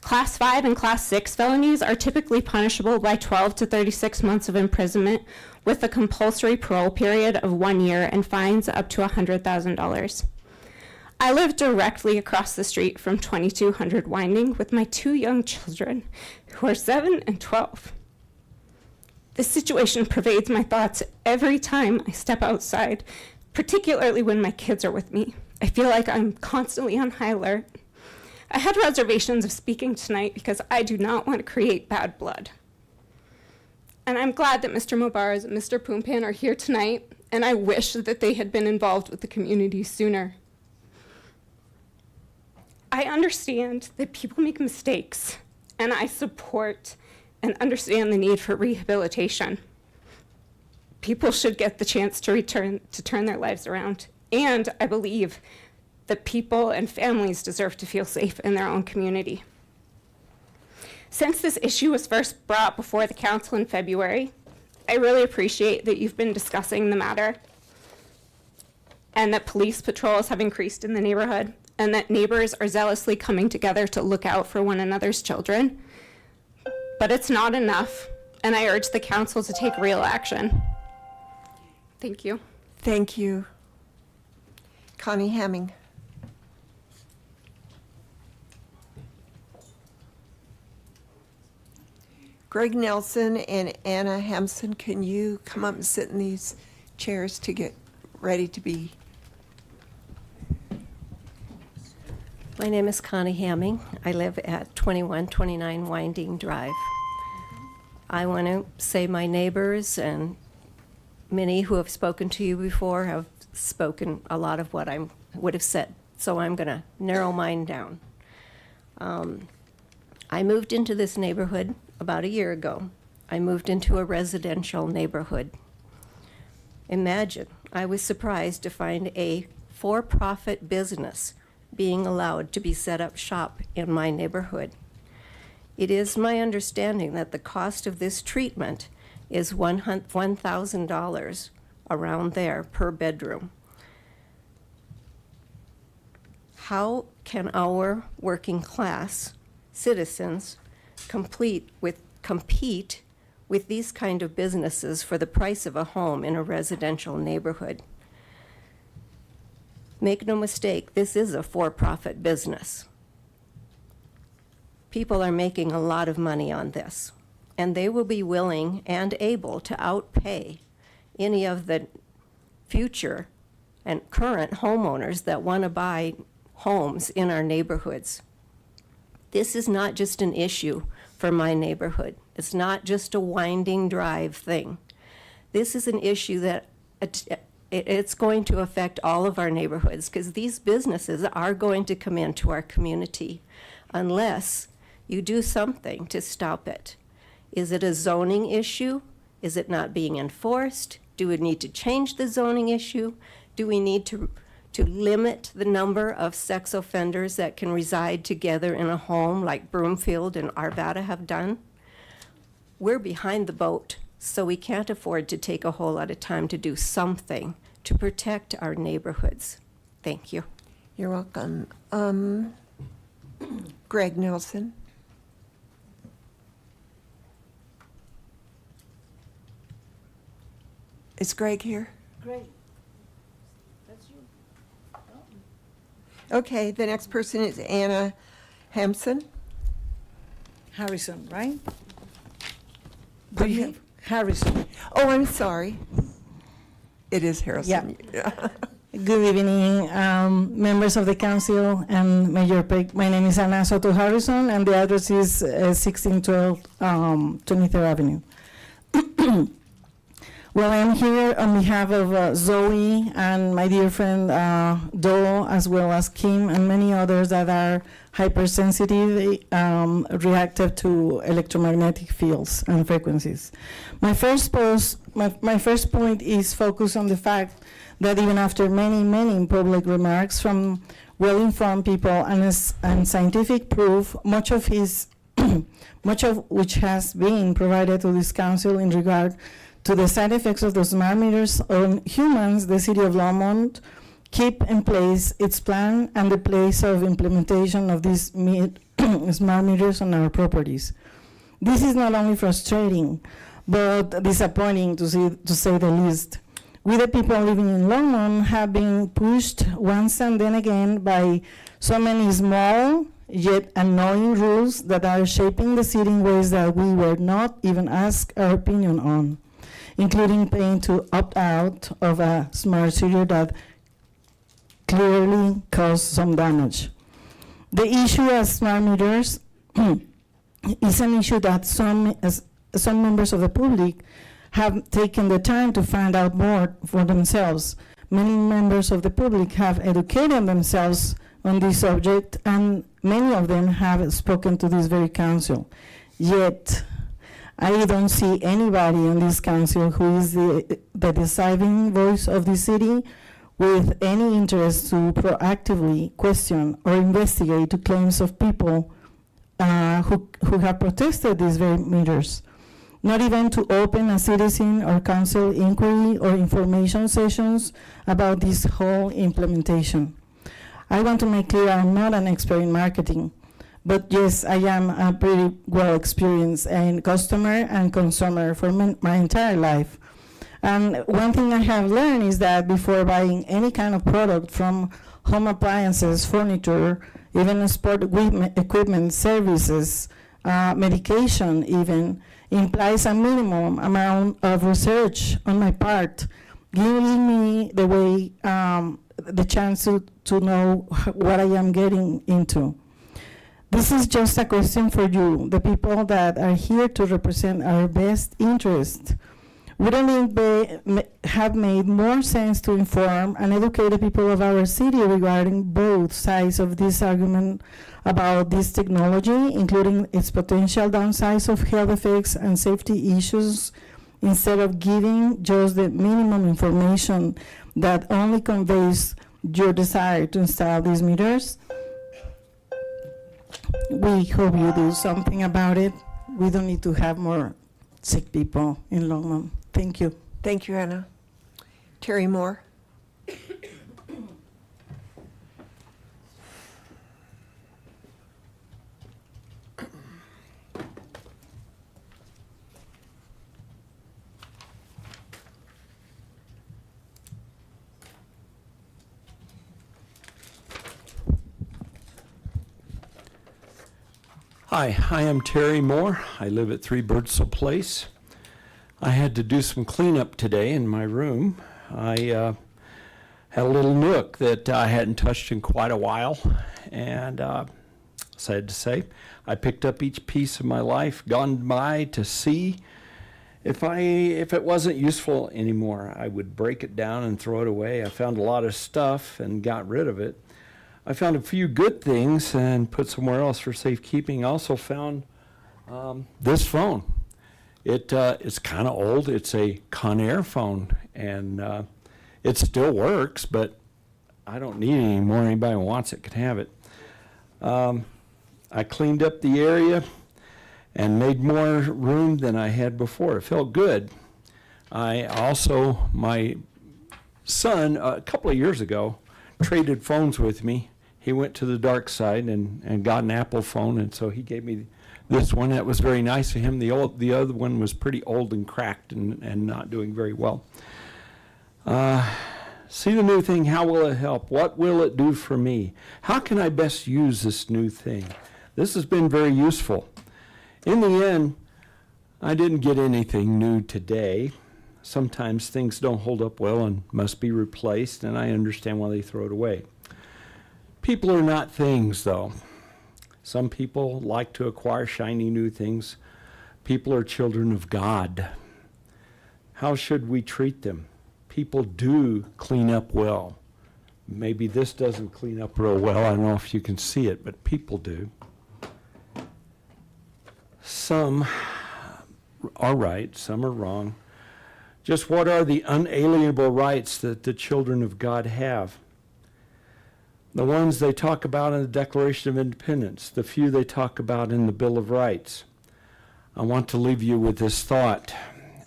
Class 5 and Class 6 felonies are typically punishable by 12 to 36 months of imprisonment with a compulsory parole period of 1 year and fines up to $100,000. I live directly across the street from 2200 Winding with my 2 young children who are 7 and 12. This situation pervades my thoughts every time I step outside, particularly when my kids are with me. I feel like I'm constantly on high alert. I had reservations of speaking tonight because I do not want to create bad blood. And I'm glad that Mr. Mobarz and Mr. Poompan are here tonight, and I wish that they had been involved with the community sooner. I understand that people make mistakes, and I support and understand the need for rehabilitation. People should get the chance to turn their lives around, and I believe that people and families deserve to feel safe in their own community. Since this issue was first brought before the council in February, I really appreciate that you've been discussing the matter and that police patrols have increased in the neighborhood and that neighbors are zealously coming together to look out for one another's children. But it's not enough, and I urge the council to take real action. Thank you. Thank you. Connie Hamming. Greg Nelson and Anna Hampson, can you come up and sit in these chairs to get ready to be? My name is Connie Hamming. I live at 2129 Winding Drive. I want to say my neighbors and many who have spoken to you before have spoken a lot of what I would have said, so I'm going to narrow mine down. I moved into this neighborhood about a year ago. I moved into a residential neighborhood. Imagine, I was surprised to find a for-profit business being allowed to be set up shop in my neighborhood. It is my understanding that the cost of this treatment is $1,000 around there per bedroom. How can our working class citizens compete with these kind of businesses for the price of a home in a residential neighborhood? Make no mistake, this is a for-profit business. People are making a lot of money on this, and they will be willing and able to outpay any of the future and current homeowners that want to buy homes in our neighborhoods. This is not just an issue for my neighborhood. It's not just a Winding Drive thing. This is an issue that it's going to affect all of our neighborhoods because these businesses are going to come into our community unless you do something to stop it. Is it a zoning issue? Is it not being enforced? Do we need to change the zoning issue? Do we need to limit the number of sex offenders that can reside together in a home like Broomfield and Arvada have done? We're behind the boat, so we can't afford to take a whole lot of time to do something to protect our neighborhoods. Thank you. You're welcome. Greg Nelson. Is Greg here? Great. Okay, the next person is Anna Hampson. Harrison, right? Pardon me? Harrison. Oh, I'm sorry. It is Harrison. Yeah. Good evening, members of the council and Mayor Peck. My name is Anna Soto Harrison, and the address is 1612 23rd Avenue. Well, I'm here on behalf of Zoe and my dear friend Dolo, as well as Kim and many others that are hypersensitive, reactive to electromagnetic fields and frequencies. My first point is focused on the fact that even after many public remarks from well-informed people and scientific proof, much of which has been provided to this council in regard to the side effects of the smart meters on humans, the city of Longmont keep in place its plan and the place of implementation of these smart meters on our properties. This is not only frustrating, but disappointing to say the least. We, the people living in Longmont, have been pushed once and then again by so many small yet annoying rules that are shaping the city in ways that we were not even asked our opinion on, including paying to opt out of a smart city that clearly caused some damage. The issue of smart meters is an issue that some members of the public have taken the time to find out more for themselves. Many members of the public have educated themselves on this subject, and many of them have spoken to this very council. Yet, I don't see anybody on this council who is the deciding voice of the city with any interest to proactively question or investigate the claims of people who have protested these very meters. Not even to open a citizen or council inquiry or information sessions about this whole implementation. I want to make clear I'm not an expert in marketing, but yes, I am a pretty well experienced and customer and consumer for my entire life. And one thing I have learned is that before buying any kind of product, from home appliances, furniture, even sport equipment, services, medication even, implies a minimum amount of research on my part, giving me the way, the chance to know what I am getting into. This is just a question for you, the people that are here to represent our best interest. Wouldn't it have made more sense to inform and educate the people of our city regarding both sides of this argument about this technology, including its potential downsides of health effects and safety issues, instead of giving just the minimum information that only conveys your desire to install these meters? We hope you do something about it. We don't need to have more sick people in Longmont. Thank you. Thank you, Anna. Terry Moore. Hi, I am Terry Moore. I live at 3 Birdsall Place. I had to do some cleanup today in my room. I had a little nook that I hadn't touched in quite a while, and sad to say, I picked up each piece of my life gone by to see if it wasn't useful anymore. I would break it down and throw it away. I found a lot of stuff and got rid of it. I found a few good things and put somewhere else for safekeeping. I also found this phone. It's kind of old. It's a Conair phone, and it still works, but I don't need it anymore. Anybody who wants it can have it. I cleaned up the area and made more room than I had before. It felt good. My son, a couple of years ago, traded phones with me. He went to the dark side and got an Apple phone, and so he gave me this one. That was very nice of him. The other one was pretty old and cracked and not doing very well. See the new thing, how will it help? What will it do for me? How can I best use this new thing? This has been very useful. In the end, I didn't get anything new today. Sometimes things don't hold up well and must be replaced, and I understand why they throw it away. People are not things, though. Some people like to acquire shiny new things. People are children of God. how should we treat them? People do clean up well. Maybe this doesn't clean up real well. I don't know if you can see it, but people do. Some are right, some are wrong. Just what are the unalienable rights that the children of God have? The ones they talk about in the Declaration of Independence, the few they talk about in the Bill of Rights. I want to leave you with this thought.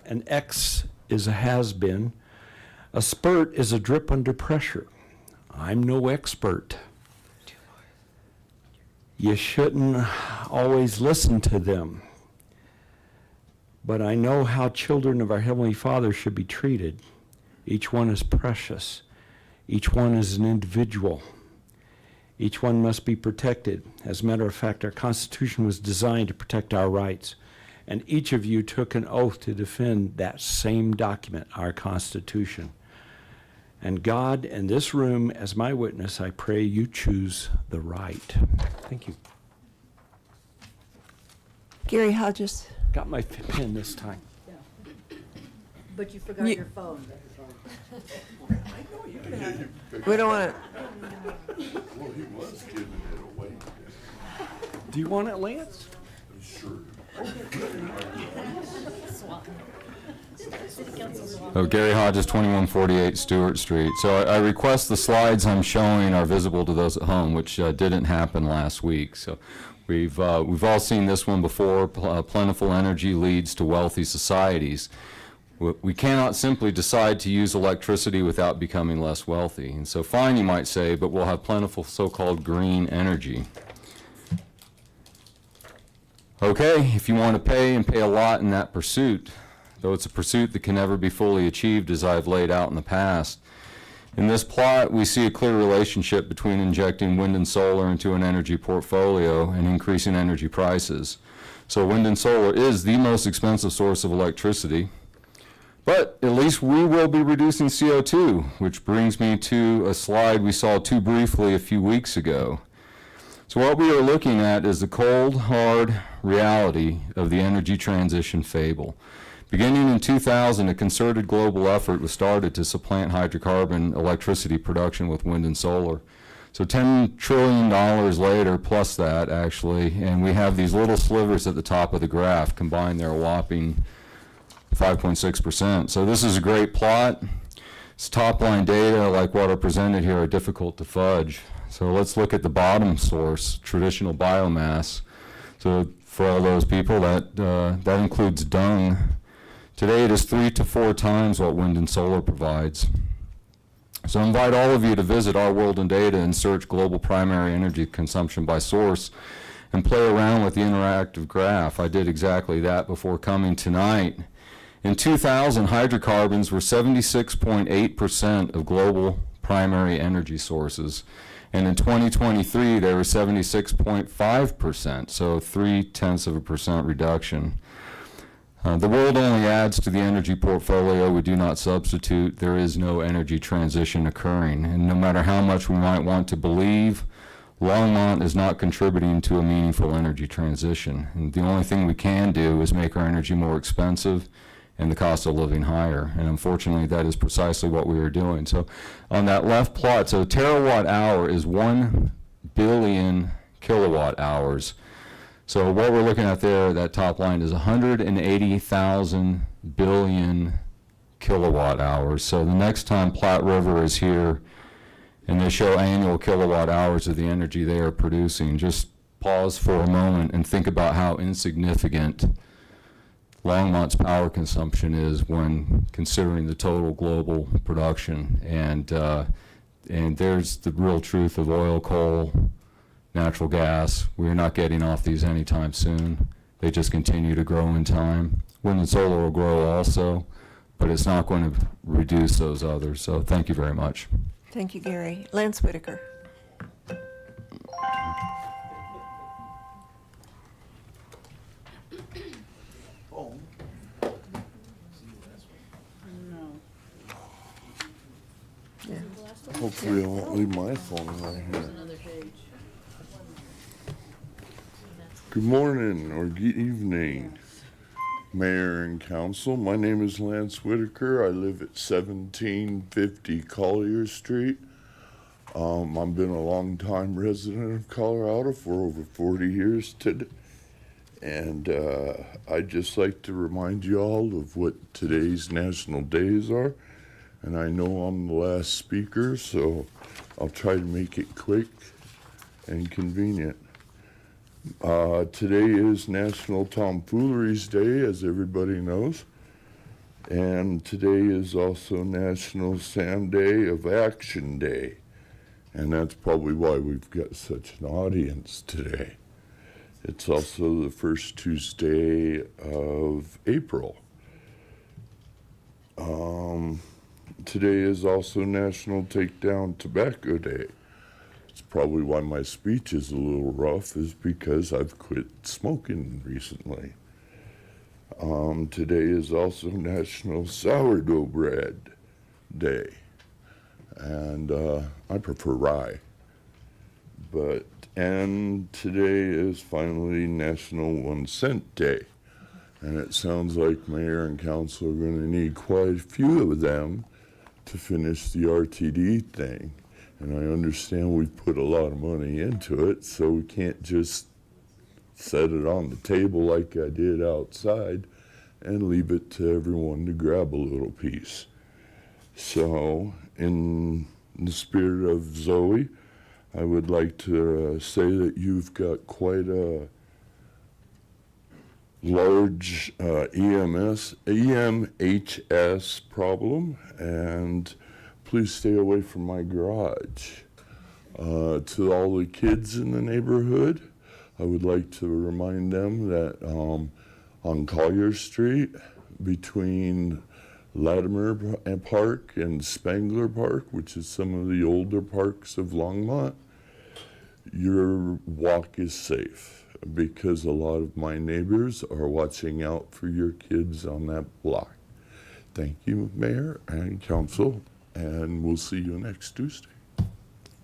An X is a has-been. A spurt is a drip under pressure. I'm no expert. You shouldn't always listen to them. But I know how children of our Heavenly Father should be treated. Each one is precious. Each one is an individual. Each one must be protected. As a matter of fact, our Constitution was designed to protect our rights. And each of you took an oath to defend that same document, our Constitution. And God, in this room, as my witness, I pray you choose the right. Thank you. Gary Hodges. Got my pen this time. But you forgot your phone. We don't want to. Well, he was giving it away. Do you want it, Lance? Sure. Oh, Gary Hodges, 2148 Stewart Street. So I request the slides I'm showing are visible to those at home, which didn't happen last week. So we've all seen this one before. Plentiful energy leads to wealthy societies. We cannot simply decide to use electricity without becoming less wealthy. And so fine, you might say, but we'll have plentiful so-called green energy. Okay, if you want to pay and pay a lot in that pursuit, though it's a pursuit that can never be fully achieved as I've laid out in the past. In this plot, we see a clear relationship between injecting wind and solar into an energy portfolio and increasing energy prices. So wind and solar is the most expensive source of electricity, but at least we will be reducing CO2, which brings me to a slide we saw too briefly a few weeks ago. So what we are looking at is the cold, hard reality of the energy transition fable. Beginning in 2000, a concerted global effort was started to supplant hydrocarbon electricity production with wind and solar. So $10 trillion later, plus that actually, and we have these little slivers at the top of the graph. Combined, they're a whopping 5.6%. So this is a great plot. It's top line data, like what are presented here, are difficult to fudge. So let's look at the bottom source, traditional biomass. So for all those people, that includes dung. Today it is 3 to 4 times what wind and solar provides. So I invite all of you to visit Our World in Data and search global primary energy consumption by source and play around with the interactive graph. I did exactly that before coming tonight. In 2000, hydrocarbons were 76.8% of global primary energy sources. And in 2023, they were 76.5%, so 0.3% reduction. The world only adds to the energy portfolio. We do not substitute. There is no energy transition occurring. And no matter how much we might want to believe, Longmont is not contributing to a meaningful energy transition. And the only thing we can do is make our energy more expensive and the cost of living higher. And unfortunately, that is precisely what we are doing. So on that left plot, so terawatt hour is 1 billion kilowatt hours. So what we're looking at there, that top line, is 180,000 billion kilowatt hours. So the next time Platte River is here and they show annual kilowatt hours of the energy they are producing, just pause for a moment and think about how insignificant Longmont's power consumption is when considering the total global production. And there's the real truth of oil, coal, natural gas. We're not getting off these anytime soon. They just continue to grow in time. Wind and solar will grow also, but it's not going to reduce those others. So thank you very much. Thank you, Gary. Lance Whitaker. Hopefully I won't leave my phone right here. Good morning or good evening. Mayor and Council, my name is Lance Whitaker. I live at 1750 Collier Street. I've been a long-time resident of Colorado for over 40 years today. And I'd just like to remind you all of what today's national days are. And I know I'm the last speaker, so I'll try to make it quick and convenient. Today is National Tomfooleries Day, as everybody knows. And today is also National Sunday of Action Day. And that's probably why we've got such an audience today. It's also the first Tuesday of April. Today is also National Take Down Tobacco Day. It's probably why my speech is a little rough, is because I've quit smoking recently. Today is also National Sourdough Bread Day. And I prefer rye. And today is finally National 1 Cent Day. And it sounds like Mayor and Council are going to need quite a few of them to finish the RTD thing. And I understand we put a lot of money into it, so we can't just set it on the table like I did outside and leave it to everyone to grab a little piece. So, in the spirit of Zoe, I would like to say that you've got quite a large EMHS problem, and please stay away from my garage. To all the kids in the neighborhood, I would like to remind them that on Collier Street, between Latimer Park and Spangler Park, which is some of the older parks of Longmont, your walk is safe because a lot of my neighbors are watching out for your kids on that block. Thank you, Mayor and Council, and we'll see you next Tuesday.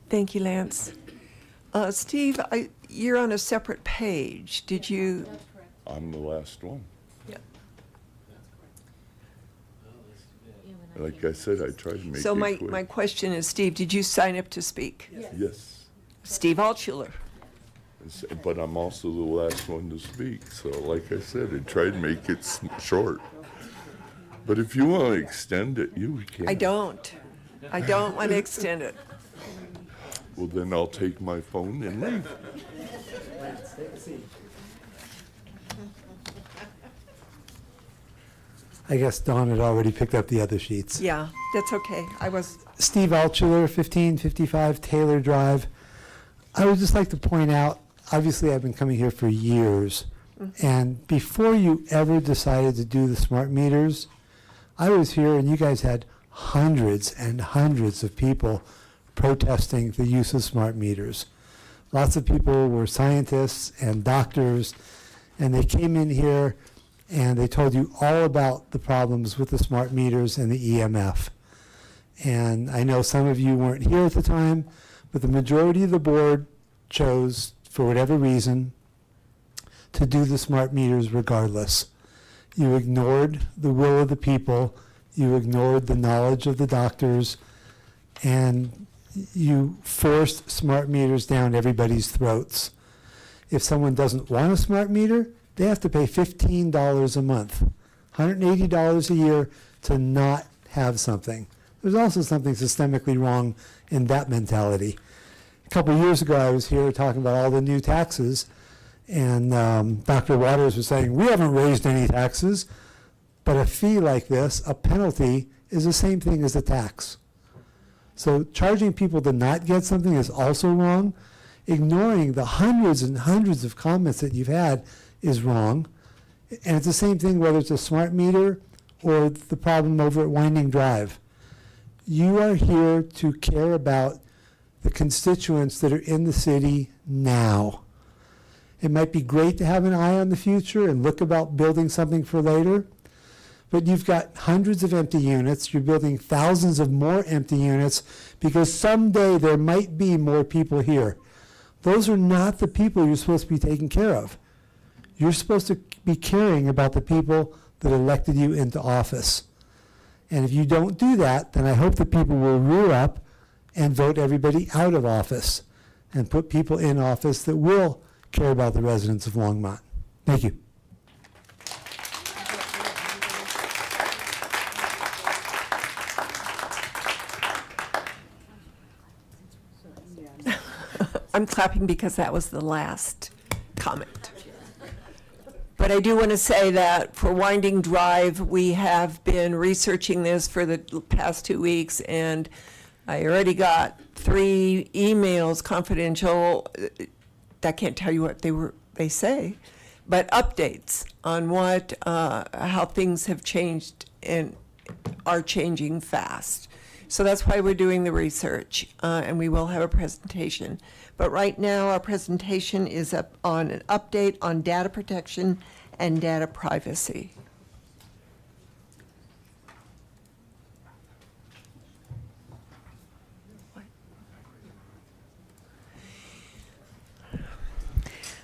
Thank you, Lance. Steve, you're on a separate page. Did you? I'm the last one. Yeah. Like I said, I tried to make So it quick. my question is, Steve, did you sign up to speak? Yes. Steve Altschuler. But I'm also the last one to speak. So like I said, I tried to make it short. But if you want to extend it, you can. I don't. I don't want to extend it. Well, then I'll take my phone and leave. I guess Dawn had already picked up the other sheets. Yeah, that's okay. Steve Altschuler, 1555 Taylor Drive. I would just like to point out, obviously I've been coming here for years, and before you ever decided to do the smart meters, I was here and you guys had hundreds and hundreds of people protesting the use of smart meters. Lots of people were scientists and doctors, and they came in here and they told you all about the problems with the smart meters and the EMF. And I know some of you weren't here at the time, but the majority of the board chose, for whatever reason, to do the smart meters regardless. You ignored the will of the people, you ignored the knowledge of the doctors, and you forced smart meters down everybody's throats. If someone doesn't want a smart meter, they have to pay $15 a month, $180 a year to not have something. There's also something systemically wrong in that mentality. A couple of years ago, I was here talking about all the new taxes, and Dr. Waters was saying, we haven't raised any taxes, but a fee like this, a penalty, is the same thing as a tax. So charging people to not get something is also wrong. Ignoring the hundreds and hundreds of comments that you've had is wrong. And it's the same thing whether it's a smart meter or the problem over at Winding Drive. You are here to care about the constituents that are in the city now. It might be great to have an eye on the future and look about building something for later, but you've got hundreds of empty units. You're building thousands of more empty units because someday there might be more people here. Those are not the people you're supposed to be taking care of. You're supposed to be caring about the people that elected you into office. And if you don't do that, then I hope that people will rear up and vote everybody out of office and put people in office that will care about the residents of Longmont. Thank you. I'm clapping because that was the last comment. But I do want to say that for Winding Drive, we have been researching this for the past 2 weeks, and I already got 3 emails, confidential, I can't tell you what they say, but updates on what, how things have changed and are changing fast. So that's why we're doing the research, and we will have a presentation. But right now, our presentation is up on an update on data protection and data privacy.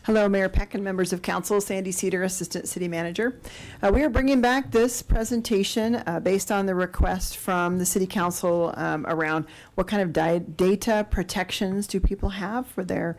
Hello, Mayor Peck and members of council. Sandy Cedar, Assistant City Manager. We are bringing back this presentation based on the request from the City Council around what kind of data protections do people have for their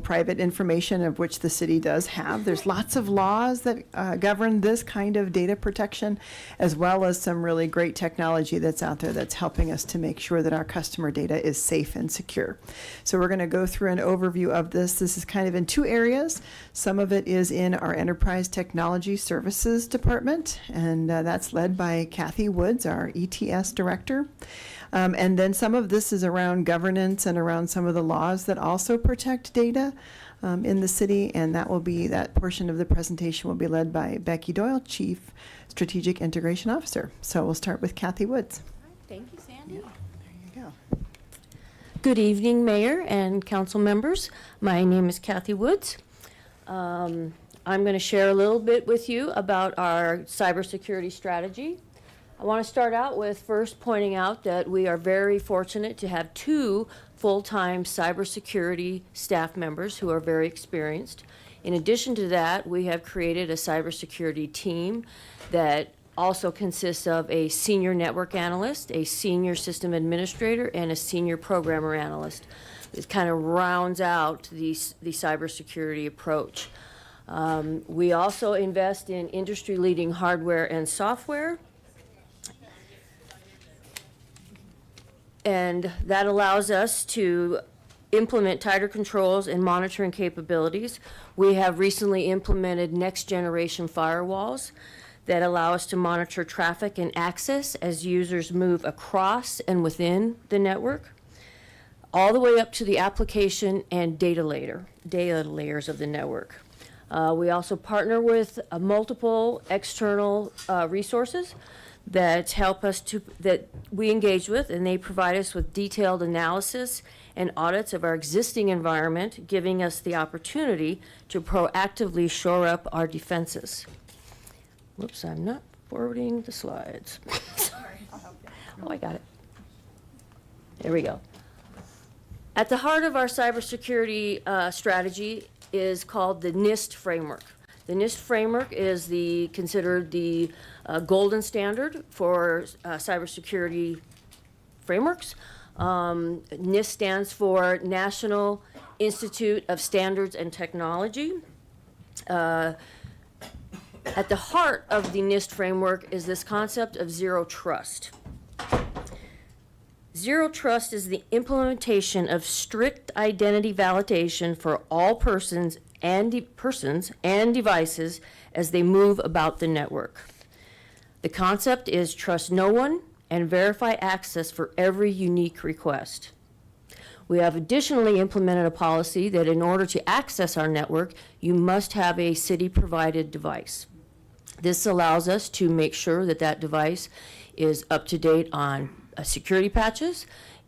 private information, of which the city does have. There's lots of laws that govern this kind of data protection, as well as some really great technology that's out there that's helping us to make sure that our customer data is safe and secure. So we're going to go through an overview of this. This is kind of in 2 areas. Some of it is in our Enterprise Technology Services Department, and that's led by Kathy Woods, our ETS Director. And then some of this is around governance and around some of the laws that also protect data in the city, and that portion of the presentation will be led by Becky Doyle, Chief Strategic Integration Officer. So we'll start with Kathy Woods. Thank you, Sandy. There you go. Good evening, Mayor and council members. My name is Kathy Woods. I'm going to share a little bit with you about our cybersecurity strategy. I want to start out with first pointing out that we are very fortunate to have 2 full-time cybersecurity staff members who are very experienced. In addition to that, we have created a cybersecurity team that also consists of a senior network analyst, a senior system administrator, and a senior programmer analyst. It kind of rounds out the cybersecurity approach. We also invest in industry-leading hardware and software. And that allows us to implement tighter controls and monitoring capabilities. We have recently implemented next-generation firewalls that allow us to monitor traffic and access as users move across and within the network, all the way up to the application and data layers of the network. We also partner with multiple external resources that help us that we engage with, and they provide us with detailed analysis and audits of our existing environment, giving us the opportunity to proactively shore up our defenses. Whoops, I'm not forwarding the slides. Sorry. Oh, I got it. There we go. At the heart of our cybersecurity strategy is called the NIST framework. The NIST framework is considered the golden standard for cybersecurity frameworks. NIST stands for National Institute of Standards and Technology. At the heart of the NIST framework is this concept of zero trust. Zero trust is the implementation of strict identity validation for all persons and devices as they move about the network. The concept is trust no one and verify access for every unique request. We have additionally implemented a policy that in order to access our network, you must have a city-provided device. This allows us to make sure that that device is up to date on security patches,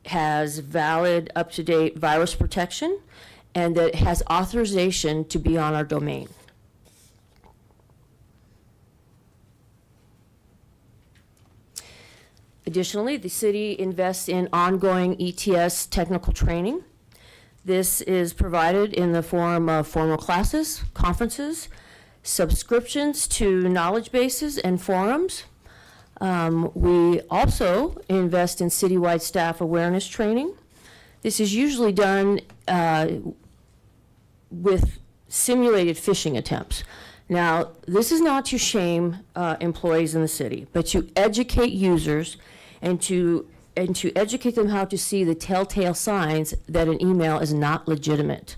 has valid, up-to-date virus protection, and that it has authorization to be on our domain. Additionally, the city invests in ongoing ETS technical training. This is provided in the form of formal classes, conferences, subscriptions to knowledge bases and forums. We also invest in citywide staff awareness training. This is usually done with simulated phishing attempts. Now, this is not to shame employees in the city, but to educate users and to educate them how to see the telltale signs that an email is not legitimate.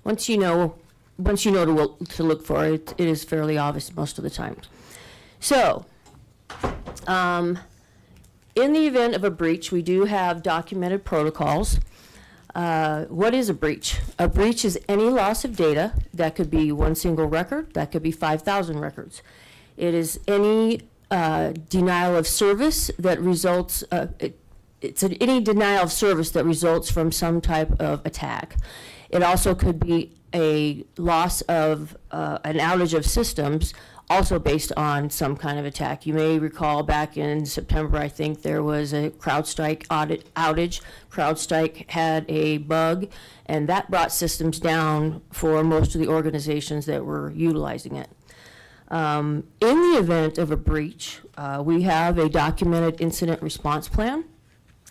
Once you know to look for it, it is fairly obvious most of the time. So, in the event of a breach, we do have documented protocols. What is a breach? A breach is any loss of data. That could be one single record. That could be 5,000 records. It is any denial of service that results. Any denial of service that results from some type of attack. It also could be a loss of an outage of systems, also based on some kind of attack. You may recall back in September, I think there was a CrowdStrike outage. CrowdStrike had a bug, and that brought systems down for most of the organizations that were utilizing it. In the event of a breach, we have a documented incident response plan.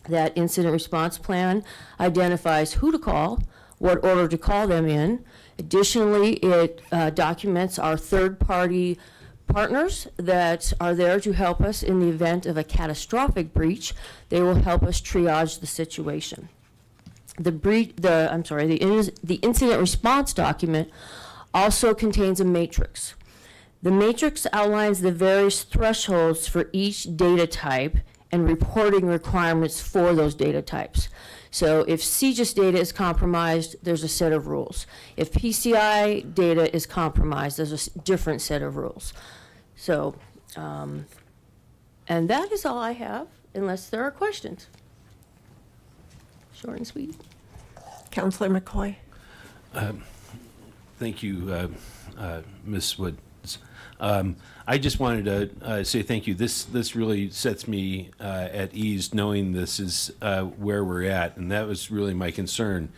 That incident response plan identifies who to call, what order to call them in. Additionally, it documents our third-party partners that are there to help us in the event of a catastrophic breach. They will help us triage the situation. The incident response document also contains a matrix. The matrix outlines the various thresholds for each data type and reporting requirements for those data types. So if CGIS data is compromised, there's a set of rules. If PCI data is compromised, there's a different set of rules. So, and that is all I have, unless there are questions. Short and sweet. Councillor McCoy. Thank you, Ms. Woods. I just wanted to say thank you. This really sets me at ease knowing this is where we're at, and that was really my concern.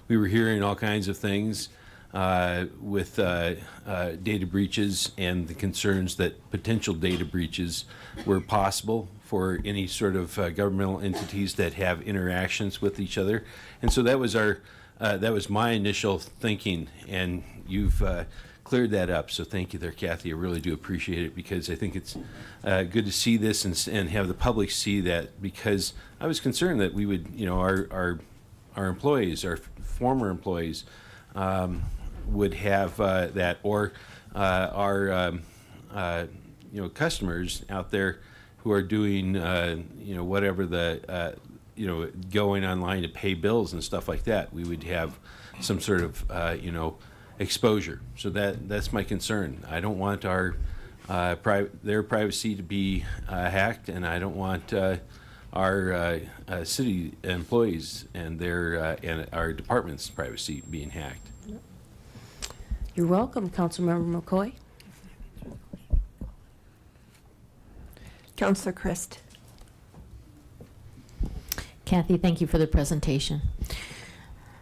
We were hearing all kinds of things with data breaches and the concerns that potential data breaches were possible for any sort of governmental entities that have interactions with each other. And so that was my initial thinking, and you've cleared that up. So thank you there, Kathy. I really do appreciate it, because I think it's good to see this and have the public see that, because I was concerned that we would, our employees, our former employees, would have that, or our customers out there who are doing whatever the going online to pay bills and stuff like that. We would have some sort of exposure. So that's my concern. I don't want their privacy to be hacked, and I don't want our city employees and and our department's privacy being hacked. You're welcome, Councilmember McCoy. Councillor Christ. Kathy, thank you for the presentation.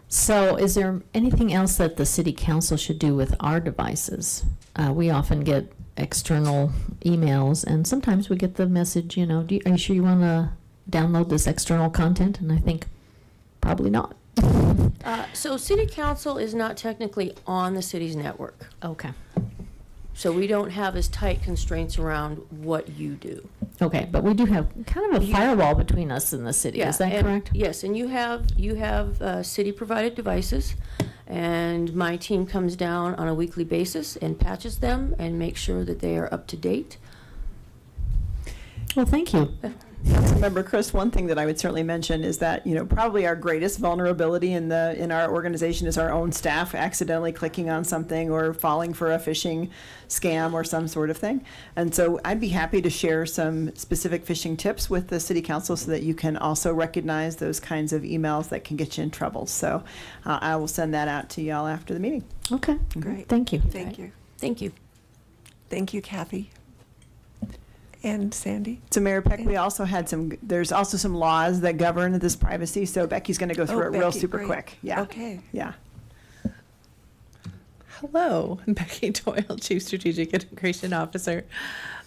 So is there anything else that the city council should do with our devices? We often get external emails, and sometimes we get the message, are you sure you want to download this external content? And I think probably not. So city council is not technically on the city's network. Okay. So we don't have as tight constraints around what you do. Okay, but we do have kind of a firewall between us and the city. Is that correct? Yes, and you have city-provided devices, and my team comes down on a weekly basis and patches them and makes sure that they are up to date. Well, thank you. Councilmember Chris, one thing that I would certainly mention is that, probably our greatest vulnerability in our organization is our own staff accidentally clicking on something or falling for a phishing scam or some sort of thing. And so I'd be happy to share some specific phishing tips with the city council so that you can also recognize those kinds of emails that can get you in trouble. So I will send that out to y'all after the meeting. Okay, great. Thank you. Thank you. Thank you. Thank you, Kathy. And Sandy? So Mayor Peck, there's also some laws that govern this privacy, so Becky's going to go through it real Becky, super great. quick. Yeah. Okay. Yeah. Hello, I'm Becky Doyle, Chief Strategic Integration Officer.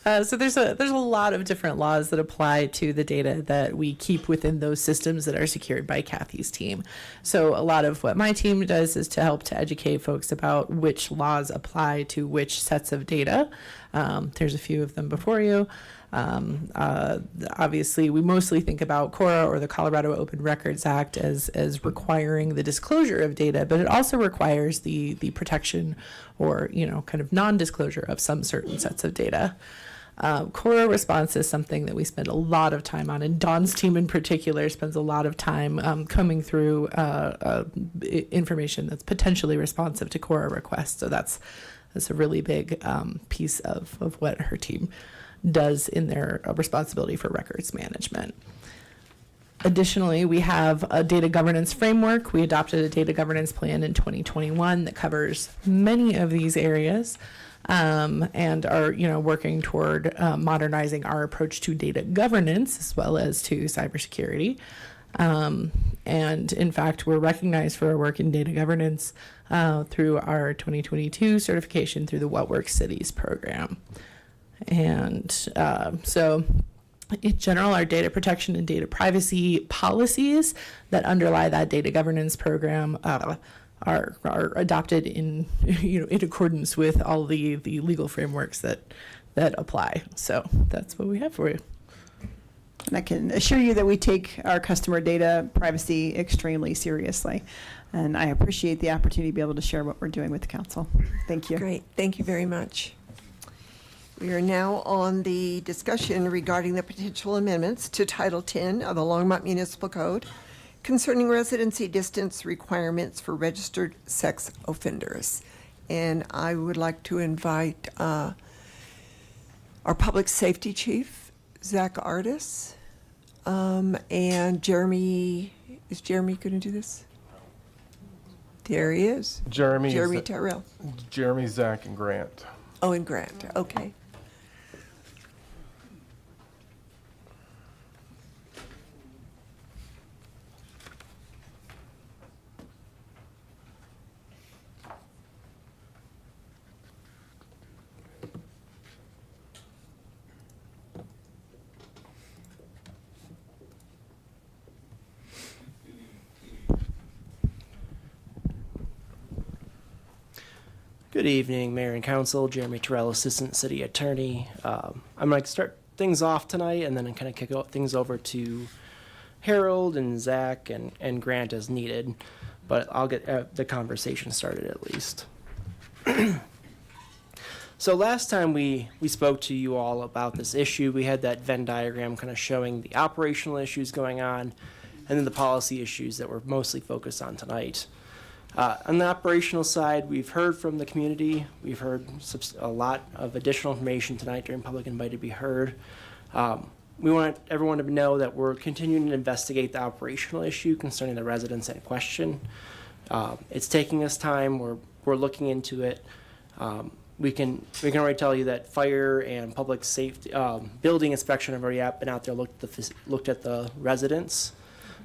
So there's a lot of different laws that apply to the data that we keep within those systems that are secured by Kathy's team. So a lot of what my team does is to help to educate folks about which laws apply to which sets of data. There's a few of them before you. Obviously, we mostly think about CORA, or the Colorado Open Records Act, as requiring the disclosure of data, but it also requires the protection or, kind of non-disclosure of some certain sets of data. CORA response is something that we spend a lot of time on, and Dawn's team in particular spends a lot of time coming through information that's potentially responsive to CORA requests. So that's a really big piece of what her team does in their responsibility for records management. Additionally, we have a data governance framework. We adopted a data governance plan in 2021 that covers many of these areas, and are working toward modernizing our approach to data governance as well as to cybersecurity. And in fact, we're recognized for our work in data governance through our 2022 certification through the What Works Cities program. And so in general, our data protection and data privacy policies that underlie that data governance program are adopted in in accordance with all the legal frameworks that apply. So that's what we have for you. And I can assure you that we take our customer data privacy extremely seriously. And I appreciate the opportunity to be able to share what we're doing with the council. Thank you. Great. Thank you very much. We are now on the discussion regarding the potential amendments to Title 10 of the Longmont Municipal Code concerning residency distance requirements for registered sex offenders. And I would like to invite our Public Safety Chief, Zach Artis, and Jeremy. Is Jeremy going to do this? There he is. Jeremy Tyrell. Jeremy, Zach, and Grant. Oh, and Grant. Okay. Good evening, Mayor and Council. Jeremy Terrell, Assistant City Attorney. I'm going to start things off tonight and then kind of kick things over to Harold and Zach and Grant as needed. But I'll get the conversation started at least. So last time we spoke to you all about this issue, we had that Venn diagram kind of showing the operational issues going on and then the policy issues that we're mostly focused on tonight. On the operational side, we've heard from the community. We've heard a lot of additional information tonight during public invite to be heard. We want everyone to know that we're continuing to investigate the operational issue concerning the residents in question. It's taking us time. We're looking into it. We can already tell you that fire and public safety building inspection have already been out there, looked at the residents.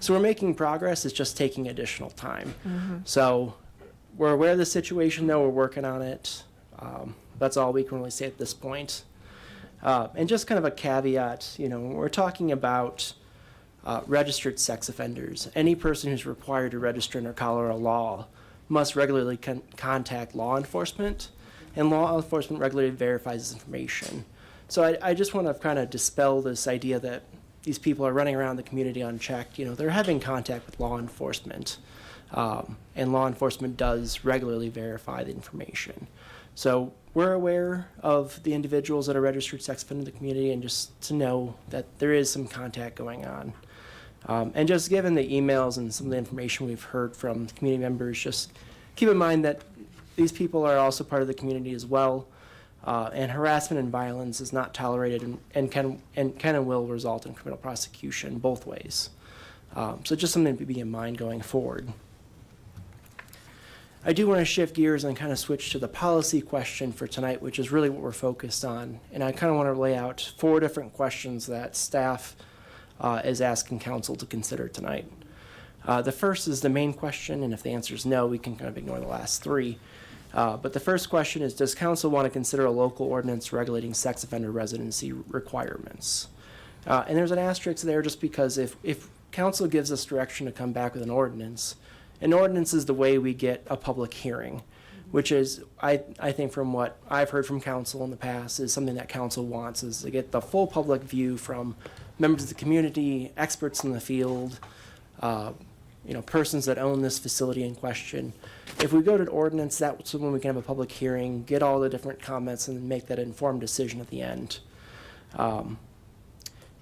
So we're making progress. It's just taking additional time. Mm-hmm. So we're aware of the situation, though. We're working on it. That's all we can really say at this point. And just kind of a caveat, when we're talking about registered sex offenders, any person who's required to register under Colorado law must regularly contact law enforcement, and law enforcement regularly verifies this information. So I just want to kind of dispel this idea that these people are running around the community unchecked. They're having contact with law enforcement, and law enforcement does regularly verify the information. So we're aware of the individuals that are registered sex offenders in the community, and just to know that there is some contact going on. And just given the emails and some of the information we've heard from community members, just keep in mind that these people are also part of the community as well. And harassment and violence is not tolerated and can and will result in criminal prosecution both ways. So just something to be in mind going forward. I do want to shift gears and kind of switch to the policy question for tonight, which is really what we're focused on. And I kind of want to lay out 4 different questions that staff is asking council to consider tonight. The first is the main question, and if the answer is no, we can kind of ignore the last 3. But the first question is, does council want to consider a local ordinance regulating sex offender residency requirements? And there's an asterisk there just because if council gives us direction to come back with an ordinance is the way we get a public hearing, which is, I think from what I've heard from council in the past, is something that council wants, is to get the full public view from members of the community, experts in the field, persons that own this facility in question. If we go to an ordinance, that's when we can have a public hearing, get all the different comments, and make that informed decision at the end.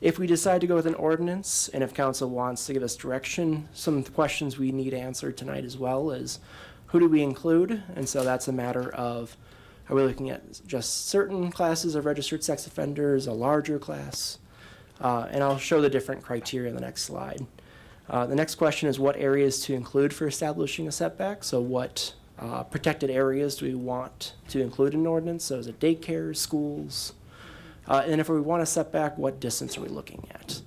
If we decide to go with an ordinance, and if council wants to give us direction, some questions we need answered tonight as well is, who do we include? And so that's a matter of, are we looking at just certain classes of registered sex offenders, a larger class? And I'll show the different criteria in the next slide. The next question is what areas to include for establishing a setback. So what protected areas do we want to include in an ordinance? So is it daycares, schools? And if we want a setback, what distance are we looking at?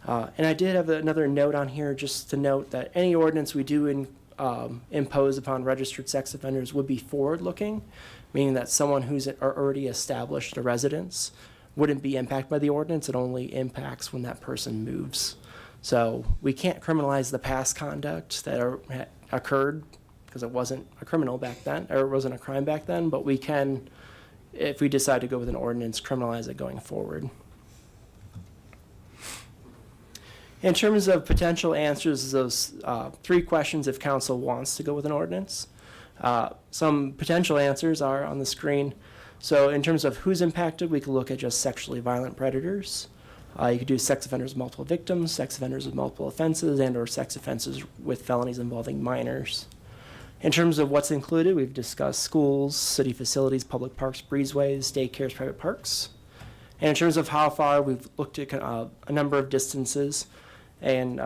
And I did have another note on here just to note that any ordinance we do impose upon registered sex offenders would be forward-looking, meaning that someone who's already established a residence wouldn't be impacted by the ordinance. It only impacts when that person moves. So we can't criminalize the past conduct that occurred because it wasn't a criminal back then, or it wasn't a crime back then, but we can, if we decide to go with an ordinance, criminalize it going forward. In terms of potential answers to those 3 questions, if council wants to go with an ordinance, some potential answers are on the screen. So in terms of who's impacted, we could look at just sexually violent predators. You could do sex offenders with multiple victims, sex offenders with multiple offenses, and or sex offenses with felonies involving minors. In terms of what's included, we've discussed schools, city facilities, public parks, breezeways, daycares, private parks. And in terms of how far, we've looked at a number of distances. And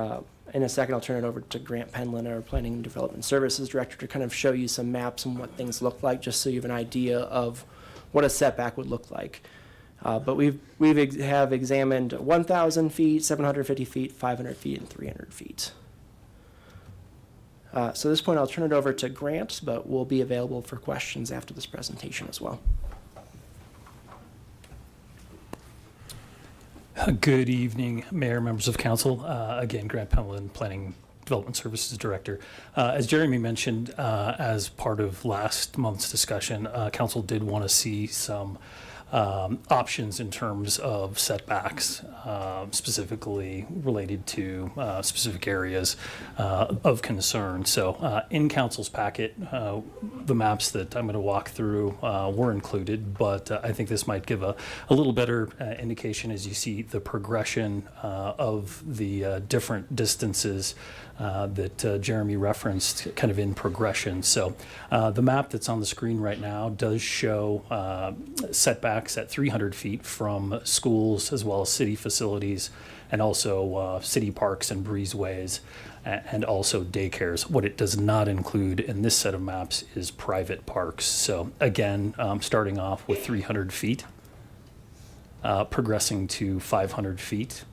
in a second, I'll turn it over to Grant Penland, our Planning and Development Services Director, to kind of show you some maps and what things look like, just so you have an idea of what a setback would look like. But we have examined 1,000 feet, 750 feet, 500 feet, and 300 feet. So at this point, I'll turn it over to Grant, but we'll be available for questions after this presentation as well. Good evening, Mayor, members of council. Again, Grant Penland, Planning Development Services Director. As Jeremy mentioned, as part of last month's discussion, council did want to see some options in terms of setbacks, specifically related to specific areas of concern. So in council's packet, the maps that I'm going to walk through were included, but I think this might give a little better indication as you see the progression of the different distances that Jeremy referenced kind of in progression. So the map that's on the screen right now does show setbacks at 300 feet from schools as well as city facilities and also city parks and breezeways and also daycares. What it does not include in this set of maps is private parks. So again, starting off with 300 feet, progressing to 500 feet.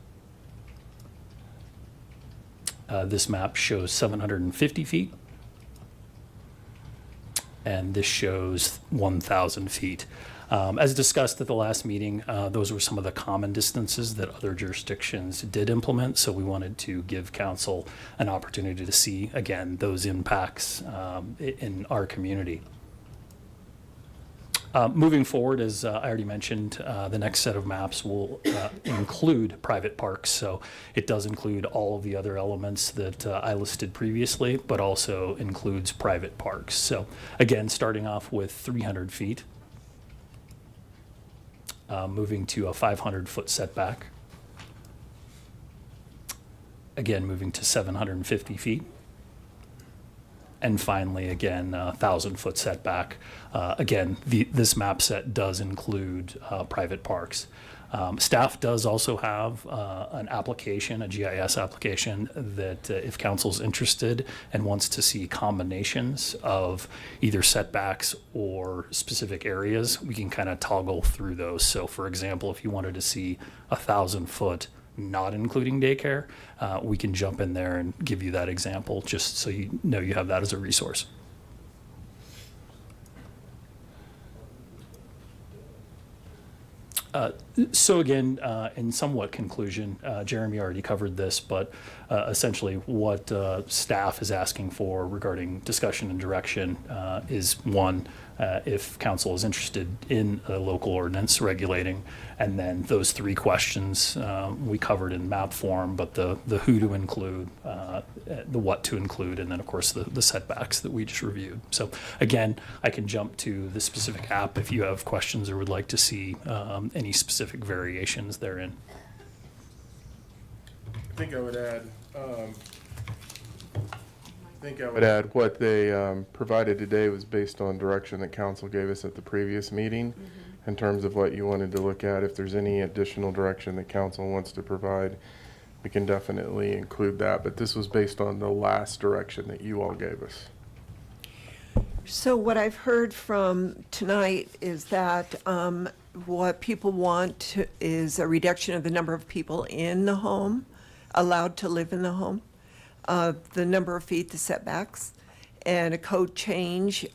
This map shows 750 feet, and this shows 1,000 feet. As discussed at the last meeting, those were some of the common distances that other jurisdictions did implement, so we wanted to give council an opportunity to see, again, those impacts in our community. Moving forward, as I already mentioned, the next set of maps will include private parks. So it does include all of the other elements that I listed previously, but also includes private parks. So again, starting off with 300 feet, moving to a 500-foot setback. Again, moving to 750 feet. And finally, again, 1,000-foot setback. Again, this map set does include private parks. Staff does also have an application, a GIS application, that if council's interested and wants to see combinations of either setbacks or specific areas, we can kind of toggle through those. So for example, if you wanted to see 1,000-foot not including daycare, we can jump in there and give you that example just so you know you have that as a resource. So again, in somewhat conclusion, Jeremy already covered this, but essentially what staff is asking for regarding discussion and direction is one, if council is interested in a local ordinance regulating, and then those three questions we covered in map form, but the who to include, the what to include, and then of course the setbacks that we just reviewed. So again, I can jump to the specific app if you have questions or would like to see any specific variations therein. I think I would add what they provided today was based on direction that council gave us at the previous meeting in terms of what you wanted to look at. If there's any additional direction that council wants to provide, we can definitely include that. But this was based on the last direction that you all gave us. So what I've heard from tonight is that what people want is a reduction of the number of people in the home, allowed to live in the home, the number of feet, the setbacks, and a code change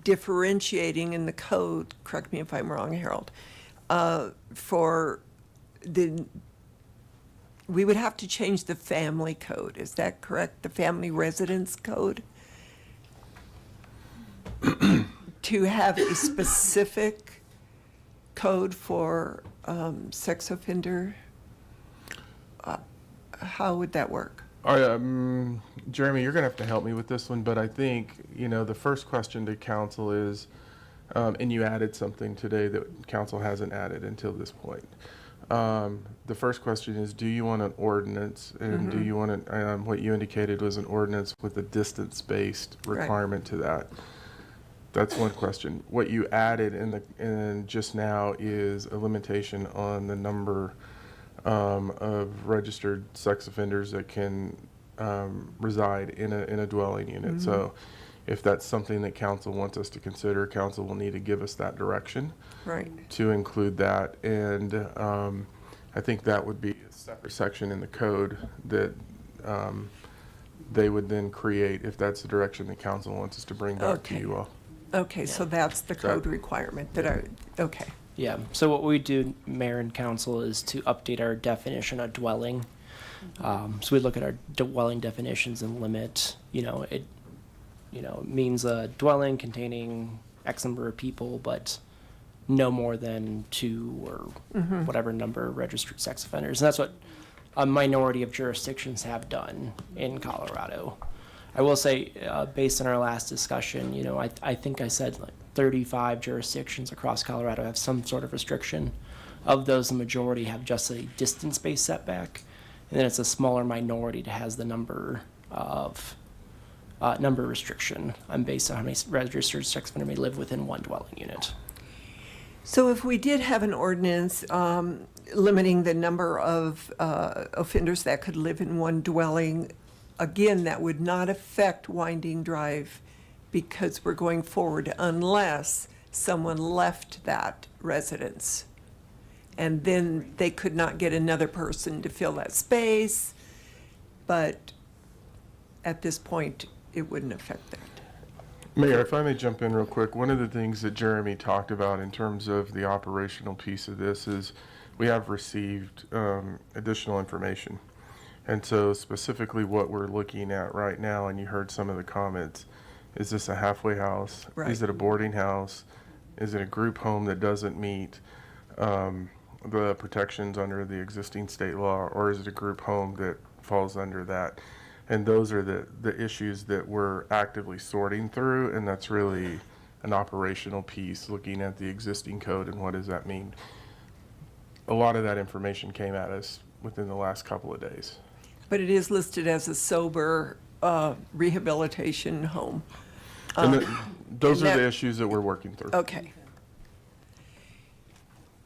differentiating in the code, correct me if I'm wrong, Harold, we would have to change the family code, is that correct? The family residence code? To have a specific code for sex offender? How would that work? Jeremy, you're going to have to help me with this one, but I think, the first question to council is, and you added something today that council hasn't added until this point. The first question is, do you want an ordinance, and do you want what you indicated was an ordinance with a distance-based requirement to that? That's one question. What you added in just now is a limitation on the number of registered sex offenders that can reside in a dwelling unit. So if that's something that council wants us to consider, council will need to give us that direction to include that. And I think that would be a separate section in the code that they would then create if that's the direction that council wants us to bring back to you all. Okay, so that's the code requirement that okay. Yeah, so what we do, Mayor and Council, is to update our definition of dwelling. So we look at our dwelling definitions and limit, it means a dwelling containing X number of people, but no more than 2 or whatever number of registered sex offenders. And that's what a minority of jurisdictions have done in Colorado. I will say, based on our last discussion, I think I said like 35 jurisdictions across Colorado have some sort of restriction. Of those, the majority have just a distance-based setback, and then it's a smaller minority that has the number restriction based on how many registered sex offenders may live within one dwelling unit. So if we did have an ordinance limiting the number of offenders that could live in one dwelling, again, that would not affect Winding Drive because we're going forward unless someone left that residence. And then they could not get another person to fill that space. But at this point, it wouldn't affect that. Mayor, if I may jump in real quick, one of the things that Jeremy talked about in terms of the operational piece of this is we have received additional information. And so specifically what we're looking at right now, and you heard some of the comments, is this a halfway house? Right. Is it a boarding house? Is it a group home that doesn't meet the protections under the existing state law? Or is it a group home that falls under that? And those are the issues that we're actively sorting through, and that's really an operational piece, looking at the existing code and what does that mean. A lot of that information came at us within the last couple of days. But it is listed as a sober rehabilitation home. And those are the issues that we're working through. Okay.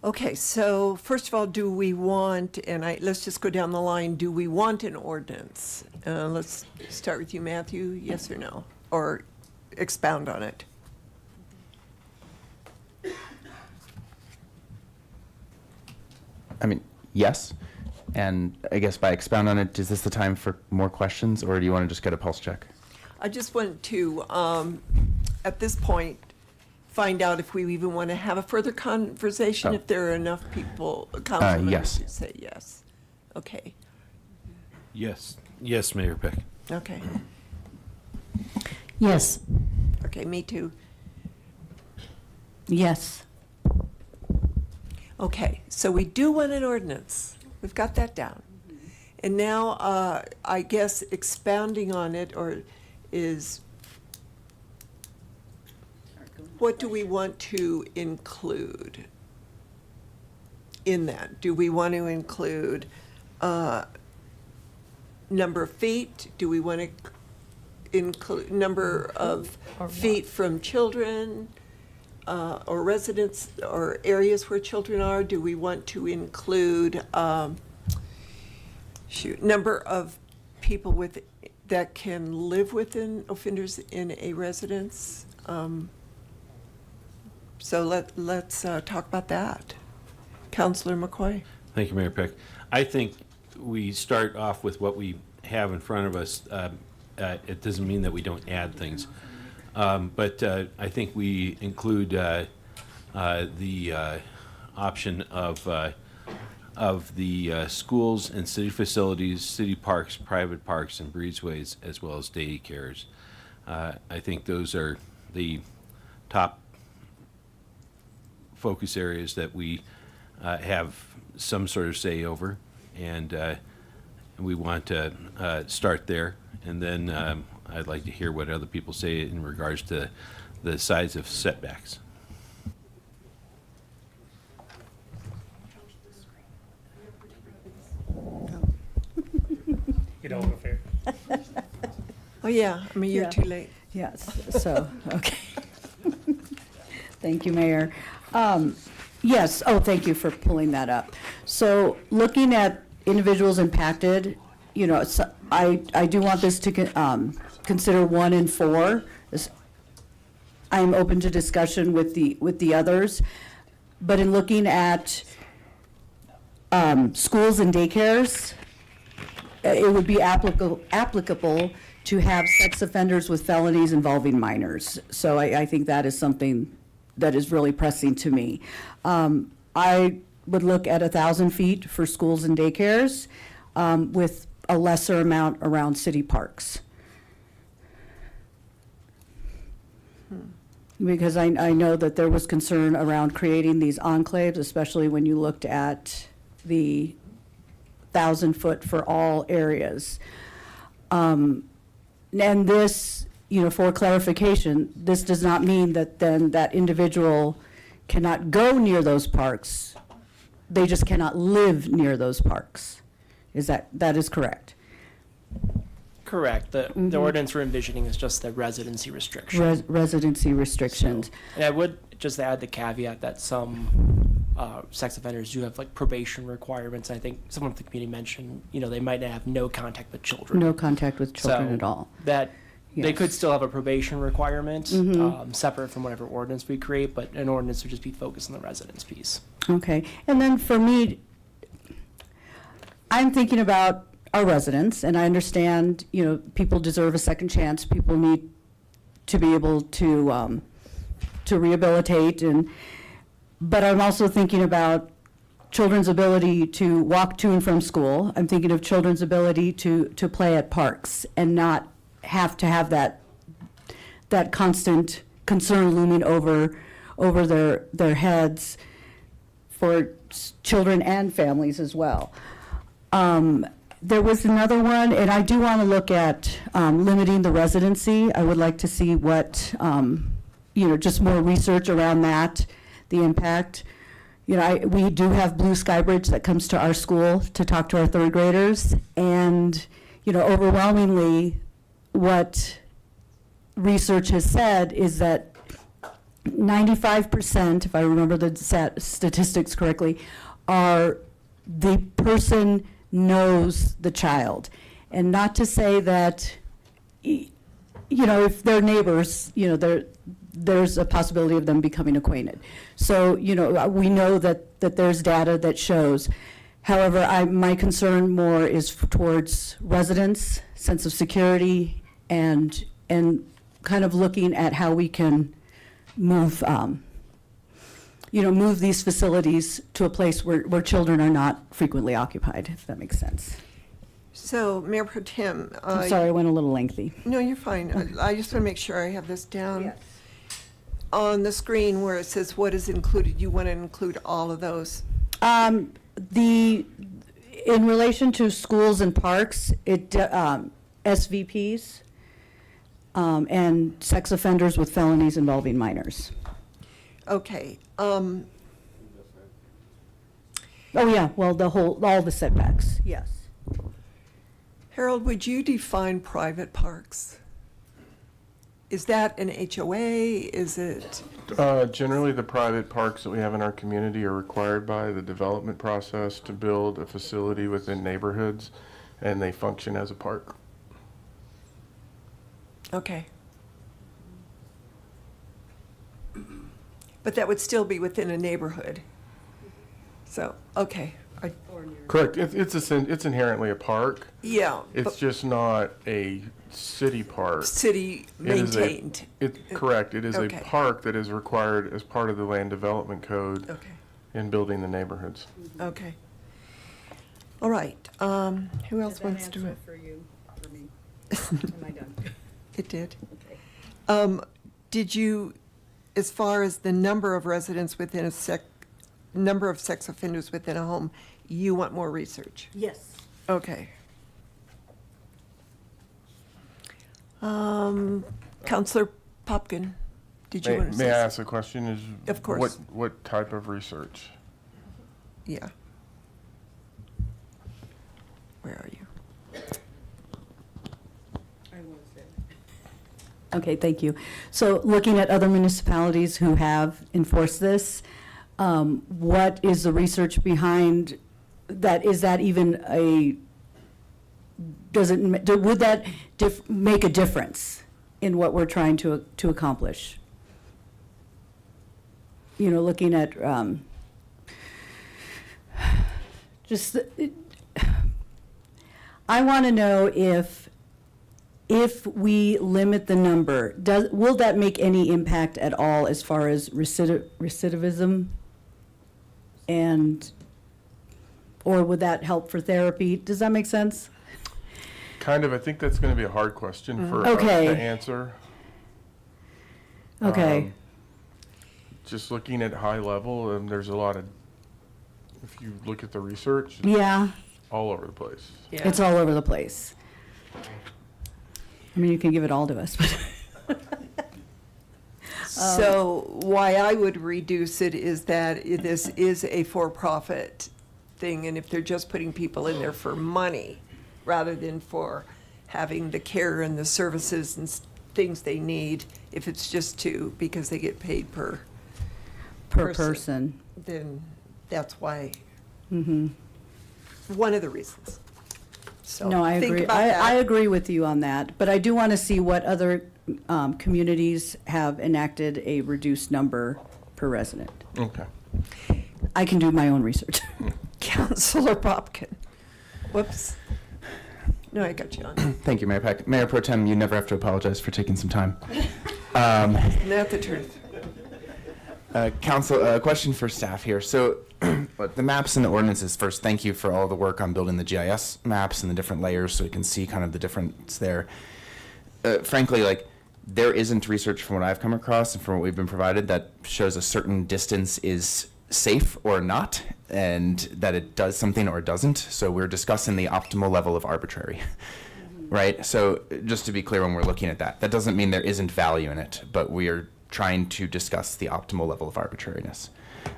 Okay, so first of all, do we want, let's just go down the line, do we want an ordinance? Let's start with you, Matthew, yes or no? Or expound on it. I mean, yes. And I guess by expound on it, is this the time for more questions, or do you want to just get a pulse check? I just want to, at this point, find out if we even want to have a further conversation, Oh. if there are enough people, council members yes. who say yes. Okay, Yes, yes, Mayor Peck. okay, Yes. okay, me too. Yes. Okay, so we do want an ordinance. We've got that down. And now, I guess expounding on it is, what do we want to include in that? Do we want to include number of feet? Do we want to include number of feet from children? Or residents, or areas where children are? Do we want to include, number of people that can live within offenders in a residence? So let's talk about that. Councilor McCoy? Thank you, Mayor Peck. I think we start off with what we have in front of us. It doesn't mean that we don't add things. But I think we include the option of the schools and city facilities, city parks, private parks, and breezeways, as well as day cares. I think those are the top focus areas that we have some sort of say over, and we want to start there. And then I'd like to hear what other people say in regards to the size of setbacks. You don't go fair. Oh, yeah, I mean, you're Yeah. too late. Yes, so, okay. Thank you, Mayor. Yes, thank you for pulling that up. So looking at individuals impacted, I do want this to consider 1 and 4. I'm open to discussion with the others, but in looking at schools and daycares, it would be applicable to have sex offenders with felonies involving minors. So I think that is something that is really pressing to me. I would look at 1,000 feet for schools and daycares, with a lesser amount around city parks. Because I know that there was concern around creating these enclaves, especially when you looked at the 1,000 foot for all areas. And this, for clarification, this does not mean that then that individual cannot go near those parks. They just cannot live near those parks. That is correct? Correct. The ordinance we're envisioning is just the residency restriction. Residency restrictions. And I would just add the caveat that some sex offenders do have like probation requirements. I think someone at the community mentioned, they might have no contact with children. No contact with children So at all. That they Yes. could still have a probation requirement, separate from whatever ordinance we create, but an ordinance would just be focused on the residence piece. Okay, and then for me, I'm thinking about our residents, and I understand, people deserve a second chance. People need to be able to rehabilitate, but I'm also thinking about children's ability to walk to and from school. I'm thinking of children's ability to play at parks and not have to have that constant concern looming over their heads for children and families as well. There was another one, and I do want to look at limiting the residency. I would like to see what, just more research around that, the impact. We do have Blue Sky Bridge that comes to our school to talk to our third graders, and, overwhelmingly, what research has said is that 95%, if I remember the statistics correctly, are the person knows the child. And not to say that, if they're neighbors, there's a possibility of them becoming acquainted. So, we know that there's data that shows. However, my concern more is towards residents, sense of security, and kind of looking at how we can move, move these facilities to a place where children are not frequently occupied, if that makes sense. So, Mayor Pro Tem. I'm sorry, I went a little lengthy. No, you're fine. I just want to make sure I have this down. On the screen where it says what is included, you want to include all of those? In relation to schools and parks, SVPs, and sex offenders with felonies involving minors. Okay. Oh, yeah, well, all the setbacks, yes. Harold, would you define private parks? Is that an HOA? Is it? Generally, the private parks that we have in our community are required by the development process to build a facility within neighborhoods, and they function as a park. Okay. But that would still be within a neighborhood. So, okay. Correct. It's inherently a park. Yeah. It's just not a city park. City maintained. Correct. It is Okay. a park that is required as part of the land development code in building the neighborhoods. Okay. All right. Who else wants to? For you, for me. Am I done? It did. Did you, as far as the number of residents within number of sex offenders within a home, you want more research? Yes. Okay. Counselor Popkin, did you want to say? May I ask a question? Of course. What type of research? Yeah. Where are you? Okay, thank you. So looking at other municipalities who have enforced this, what is the research behind that? Is that even would that make a difference in what we're trying to accomplish? Looking at I want to know if we limit the number, will that make any impact at all as far as recidivism? Or would that help for therapy? Does that make sense? Kind of. I think that's going to be a hard question for us to answer. Okay. Just looking at high level, there's a lot of, if you look at the research, Yeah. all over the place. Yeah. It's all over the place. I mean, you can give it all to us, but. So why I would reduce it is that this is a for-profit thing, and if they're just putting people in there for money, rather than for having the care and the services and things they need, if it's just because they get paid per person, then that's why, Mm-hmm. one of the reasons. So No, I think agree. about I that. agree with you on that, but I do want to see what other communities have enacted a reduced number per resident. Okay. I can do my own research. Councilor Popkin. Whoops. No, I got you on. Thank you, Mayor Peck. Mayor Pro Tem, you never have to apologize for taking some time. Not the truth. Council, a question for staff here. So the maps and the ordinances, first, thank you for all the work on building the GIS maps and the different layers so we can see kind of the difference there. Frankly, there isn't research from what I've come across and from what we've been provided that shows a certain distance is safe or not, and that it does something or doesn't. So we're discussing the optimal level of arbitrary, right? So just to be clear, when we're looking at that doesn't mean there isn't value in it, but we are trying to discuss the optimal level of arbitrariness.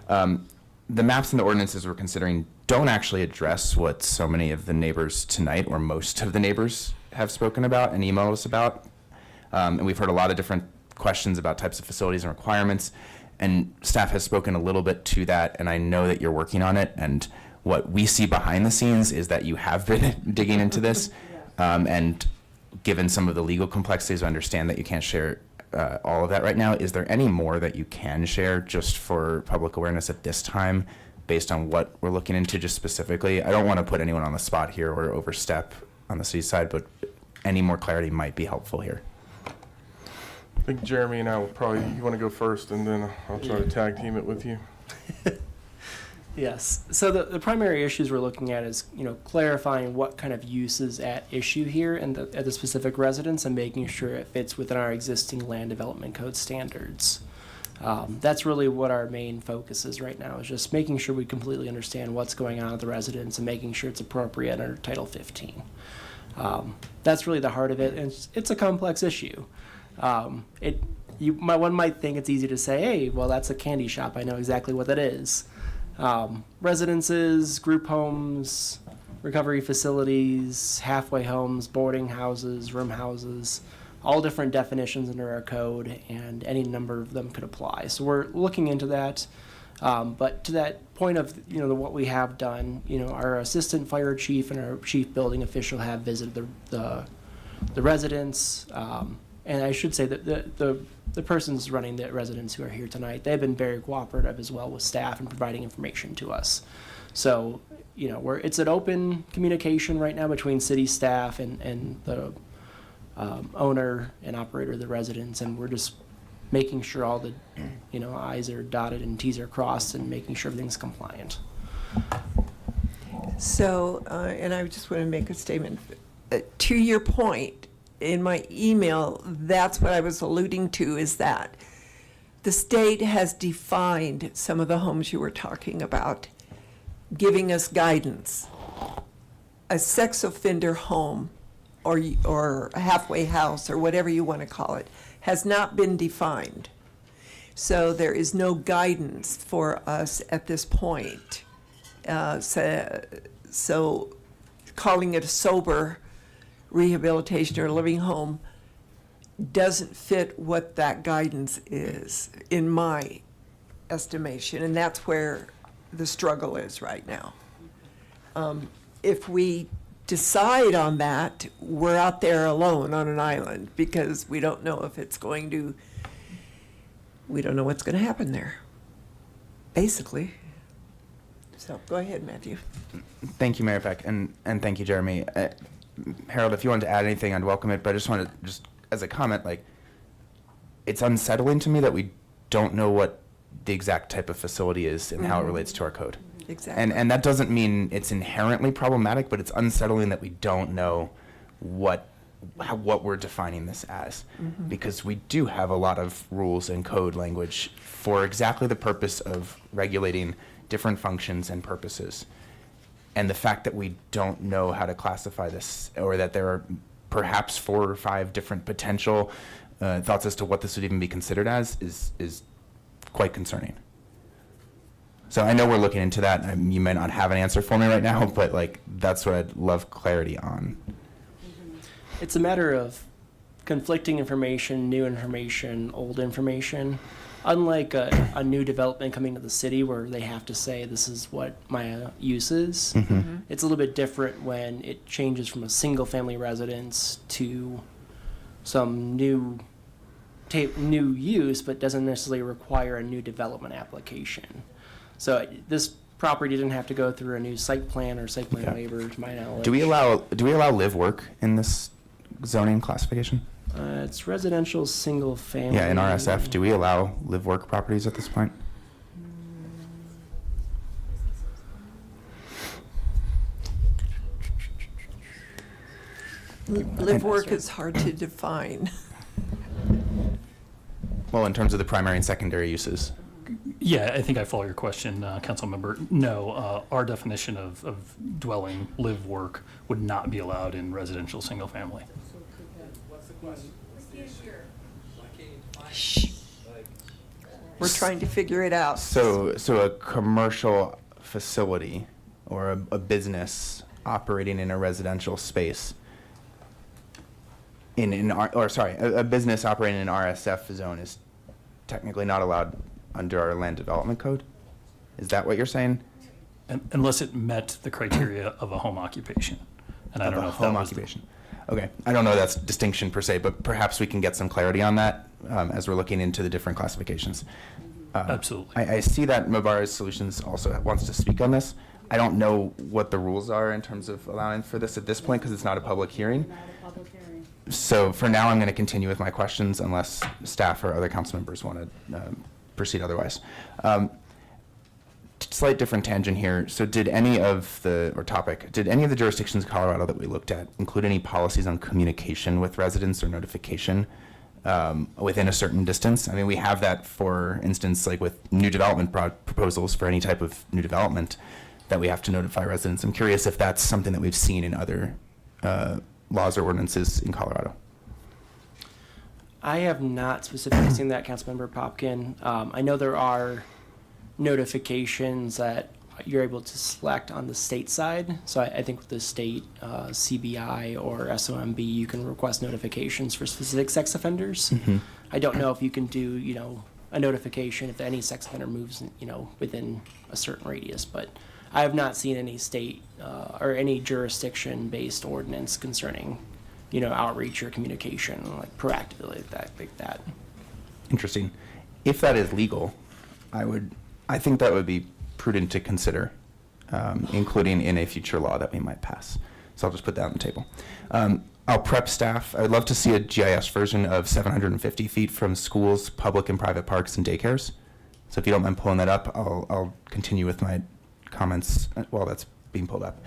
The maps and the ordinances we're considering don't actually address what so many of the neighbors tonight, or most of the neighbors, have spoken about and emailed us about. And we've heard a lot of different questions about types of facilities and requirements, and staff has spoken a little bit to that, and I know that you're working on it, and what we see behind the scenes is that you have been digging into this, and given some of the legal complexities, I understand that you can't share all of that right now. Is there any more that you can share just for public awareness at this time, based on what we're looking into just specifically? I don't want to put anyone on the spot here or overstep on the city side, but any more clarity might be helpful here. think Jeremy and I will probably, you want to go first, and then I'll try to tag team it with you. Yes. So the primary issues we're looking at is, clarifying what kind of use is at issue here and at the specific residence and making sure it fits within our existing land development code standards. That's really what our main focus is right now, is just making sure we completely understand what's going on at the residence and making sure it's appropriate under Title 15. That's really the heart of it, and it's a complex issue. One might think it's easy to say, hey, well, that's a candy shop. I know exactly what that is. Residences, group homes, recovery facilities, halfway homes, boarding houses, room houses, all different definitions under our code, and any number of them could apply. So we're looking into that. But to that point of, what we have done, our assistant fire chief and our chief building official have visited the residence. And I should say that the persons running the residence who are here tonight, they've been very cooperative as well with staff and providing information to us. So, it's an open communication right now between city staff and the owner and operator of the residence, and we're just making sure all the, I's are dotted and T's are crossed and making sure everything's compliant. So, and I just want to make a statement. To your point, in my email, that's what I was alluding to, is that the state has defined some of the homes you were talking about, giving us guidance. A sex offender home or a halfway house or whatever you want to call it has not been defined. So there is no guidance for us at this point. So calling it a sober rehabilitation or living home doesn't fit what that guidance is, in my estimation, and that's where the struggle is right now. If we decide on that, we're out there alone on an island, because we don't know if it's going to, we don't know what's going to happen there, basically. So go ahead, Matthew. Thank you, Mayor Peck, and thank you, Jeremy. Harold, if you wanted to add anything, I'd welcome it, but I just wanted to, just as a comment, it's unsettling to me that we don't know what the exact type of facility is and how it relates to our code. Exactly. And that doesn't mean it's inherently problematic, but it's unsettling that we don't know what we're defining this as, because we do have a lot of rules and code language for exactly the purpose of regulating different functions and purposes. And the fact that we don't know how to classify this, or that there are perhaps 4 or 5 different potential thoughts as to what this would even be considered as, is quite concerning. So I know we're looking into that. You may not have an answer for me right now, but that's what I'd love clarity on. It's a matter of conflicting information, new information, old information. Unlike a new development coming to the city where they have to say this is what my use is, it's a little bit different when it changes from a single family residence to some new use, but doesn't necessarily require a new development application. So this property didn't have to go through a new site plan or site plan waiver, to my knowledge. Do we allow live work in this zoning classification? It's residential single family. Yeah, in RSF, do we allow live work properties at this point? Live work is hard to define. Well, in terms of the primary and secondary uses. Yeah, I think I follow your question, council member. No, our definition of dwelling, live, work would not be allowed in residential single family. What's the question? Shh. We're trying to figure it out. So a commercial facility or a business operating in a residential space a business operating in an RSF zone is technically not allowed under our land development code? Is that what you're saying? Unless it met the criteria of a home occupation. And I don't know if that was occupation. Okay, I don't know that's distinction per se, but perhaps we can get some clarity on that as we're looking into the different classifications. Absolutely. I see that Mabara's Solutions also wants to speak on this. I don't know what the rules are in terms of allowing for this at this point because it's not a public hearing. So for now, I'm going to continue with my questions unless staff or other council members want to proceed otherwise. Slight different tangent here. So did any of the jurisdictions in Colorado that we looked at include any policies on communication with residents or notification within a certain distance? I mean, we have that, for instance, like with new development proposals for any type of new development that we have to notify residents. I'm curious if that's something that we've seen in other laws or ordinances in Colorado. I have not specifically seen that, Councilmember Popkin. I know there are notifications that you're able to select on the state side. So I think with the state CBI or SOMB, you can request notifications for specific sex offenders. Mm-hmm. I don't know if you can do, a notification if any sex offender moves, within a certain radius, but I have not seen any state or any jurisdiction-based ordinance concerning, outreach or communication, like proactively like that. Interesting. If that is legal, I think that would be prudent to consider, including in a future law that we might pass. So I'll just put that on the table. I'll prep staff. I would love to see a GIS version of 750 feet from schools, public and private parks, and daycares. So if you don't mind pulling that up, I'll continue with my comments while that's being pulled up.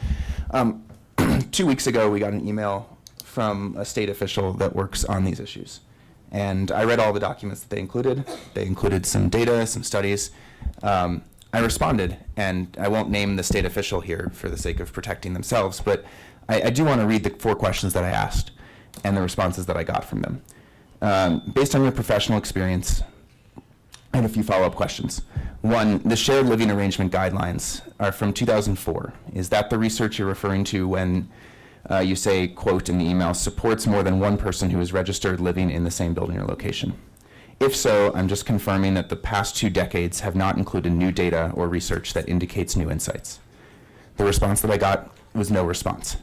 2 weeks ago, we got an email from a state official that works on these issues. And I read all the documents that they included. They included some data, some studies. I responded, and I won't name the state official here for the sake of protecting themselves, but I do want to read the 4 questions that I asked and the responses that I got from them. Based on your professional experience, I have a few follow-up questions. 1, the shared living arrangement guidelines are from 2004. Is that the research you're referring to when you say, quote, in the email, supports more than one person who is registered living in the same building or location? If so, I'm just confirming that the past 2 decades have not included new data or research that indicates new insights. The response that I got was no response.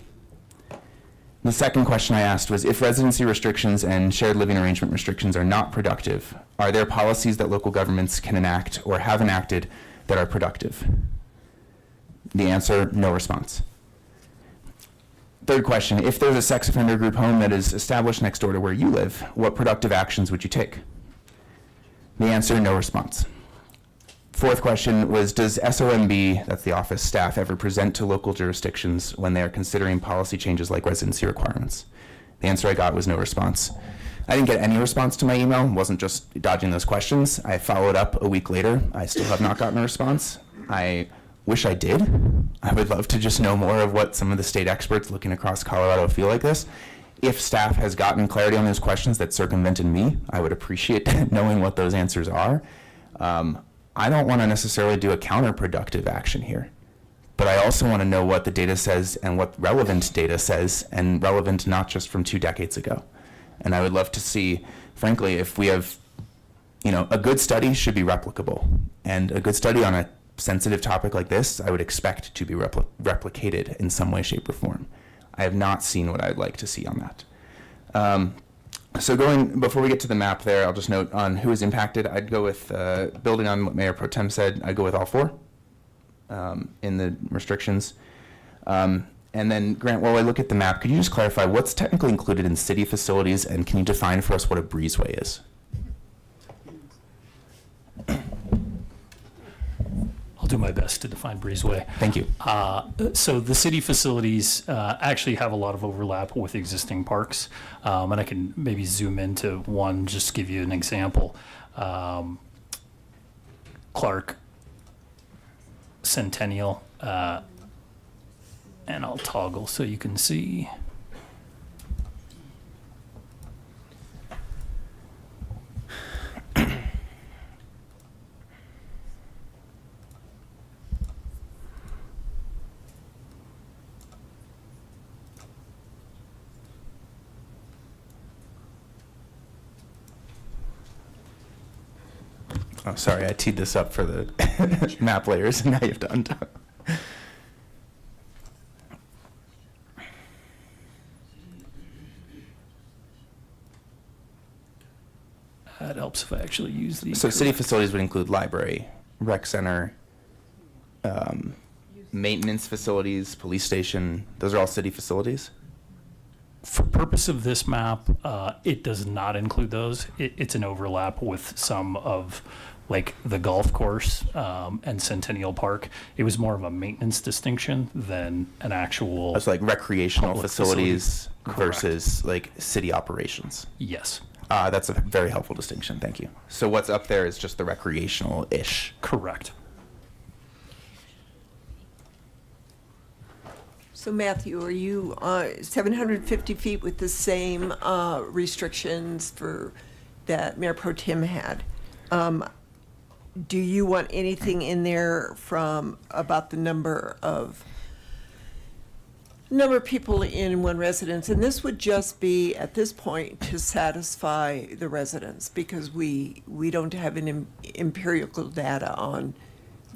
The second question I asked was, if residency restrictions and shared living arrangement restrictions are not productive, are there policies that local governments can enact or have enacted that are productive? The answer, no response. Third question, if there's a sex offender group home that is established next door to where you live, what productive actions would you take? The answer, no response. Fourth question was, does SOMB, that's the office staff, ever present to local jurisdictions when they are considering policy changes like residency requirements? The answer I got was no response. I didn't get any response to my email. It wasn't just dodging those questions. I followed up a week later. I still have not gotten a response. I wish I did. I would love to just know more of what some of the state experts looking across Colorado feel like this. If staff has gotten clarity on those questions that circumvented me, I would appreciate knowing what those answers are. I don't want to necessarily do a counterproductive action here, but I also want to know what the data says and what relevant data says, and relevant not just from 2 decades ago. And I would love to see, frankly, if we have, a good study should be replicable, and a good study on a sensitive topic like this, I would expect to be replicated in some way, shape, or form. I have not seen what I'd like to see on that. So before we get to the map there, I'll just note on who is impacted. I'd go with, building on what Mayor Pro Tem said, I'd go with all 4 in the restrictions. And then, Grant, while I look at the map, could you just clarify what's technically included in city facilities, and can you define for us what a breezeway is? I'll do my best to define breezeway. Thank you. So the city facilities actually have a lot of overlap with existing parks, and I can maybe zoom into one, just to give you an example. Clark, Centennial, and I'll toggle so you can see. Oh, sorry, I teed this up for the map layers, and now you have to undo. That helps if I actually use the. So city facilities would include library, rec center, maintenance facilities, police station. Those are all city facilities? For purpose of this map, it does not include those. It's an overlap with some of like the golf course and Centennial Park. It was more of a maintenance distinction than an actual. It's like recreational public facilities facility. versus like city operations. Yes. That's a very helpful distinction. Thank you. So what's up there is just the recreational-ish. Correct. So Matthew, are you 750 feet with the same restrictions for that Mayor Pro Tem had? Do you want anything in there from about the number of people in one residence? And this would just be at this point to satisfy the residents because we don't have an empirical data on.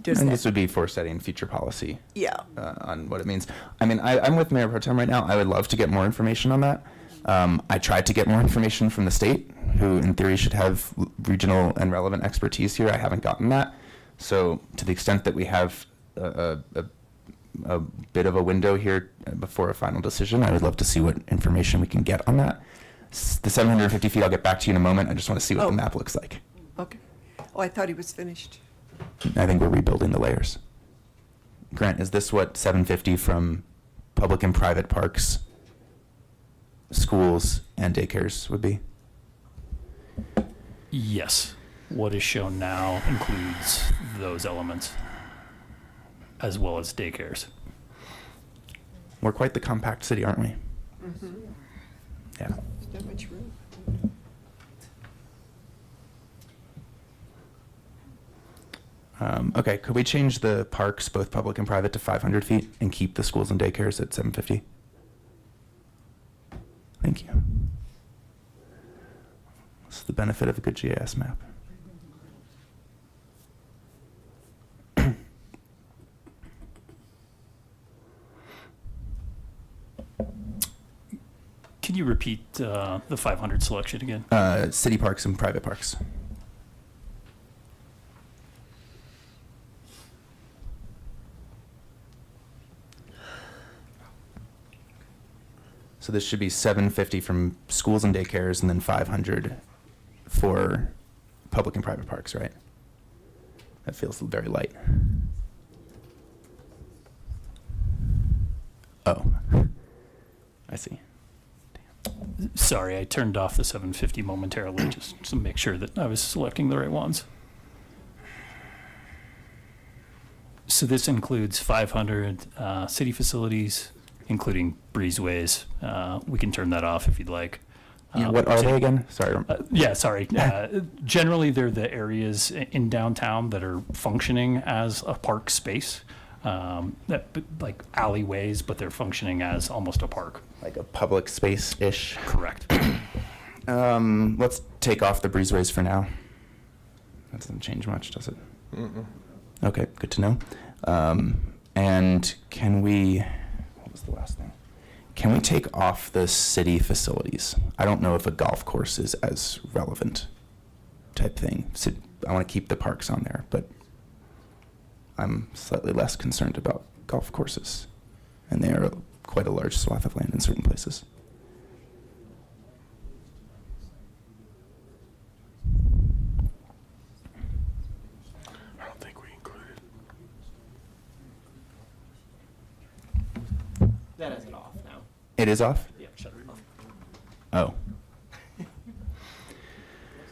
And this would be for setting future policy. Yeah. On what it means. I mean, I'm with Mayor Pro Tem right now. I would love to get more information on that. I tried to get more information from the state, who in theory should have regional and relevant expertise here. I haven't gotten that. So to the extent that we have a bit of a window here before a final decision, I would love to see what information we can get on that. The 750 feet, I'll get back to you in a moment. I just want to see what the map looks like. Okay. Oh, I thought he was finished. I think we're rebuilding the layers. Grant, is this what 750 from public and private parks, schools, and daycares would be? Yes. What is shown now includes those elements, as well as daycares. We're quite the compact city, aren't we? Mm-hmm. Yeah. There's not much room. Okay, could we change the parks, both public and private, to 500 feet and keep the schools and daycares at 750? Thank you. That's the benefit of a good GIS map. Can you repeat the 500 selection again? City parks and private parks. So this should be 750 from schools and daycares, and then 500 for public and private parks, right? That feels very light. Oh, I see. Sorry, I turned off the 750 momentarily just to make sure that I was selecting the right ones. So this includes 500 city facilities, including breezeways. We can turn that off if you'd like. What are they again? Sorry. Yeah, sorry. Generally, they're the areas in downtown that are functioning as a park space, like alleyways, but they're functioning as almost a park. Like a public space-ish? Correct. Let's take off the breezeways for now. That doesn't change much, does it? Mm-mm. Okay, good to know. And can we, what was the last thing? Can we take off the city facilities? I don't know if a golf course is as relevant type thing. So I want to keep the parks on there, but I'm slightly less concerned about golf courses. And they are quite a large swath of land in certain places. I don't think we included. That is it off now. It is off? Yeah, shut it off. Oh. Looks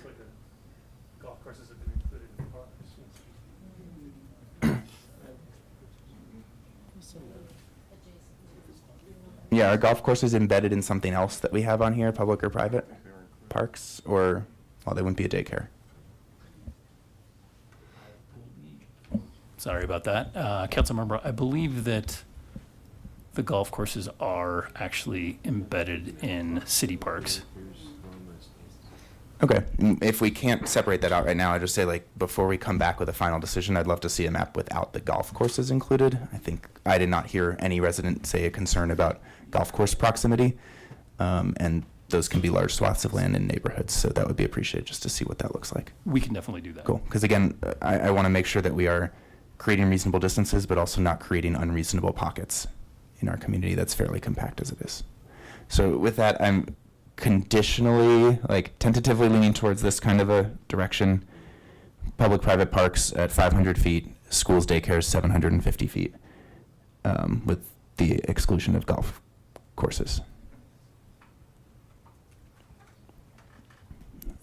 like the golf courses have been included in the parks. Yeah, are golf courses embedded in something else that we have on here, public or private? Parks, or, well, they wouldn't be a daycare. Sorry about that. Councilmember, I believe that the golf courses are actually embedded in city parks. Okay, if we can't separate that out right now, I just say, like, before we come back with a final decision, I'd love to see a map without the golf courses included. I think I did not hear any resident say a concern about golf course proximity, and those can be large swaths of land in neighborhoods, so that would be appreciated just to see what that looks like. We can definitely do that. Cool, because again, I want to make sure that we are creating reasonable distances, but also not creating unreasonable pockets in our community that's fairly compact as it is. So with that, I'm conditionally, like tentatively leaning towards this kind of a direction. Public-private parks at 500 feet, schools, daycares 750 feet, with the exclusion of golf courses.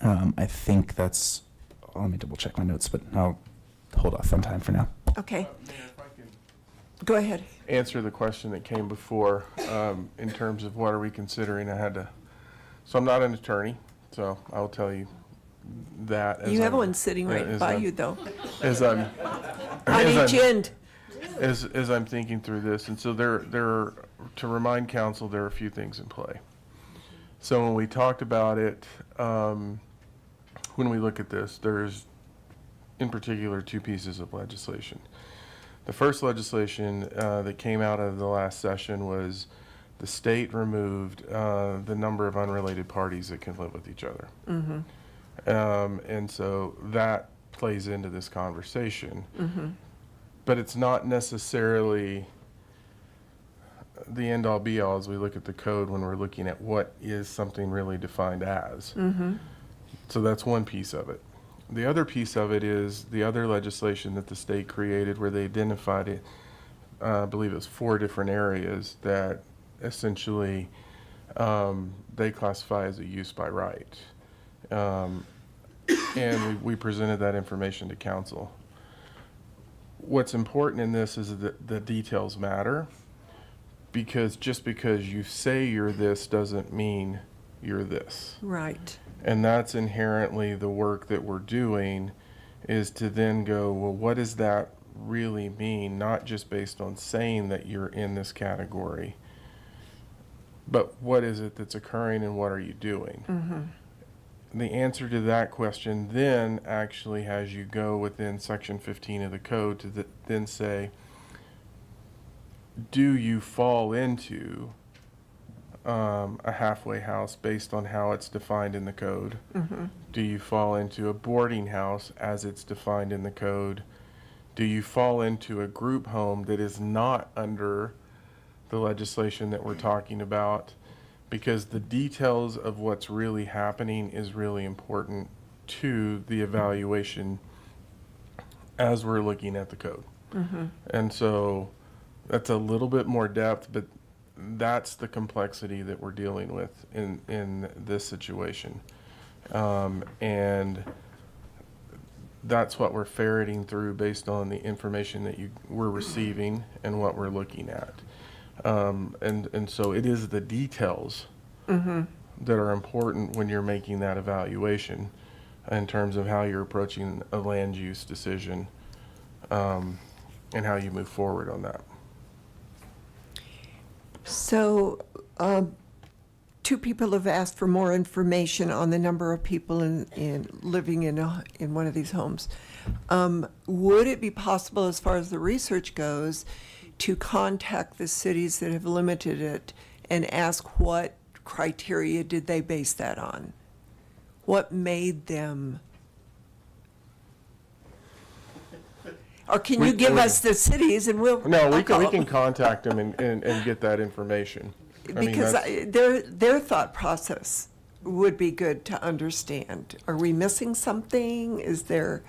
I think that's, let me double check my notes, but I'll hold off on time for now. Okay. Go ahead. Answer the question that came before, in terms of what are we considering. So I'm not an attorney, so I'll tell you that. As You have I'm- one sitting right as by I'm- you, though. As I'm. On as each I'm- end. As I'm thinking through this, and so to remind council, there are a few things in play. So when we talked about it, when we look at this, there's in particular two pieces of legislation. The first legislation that came out of the last session was the state removed the number of unrelated parties that can live with each other. And so that plays into this conversation. But it's not necessarily the end-all be-all as we look at the code when we're looking at what is something really defined as. So that's one piece of it. The other piece of it is the other legislation that the state created where they identified it, I believe it was 4 different areas that essentially they classify as a use by right. And we presented that information to council. What's important in this is that the details matter, because just because you say you're this doesn't mean you're this. Right. And that's inherently the work that we're doing, is to then go, well, what does that really mean? Not just based on saying that you're in this category, but what is it that's occurring and what are you doing? The answer to that question then actually has you go within section 15 of the code to then say, do you fall into a halfway house based on how it's defined in the code? Do you fall into a boarding house as it's defined in the code? Do you fall into a group home that is not under the legislation that we're talking about? Because the details of what's really happening is really important to the evaluation as we're looking at the code. And so that's a little bit more depth, but that's the complexity that we're dealing with in this situation. And that's what we're ferreting through based on the information that we're receiving and what we're looking at. And so it is the details that are important when you're making that evaluation in terms of how you're approaching a land use decision, and how you move forward on that. So, 2 people have asked for more information on the number of people in living in one of these homes. Would it be possible, as far as the research goes, to contact the cities that have limited it and ask what criteria did they base that on? What made them? Or can you give us the cities and we'll? No, we can contact them and get that information. Because their thought process would be good to understand. Are we missing something? Is there?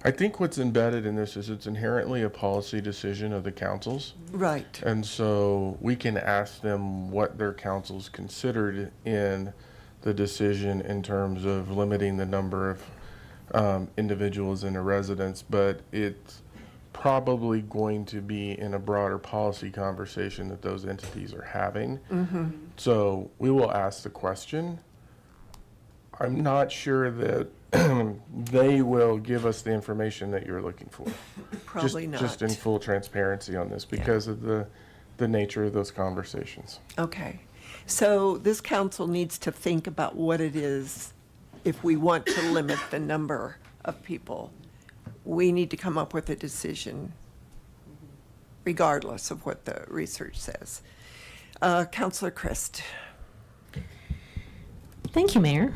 I think what's embedded in this is it's inherently a policy decision of the councils. Right. And so we can ask them what their councils considered in the decision in terms of limiting the number of individuals in a residence, but it's probably going to be in a broader policy conversation that those entities are having. So we will ask the question. I'm not sure that they will give us the information that you're looking for. Probably not. Just in full transparency on this because of the nature of those conversations. Okay. So this council needs to think about what it is if we want to limit the number of people. We need to come up with a decision regardless of what the research says. Councilor Christ. Thank you, Mayor.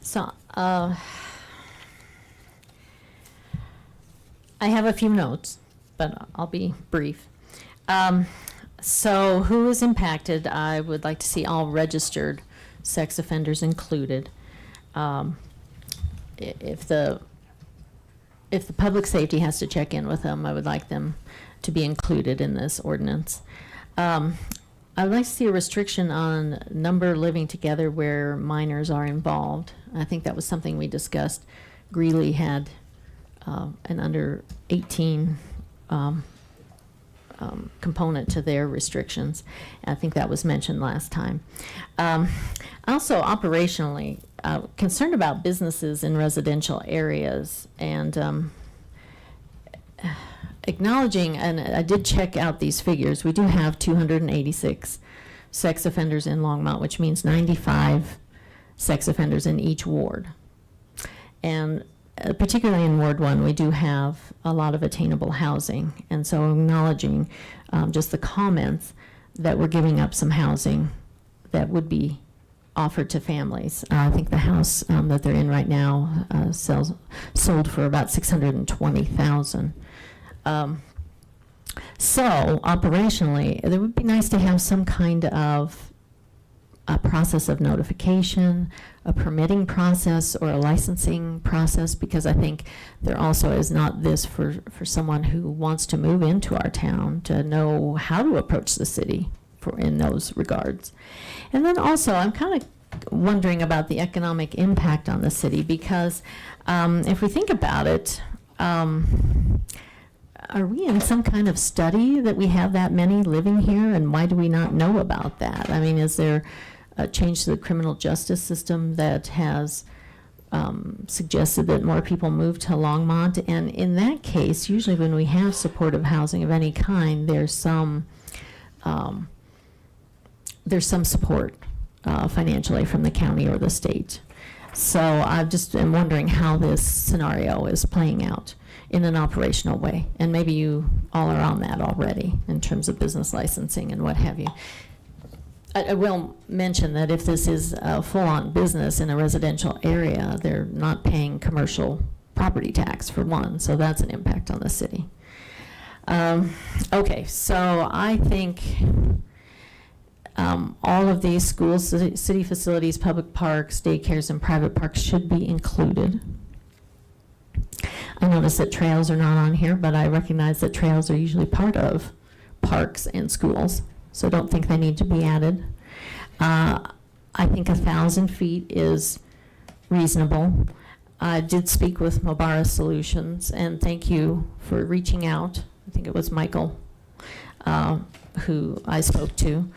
So, I have a few notes, but I'll be brief. So who is impacted? I would like to see all registered sex offenders included. If the public safety has to check in with them, I would like them to be included in this ordinance. I would like to see a restriction on number living together where minors are involved. I think that was something we discussed. Greeley had an under 18 component to their restrictions. I think that was mentioned last time. Also, operationally, concerned about businesses in residential areas and acknowledging, and I did check out these figures, we do have 286 sex offenders in Longmont, which means 95 sex offenders in each ward. And particularly in Ward 1, we do have a lot of attainable housing. And so acknowledging just the comments that we're giving up some housing that would be offered to families. I think the house that they're in right now sold for about $620,000. So operationally, it would be nice to have some kind of a process of notification, a permitting process, or a licensing process, because I think there also is not this for someone who wants to move into our town to know how to approach the city in those regards. And then also, I'm kind of wondering about the economic impact on the city, because if we think about it, are we in some kind of study that we have that many living here, and why do we not know about that? I mean, is there a change to the criminal justice system that has suggested that more people move to Longmont? And in that case, usually when we have supportive housing of any kind, there's some support financially from the county or the state. So I just am wondering how this scenario is playing out in an operational way. And maybe you all are on that already in terms of business licensing and what have you. I will mention that if this is a full-on business in a residential area, they're not paying commercial property tax, for one, so that's an impact on the city. Okay, so I think all of these schools, city facilities, public parks, daycares, and private parks should be included. I notice that trails are not on here, but I recognize that trails are usually part of parks and schools, so don't think they need to be added. I think 1,000 feet is reasonable. I did speak with Mobara Solutions, and thank you for reaching out. I think it was Michael who I spoke to.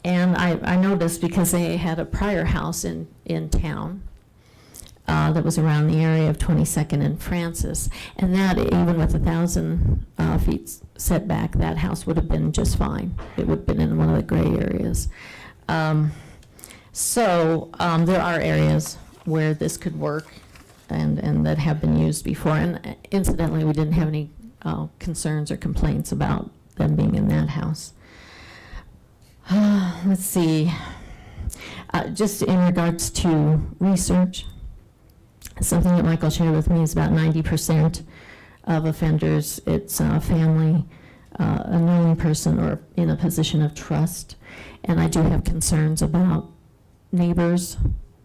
And I noticed, because they had a prior house in town that was around the area of 22nd and Francis, and that even with 1,000 feet setback, that house would have been just fine. It would have been in one of the gray areas. So there are areas where this could work and that have been used before. And incidentally, we didn't have any concerns or complaints about them being in that house. Let's see. Just in regards to research, something that Michael shared with me is about 90% of offenders, it's a family, a known person, or in a position of trust. And I do have concerns about neighbors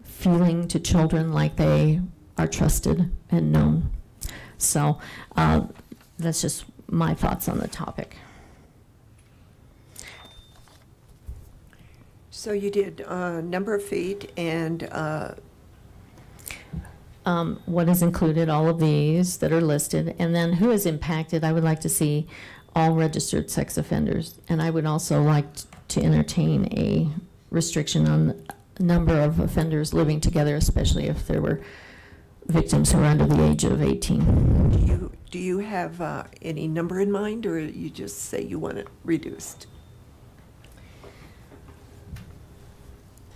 feeling to children like they are trusted and known. So that's just my thoughts on the topic. So you did number of feet and what is included, all of these that are listed, and then who is impacted. I would like to see all registered sex offenders, and I would also like to entertain a restriction on the number of offenders living together, especially if there were victims who are under the age of 18. do you have any number in mind, or you just say you want it reduced?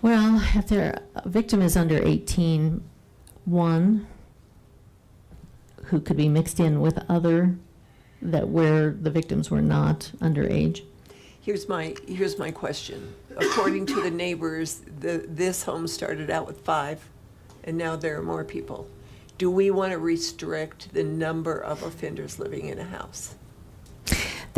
Well, if a victim is under 18, one who could be mixed in with other that where the victims were not underage. Here's my question. According to the neighbors, this home started out with 5, and now there are more people. Do we want to restrict the number of offenders living in a house?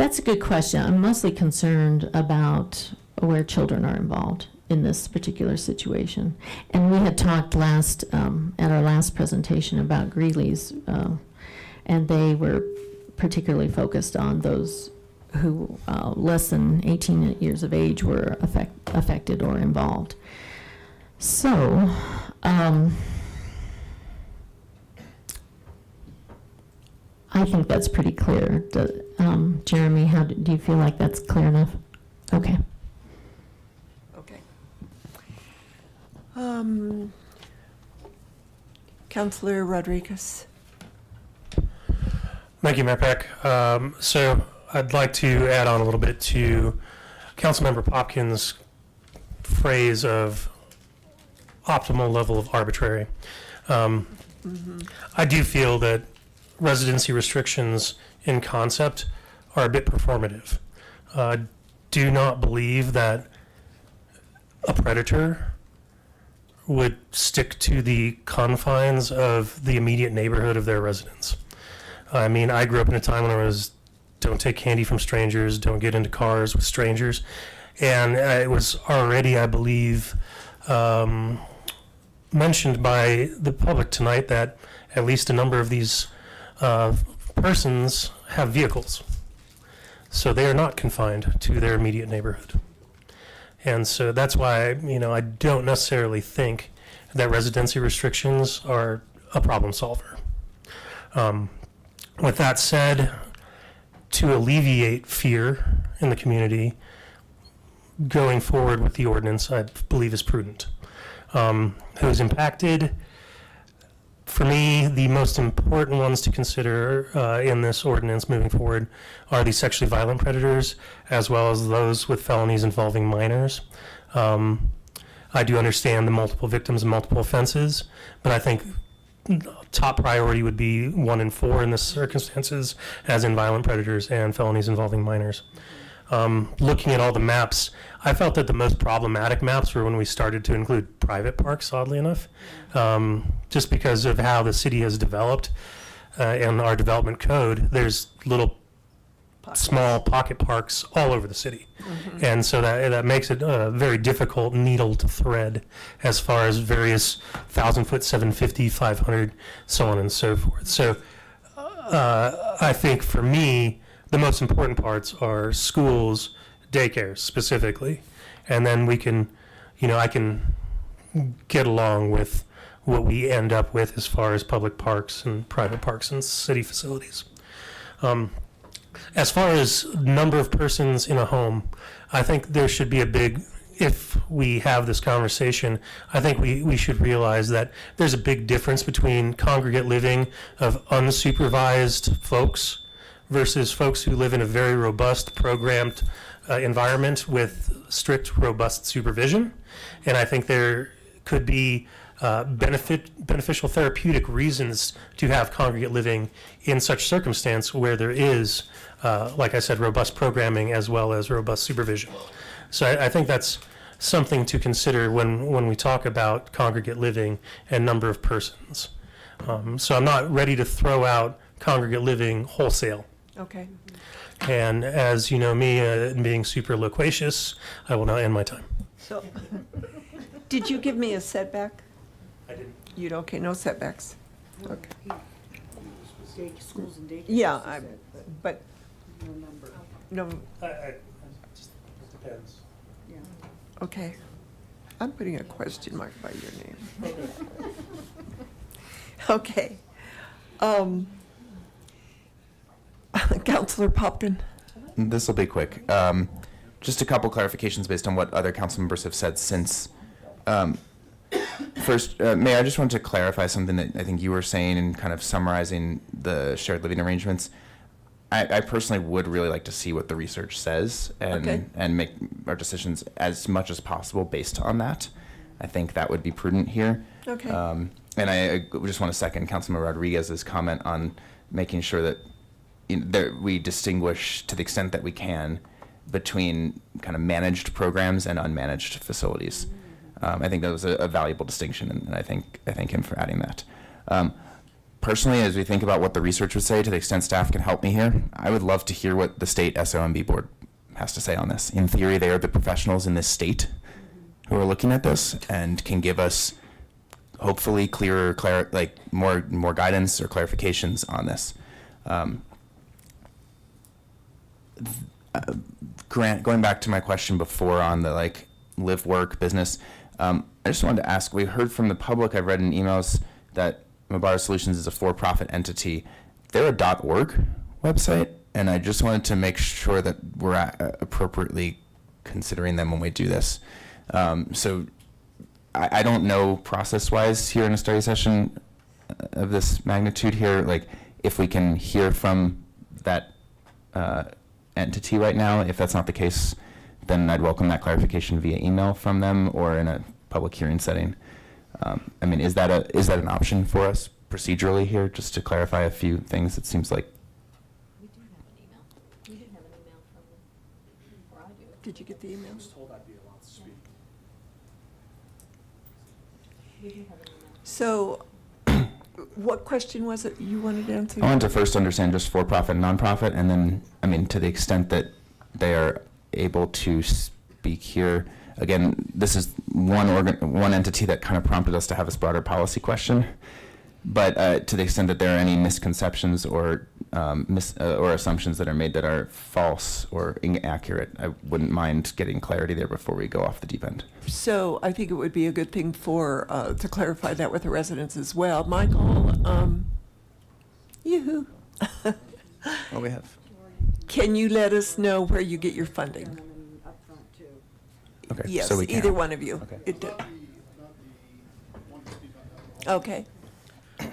That's a good question. I'm mostly concerned about where children are involved in this particular situation. And we had talked last, at our last presentation about Greeley's, and they were particularly focused on those who less than 18 years of age were affected or involved. So, I think that's pretty clear. Jeremy, how do you feel like that's clear enough? Okay. Okay. Councilor Rodriguez. Thank you, Mayor Peck. So I'd like to add on a little bit to Councilmember Popkins' phrase of optimal level of arbitrary. I do feel that residency restrictions in concept are a bit performative. Do not believe that a predator would stick to the confines of the immediate neighborhood of their residence. I mean, I grew up in a time when I was, don't take candy from strangers, don't get into cars with strangers. And it was already, I believe, mentioned by the public tonight that at least a number of these persons have vehicles. So they are not confined to their immediate neighborhood. And so that's why, I don't necessarily think that residency restrictions are a problem solver. With that said, to alleviate fear in the community, going forward with the ordinance, I believe is prudent. Who's impacted? For me, the most important ones to consider in this ordinance moving forward are the sexually violent predators, as well as those with felonies involving minors. I do understand the multiple victims and multiple offenses, but I think top priority would be 1 and 4 in the circumstances, as in violent predators and felonies involving minors. Looking at all the maps, I felt that the most problematic maps were when we started to include private parks, oddly enough, just because of how the city has developed and our development code. There's little small pocket parks all over the city. And so that makes it a very difficult needle to thread as far as various 1,000-foot, 750, 500, so on and so forth. So I think for me, the most important parts are schools, daycares specifically, and then we can, I can get along with what we end up with as far as public parks and private parks and city facilities. As far as number of persons in a home, I think there should be if we have this conversation, I think we should realize that there's a big difference between congregate living of unsupervised folks versus folks who live in a very robust, programmed environment with strict, robust supervision. And I think there could be beneficial therapeutic reasons to have congregate living in such circumstance where there is, like I said, robust programming as well as robust supervision. So I think that's something to consider when we talk about congregate living and number of persons. So I'm not ready to throw out congregate living wholesale. Okay. And as you know me, being super loquacious, I will now end my time. So, did you give me a setback? I didn't. Okay, no setbacks. Okay. Schools and daycares. Yeah, but No number. no. It depends. Yeah. Okay. I'm putting a question mark by your name. Okay. Councilor Popkin. This will be quick. Just a couple clarifications based on what other council members have said since. First, Mayor, I just wanted to clarify something that I think you were saying and kind of summarizing the shared living arrangements. I personally would really like to see what the research says and make our decisions as much as possible based on that. I think that would be prudent here. Okay. And I just want to second Councilman Rodriguez's comment on making sure that we distinguish to the extent that we can between kind of managed programs and unmanaged facilities. I think that was a valuable distinction, and I thank him for adding that. personally, as we think about what the research would say, to the extent staff can help me here, I would love to hear what the state SOMB board has to say on this. In theory, they are the professionals in this state who are looking at this and can give us hopefully clearer, more guidance or clarifications on this. Grant, going back to my question before on the live work business, I just wanted to ask, we heard from the public, I've read in emails that Mubara Solutions is a for-profit entity. They're a .org website, and I just wanted to make sure that we're appropriately considering them when we do this. So I don't know process-wise here in a study session of this magnitude here, if we can hear from that entity right now. If that's not the case, then I'd welcome that clarification via email from them or in a public hearing setting. Is that an option for us procedurally here, just to clarify a few things? It seems like. We do have an email. We did have an email from them, or I do. Did you get the email? I was told I'd be allowed to speak. We do have an email. So, what question was it you wanted to answer? I wanted to first understand just for-profit and nonprofit, and then, to the extent that they are able to speak here. Again, this is one entity that kind of prompted us to have this broader policy question. But to the extent that there are any misconceptions or or assumptions that are made that are false or inaccurate, I wouldn't mind getting clarity there before we go off the deep end. So I think it would be a good thing for to clarify that with the residents as well. Michael, yoo-hoo. What we have? Can you let us know where you get your funding? Okay. Yes, so we can. either one of you. Okay. Okay.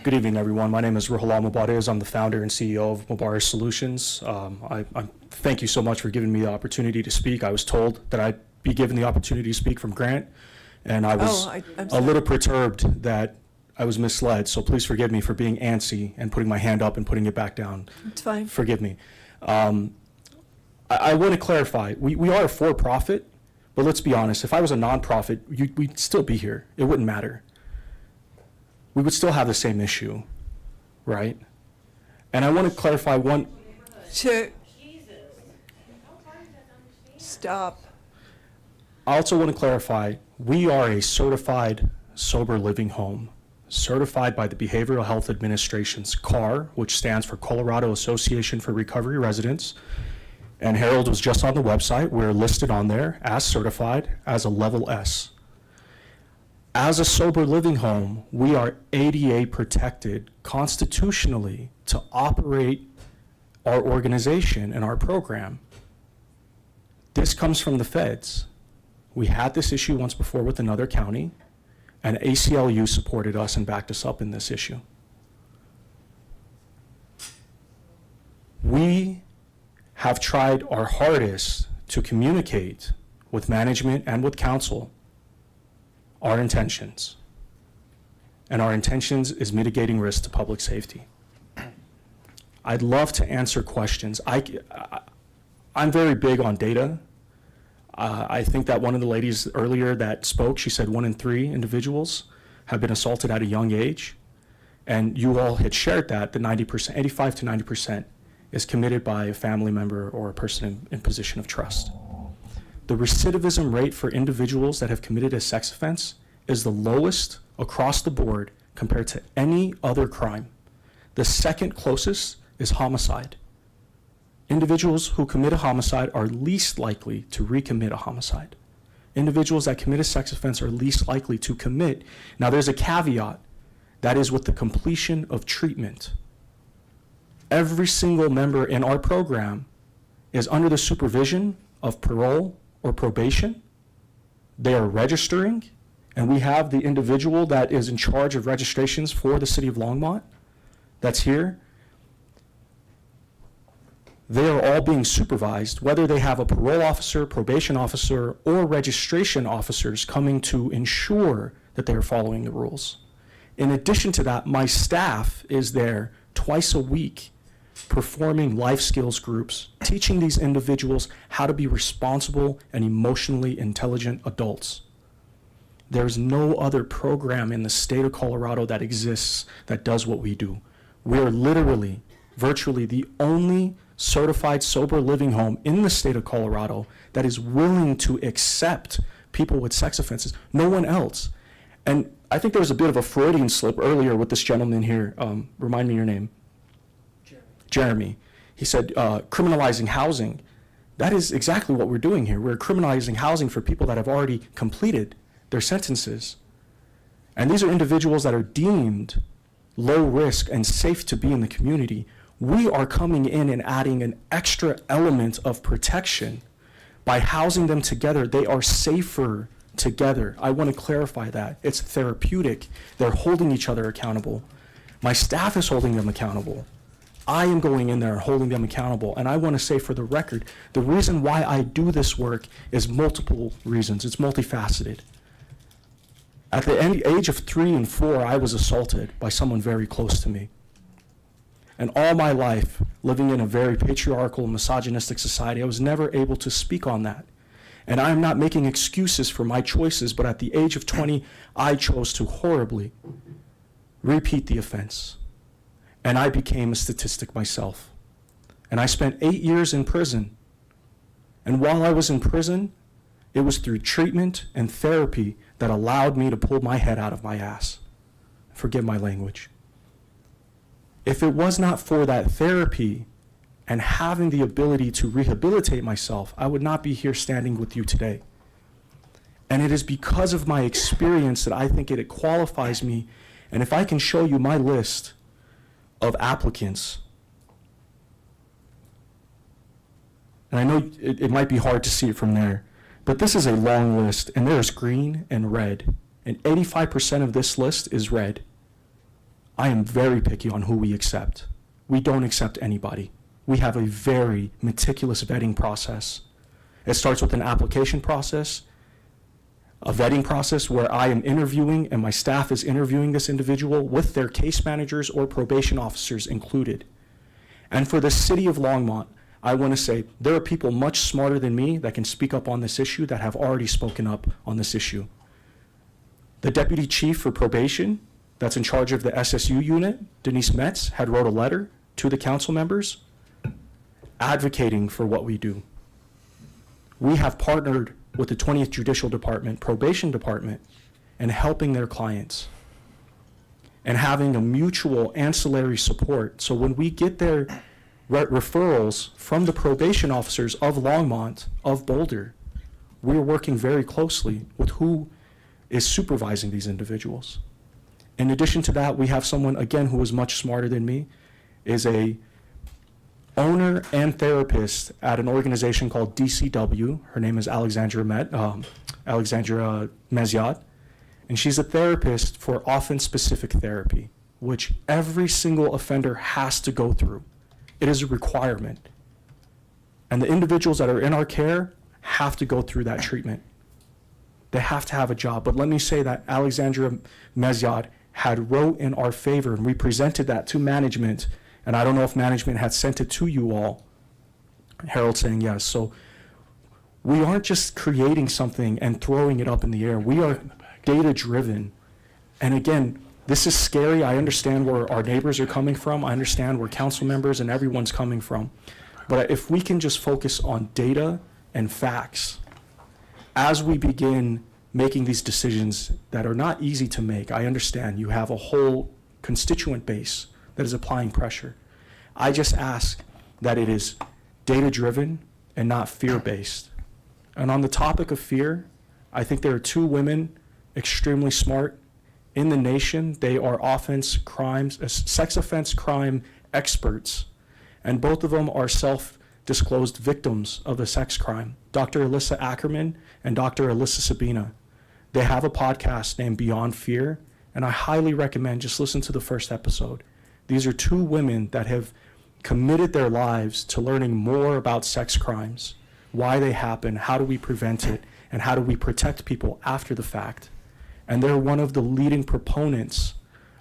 Good evening, everyone. My name is Ruhollah Mubarez. I'm the founder and CEO of Mubara Solutions. I thank you so much for giving me the opportunity to speak. I was told that I'd be given the opportunity to speak from Grant, and I was I'm a sorry. little perturbed that I was misled. So please forgive me for being antsy and putting my hand up and putting it back down. It's fine. Forgive me. I want to clarify. We are a for-profit, but let's be honest. If I was a nonprofit, we'd still be here. It wouldn't matter. We would still have the same issue, right? And I want to clarify one. Stop. I also want to clarify, we are a certified sober living home, certified by the Behavioral Health Administration's CAR, which stands for Colorado Association for Recovery Residents. And Harold was just on the website. We're listed on there as certified as a level S. As a sober living home, we are ADA protected constitutionally to operate our organization and our program. This comes from the feds. We had this issue once before with another county, and ACLU supported us and backed us up in this issue. We have tried our hardest to communicate with management and with council our intentions. And our intentions is mitigating risk to public safety. I'd love to answer questions. I'm very big on data. I think that one of the ladies earlier that spoke, she said 1 in 3 individuals have been assaulted at a young age. And you all had shared that the 90%, 85 to 90% is committed by a family member or a person in position of trust. The recidivism rate for individuals that have committed a sex offense is the lowest across the board compared to any other crime. The second closest is homicide. Individuals who commit a homicide are least likely to recommit a homicide. Individuals that commit a sex offense are least likely to commit. Now there's a caveat, that is with the completion of treatment. Every single member in our program is under the supervision of parole or probation. They are registering, and we have the individual that is in charge of registrations for the city of Longmont that's here. They are all being supervised, whether they have a parole officer, probation officer, or registration officers coming to ensure that they are following the rules. In addition to that, my staff is there twice a week performing life skills groups, teaching these individuals how to be responsible and emotionally intelligent adults. There's no other program in the state of Colorado that exists that does what we do. We are literally, virtually the only certified sober living home in the state of Colorado that is willing to accept people with sex offenses. No one else. And I think there was a bit of a Freudian slip earlier with this gentleman here. Remind me your name. Jeremy. He said criminalizing housing. That is exactly what we're doing here. We're criminalizing housing for people that have already completed their sentences. And these are individuals that are deemed low risk and safe to be in the community. We are coming in and adding an extra element of protection. By housing them together, they are safer together. I want to clarify that. It's therapeutic. They're holding each other accountable. My staff is holding them accountable. I am going in there and holding them accountable. And I want to say for the record, the reason why I do this work is multiple reasons. It's multifaceted. At the age of 3 and 4, I was assaulted by someone very close to me. And all my life, living in a very patriarchal, misogynistic society, I was never able to speak on that. And I am not making excuses for my choices, but at the age of 20, I chose to horribly repeat the offense. And I became a statistic myself. And I spent 8 years in prison. And while I was in prison, it was through treatment and therapy that allowed me to pull my head out of my ass. Forgive my language. If it was not for that therapy and having the ability to rehabilitate myself, I would not be here standing with you today. And it is because of my experience that I think it qualifies me. And if I can show you my list of applicants, and I know it might be hard to see it from there, but this is a long list, and there's green and red, and 85% of this list is red. I am very picky on who we accept. We don't accept anybody. We have a very meticulous vetting process. It starts with an application process, a vetting process where I am interviewing and my staff is interviewing this individual with their case managers or probation officers included. And for the city of Longmont, I want to say there are people much smarter than me that can speak up on this issue that have already spoken up on this issue. The deputy chief for probation that's in charge of the SSU unit, Denise Metz, had wrote a letter to the council members advocating for what we do. We have partnered with the 20th Judicial Department, Probation Department, and helping their clients and having a mutual ancillary support. So when we get their referrals from the probation officers of Longmont, of Boulder, we're working very closely with who is supervising these individuals. In addition to that, we have someone, again, who is much smarter than me, is a owner and therapist at an organization called DCW. Her name is Alexandra Meziad, and she's a therapist for offense-specific therapy, which every single offender has to go through. It is a requirement. And the individuals that are in our care have to go through that treatment. They have to have a job. But let me say that Alexandra Meziad had wrote in our favor, and we presented that to management, and I don't know if management had sent it to you all. Harold saying yes. So we aren't just creating something and throwing it up in the air. We are data-driven. And again, this is scary. I understand where our neighbors are coming from. I understand where council members and everyone's coming from. But if we can just focus on data and facts, as we begin making these decisions that are not easy to make, I understand you have a whole constituent base that is applying pressure. I just ask that it is data-driven and not fear-based. And on the topic of fear, I think there are 2 women extremely smart in the nation. They are sex offense crime experts, and both of them are self-disclosed victims of a sex crime, Dr. Alyssa Ackerman and Dr. Alyssa Sabina. They have a podcast named Beyond Fear, and I highly recommend just listen to the first episode. These are 2 women that have committed their lives to learning more about sex crimes, why they happen, how do we prevent it, and how do we protect people after the fact. And they're one of the leading proponents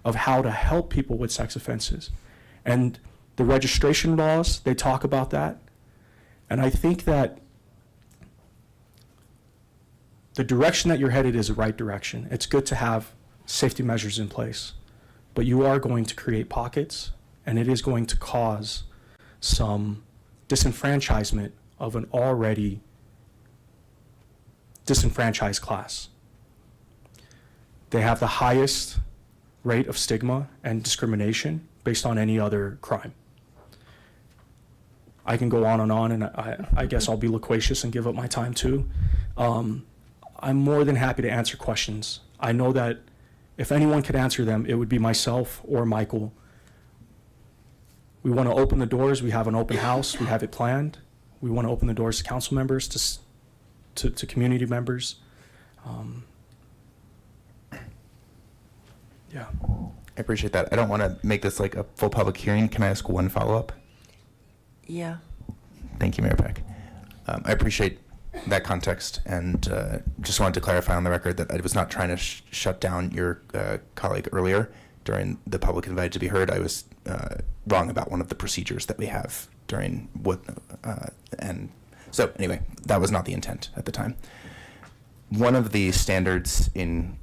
of how to help people with sex offenses. And the registration laws, they talk about that. And I think that the direction that you're headed is the right direction. It's good to have safety measures in place, but you are going to create pockets and it is going to cause some disenfranchisement of an already disenfranchised class. They have the highest rate of stigma and discrimination based on any other crime. I can go on, and I guess I'll be loquacious and give up my time too. I'm more than happy to answer questions. I know that if anyone could answer them, it would be myself or Michael. We want to open the doors. We have an open house. We have it planned. We want to open the doors to council members, to community members. Yeah. I appreciate that. I don't want to make this like a full public hearing. Can I ask one follow-up? Yeah. Thank you, Mayor Peck. I appreciate that context, and just wanted to clarify on the record that I was not trying to shut down your colleague earlier during the public invited to be heard. I was wrong about one of the procedures that we have during what, and so anyway, that was not the intent at the time. One of the standards in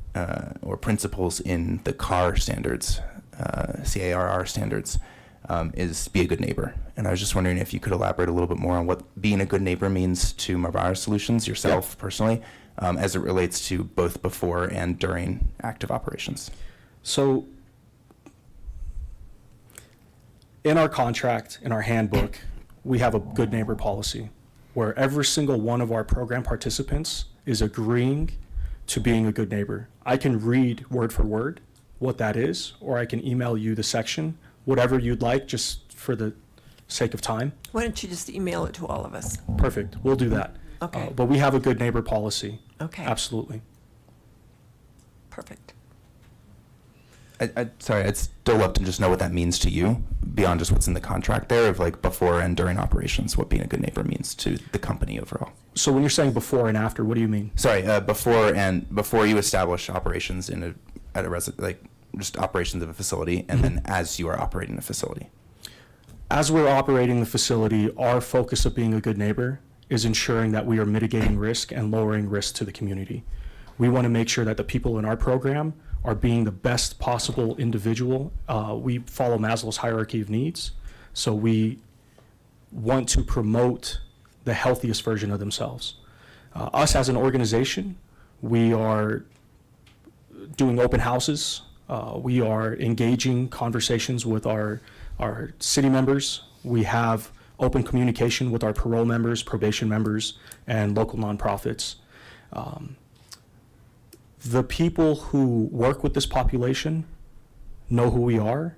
or principles in the CAR standards, CARR standards, is be a good neighbor. And I was just wondering if you could elaborate a little bit more on what being a good neighbor means to Marvara Solutions, yourself personally, as it relates to both before and during active operations. So in our contract, in our handbook, we have a good neighbor policy where every single one of our program participants is agreeing to being a good neighbor. I can read word for word what that is, or I can email you the section, whatever you'd like, just for the sake of time. Why don't you just email it to all of us? Perfect, we'll do that. Okay. But we have a good neighbor policy. Okay. Absolutely. Perfect. Sorry, I'd still love to just know what that means to you, beyond just what's in the contract there of like before and during operations, what being a good neighbor means to the company overall. So when you're saying before and after, what do you mean? Sorry, before you establish operations in just operations of a facility, and then as you are operating the facility. As we're operating the facility, our focus of being a good neighbor is ensuring that we are mitigating risk and lowering risk to the community. We want to make sure that the people in our program are being the best possible individual. We follow Maslow's hierarchy of needs, so we want to promote the healthiest version of themselves. Us as an organization, we are doing open houses. We are engaging conversations with our city members. We have open communication with our parole members, probation members, and local nonprofits. The people who work with this population know who we are,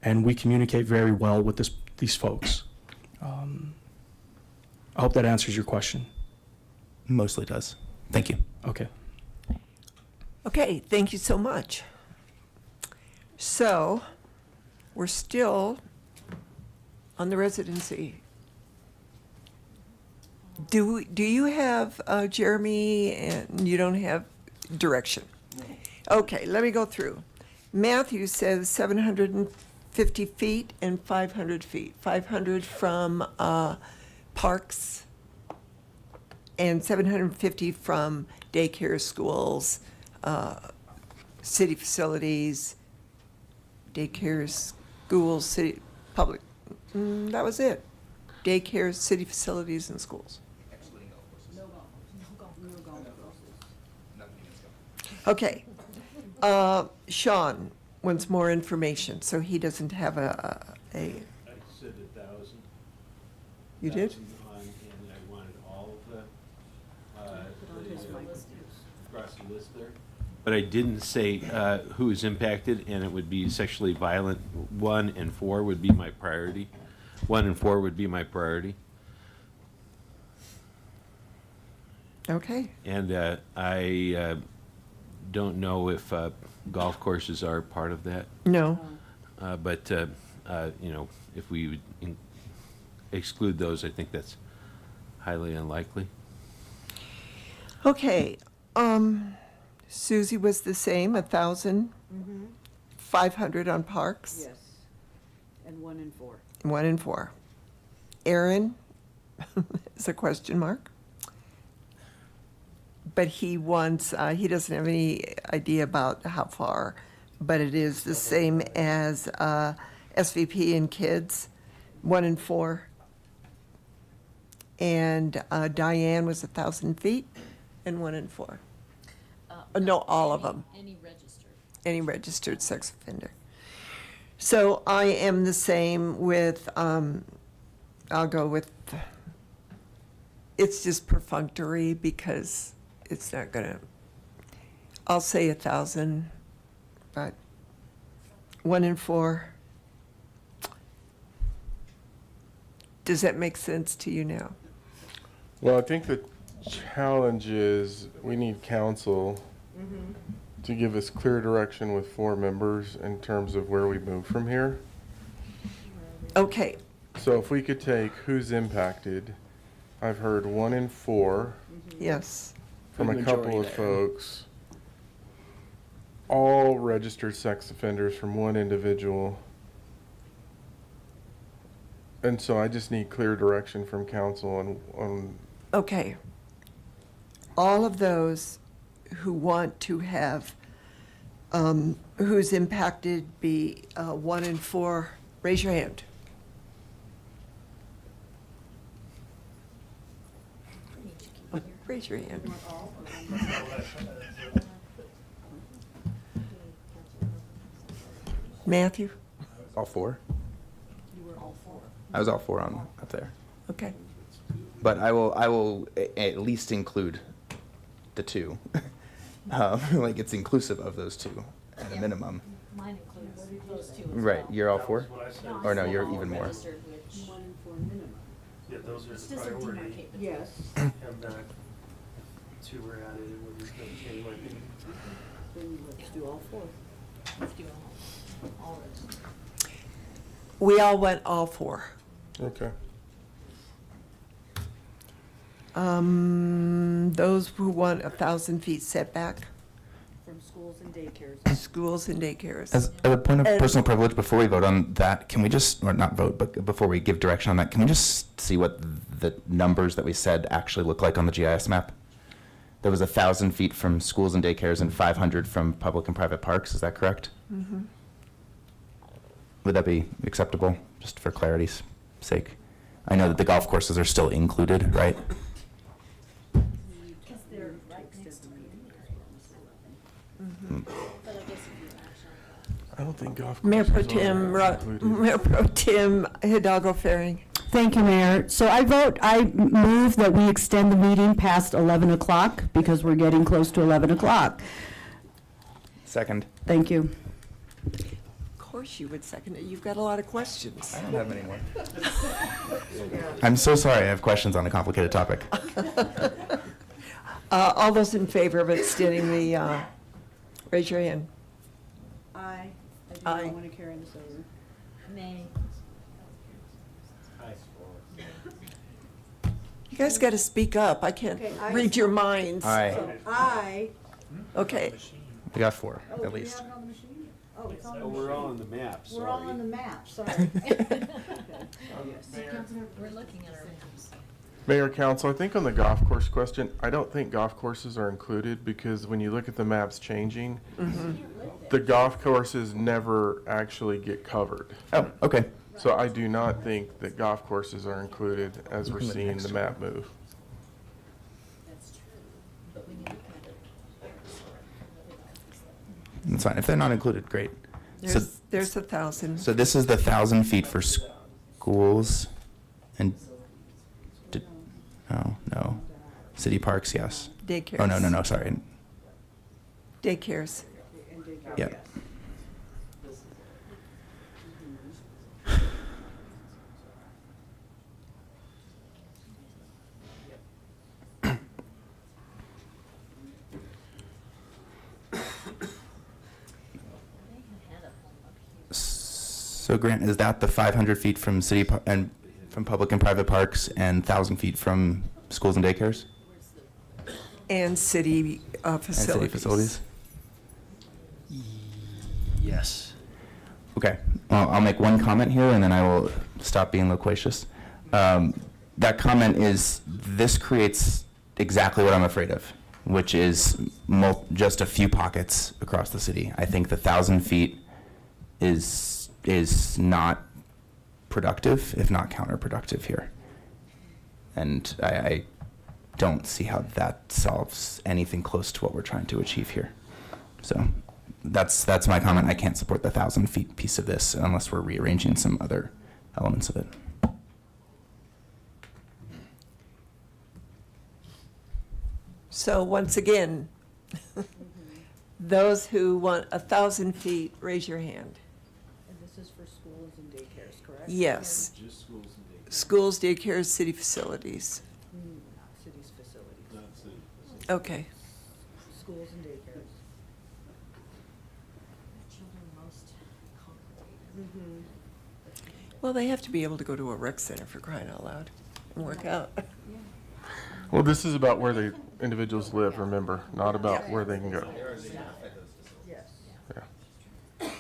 and we communicate very well with these folks. I hope that answers your question. Mostly does. Thank you. Okay. Okay, thank you so much. So, we're still on the residency. Do you have, Jeremy, and you don't have direction? Okay, let me go through. Matthew says 750 feet and 500 feet. 500 from parks and 750 from daycare, schools, city facilities, daycare, schools, city, public. That was it. Daycare, city facilities, and schools. Okay. Sean wants more information, so he doesn't have a. I said 1,000. You did? 1,000 and I wanted all of across the list there. But I didn't say who is impacted, and it would be sexually violent. 1 and 4 would be my priority. 1 and 4 would be my priority. Okay. And I don't know if golf courses are part of that. No. But if we would exclude those, I think that's highly unlikely. Okay. Susie was the same, 1,000. 500 on parks. Yes, and 1 and 4. 1 and 4. Aaron is a question mark. But he wants, he doesn't have any idea about how far, but it is the same as SVP and kids, 1 and 4. And Diane was 1,000 feet and 1 and 4. No, all of them. Any registered. Any registered sex offender. So I am the same with, I'll go with, it's just perfunctory because it's not gonna, I'll say 1,000, but 1 and 4. Does that make sense to you now? Well, I think the challenge is we need council to give us clear direction with 4 members in terms of where we move from here. Okay, So if we could take who's impacted, I've heard 1 in 4 yes. from a couple of folks. All registered sex offenders from 1 individual. And so I just need clear direction from council on Okay. All of those who want to have, who's impacted be 1 and 4, raise your hand. Oh, raise your hand. Matthew? All 4? I was all 4 on up there. Okay. But I will at least include the 2. Like it's inclusive of those 2 at a minimum. Mine includes those two. Right, you're all 4? Or no, you're even more. Yeah, those are It's the just a priority. demarcated. Yes. And 2 were added, and we're just going to change my opinion. Then let's do all 4. Let's do all registered. We all went all 4. Okay. Those who want 1,000 feet setback, From schools and daycares. schools and daycares. As a point of And- personal privilege, before we vote on that, can we just, or not vote, but before we give direction on that, can we just see what the numbers that we said actually look like on the GIS map? There was 1,000 feet from schools and daycares and 500 from public and private parks, is that correct? Mhm. Would that be acceptable, just for clarity's sake? I know that the golf courses are still included, right? Because they're right next to me. But I guess if you actually. I don't think golf Mayor Pro courses are Tem, included. Mayor Pro Tem Hidalgo Faring. Thank you, Mayor. So I move that we extend the meeting past 11 o'clock because we're getting close to 11 o'clock. Second. Thank you. Of course you would second it. You've got a lot of questions. I don't have any more. I'm so sorry, I have questions on a complicated topic. All those in favor of extending the, raise your hand. I do Aye. not want to carry this over. Nay. You guys got to speak up. I can't Okay, I- read your minds. Aye. I. Okay. We got 4, Oh, at do we least. have it on the machine? Oh, it's on the Oh, machine. we're all on the map, We're all sorry. on the map, sorry. We're looking at our maps. Mayor, council, I think on the golf course question, I don't think golf courses are included because when you look at the maps changing, the golf courses never actually get covered. Oh, okay. So I do not think that golf courses are included as we're seeing the map move. That's true. But when you look at it. That's fine, if they're not included, great. So, There's 1,000. so this is the 1,000 feet for schools and, oh, no. City parks, yes. Daycares. Oh, no, sorry. Daycares. Yeah. So Grant, is that the 500 feet from and from public and private parks and 1,000 feet from schools and daycares? And city facilities. And city facilities? Yes. Okay, well, I'll make one comment here and then I will stop being loquacious. That comment is, this creates exactly what I'm afraid of, which is just a few pockets across the city. I think the 1,000 feet is is not productive, if not counterproductive here. And I don't see how that solves anything close to what we're trying to achieve here. So that's my comment. I can't support the 1,000 feet piece of this unless we're rearranging some other elements of it. So once again, those who want 1,000 feet, raise your hand. And this is for schools and daycares, correct? Yes. Just schools and daycare. Schools, daycares, city facilities. City's facilities. Okay. Schools and daycares. Well, they have to be able to go to a rec center, for crying out loud, and work out. Well, this is about where the individuals live, remember, not about where they can go. Yes. Yeah.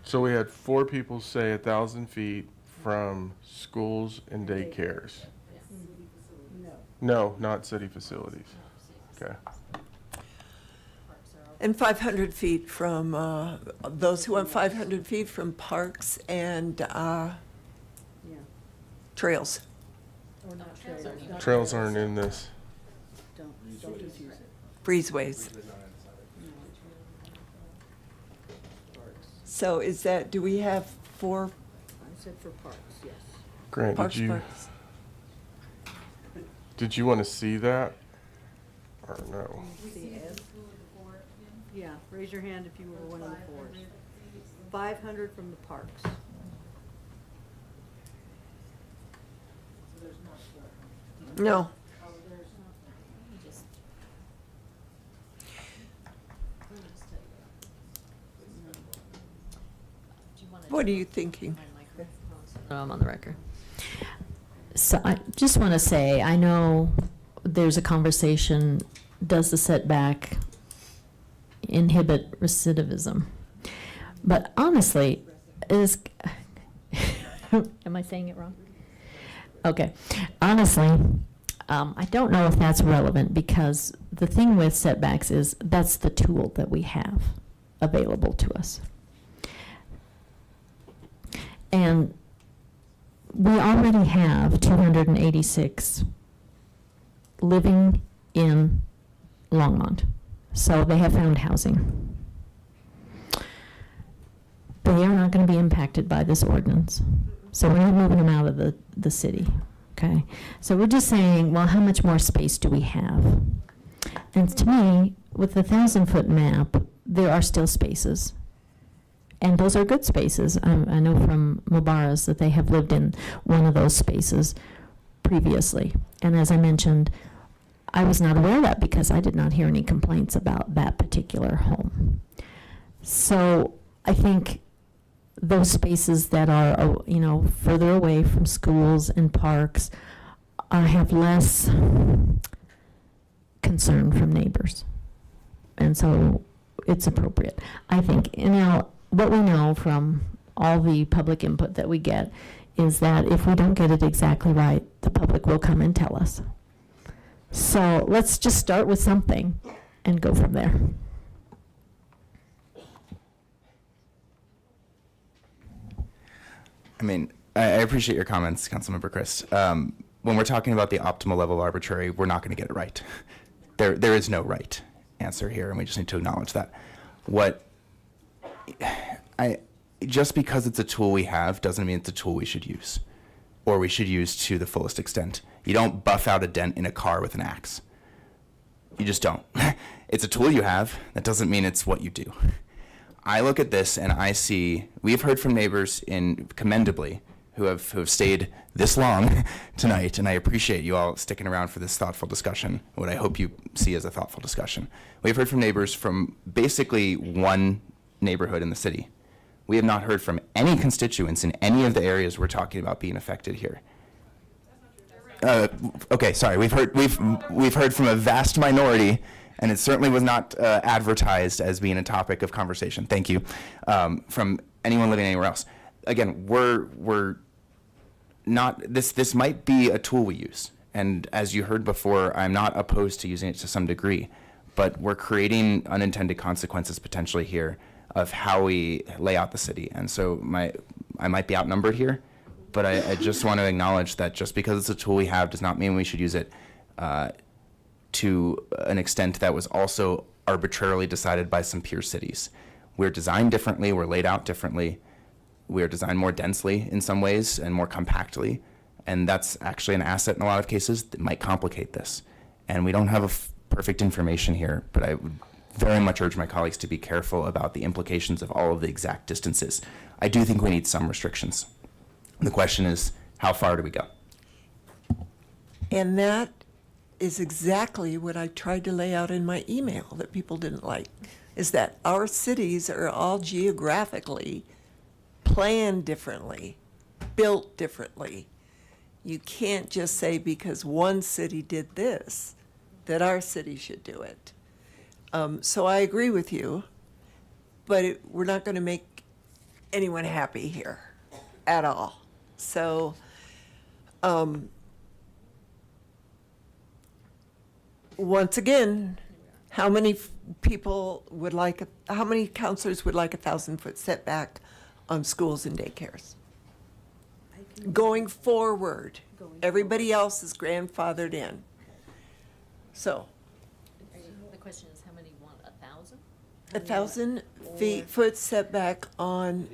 So we had 4 people say 1,000 feet from schools and daycares. No, not city facilities. Okay. And 500 feet from, those who want 500 feet from parks and trails. Or not trails. Trails aren't in this. Don't confuse it. Breezeways. So is that, do we have 4 I said for parks, yes. Grant, parks? did you want to see that? Or no? See Ed? Yeah, raise your hand if you were one of the 4s. 500 from the parks. No. What are you thinking? I'm on the record. So I just want to say, I know there's a conversation, does the setback inhibit recidivism? But honestly, am I saying it wrong? Okay. Honestly, I don't know if that's relevant, because the thing with setbacks is that's the tool that we have available to us. And we already have 286 living in Longmont. So they have found housing. They are not going to be impacted by this ordinance. So we're not moving them out of the city, okay? So we're just saying, well, how much more space do we have? And to me, with the 1,000-foot map, there are still spaces. And those are good spaces. I know from Mubarak's that they have lived in one of those spaces previously. And as I mentioned, I was not aware of that because I did not hear any complaints about that particular home. So I think those spaces that are, further away from schools and parks have less concern from neighbors. And so it's appropriate. I think, what we know from all the public input that we get is that if we don't get it exactly right, the public will come and tell us. So let's just start with something and go from there. I mean, I appreciate your comments, Councilmember Chris. When we're talking about the optimal level of arbitrary, we're not going to get it right. There is no right answer here, and we just need to acknowledge that. Just because it's a tool we have doesn't mean it's a tool we should use, or we should use to the fullest extent. You don't buff out a dent in a car with an axe. You just don't. It's a tool you have. That doesn't mean it's what you do. I look at this and I see, we've heard from neighbors commendably who have stayed this long tonight, and I appreciate you all sticking around for this thoughtful discussion, what I hope you see as a thoughtful discussion. We've heard from neighbors from basically one neighborhood in the city. We have not heard from any constituents in any of the areas we're talking about being affected here. Okay, sorry. We've heard from a vast minority, and it certainly was not advertised as being a topic of conversation. Thank you. From anyone living anywhere else. Again, we're not. This might be a tool we use, and as you heard before, I'm not opposed to using it to some degree, but we're creating unintended consequences potentially here of how we lay out the city. And so I might be outnumbered here, but I just want to acknowledge that just because it's a tool we have does not mean we should use it to an extent that was also arbitrarily decided by some peer cities. We're designed differently, we're laid out differently, we're designed more densely in some ways and more compactly, and that's actually an asset in a lot of cases that might complicate this. And we don't have perfect information here, but I would very much urge my colleagues to be careful about the implications of all of the exact distances. I do think we need some restrictions. The question is, how far do we go? And that is exactly what I tried to lay out in my email that people didn't like, is that our cities are all geographically planned differently, built differently. You can't just say because one city did this, that our city should do it. So I agree with you, but we're not going to make anyone happy here at all. So once again, how many people would like, how many counselors would like a 1,000-foot setback on schools and daycares? Going forward, everybody else is grandfathered in. So. The question is, how many want 1,000? 1,000 foot setback on.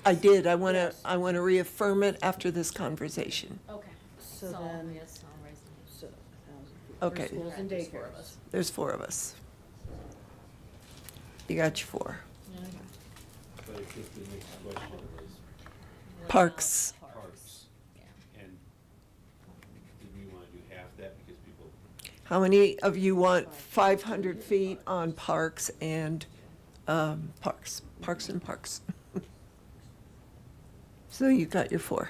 I did. I want to reaffirm it after this conversation. Okay. So then, yes, I'll raise them. so 1,000 feet. Okay. Schools and daycares. There's 4 of us. You got your 4. Parks. And did we want to do half that because people? How many of you want 500 feet on parks and parks? Parks and parks. So you got your 4.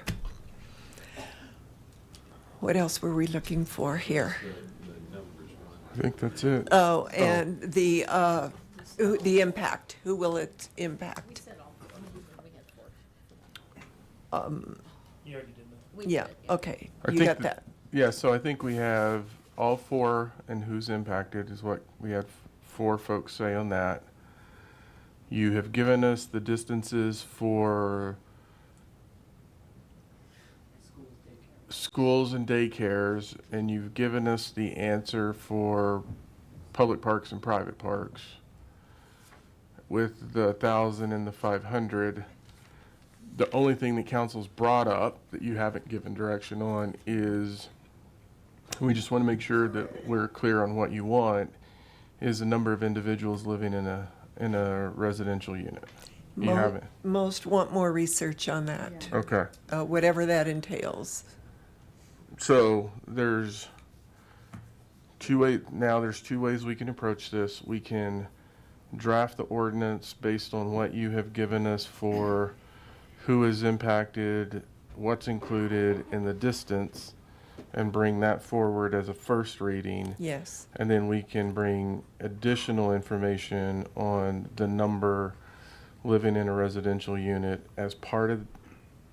What else were we looking for here? I think that's it. Oh, and the impact. Who will it impact? You already did that. Yeah, okay, I you think got that. Yeah, so I think we have all 4 and who's impacted is what we had 4 folks say on that. You have given us the distances for schools and daycares, and you've given us the answer for public parks and private parks. With the 1,000 and the 500, the only thing that council's brought up that you haven't given direction on is, we just want to make sure that we're clear on what you want, is the number of individuals living in a residential unit. You haven't. Most want more research on that, Okay. whatever that entails. So there's 2 ways we can approach this. We can draft the ordinance based on what you have given us for who is impacted, what's included, and the distance, and bring that forward as a first reading. Yes. And then we can bring additional information on the number living in a residential unit as part of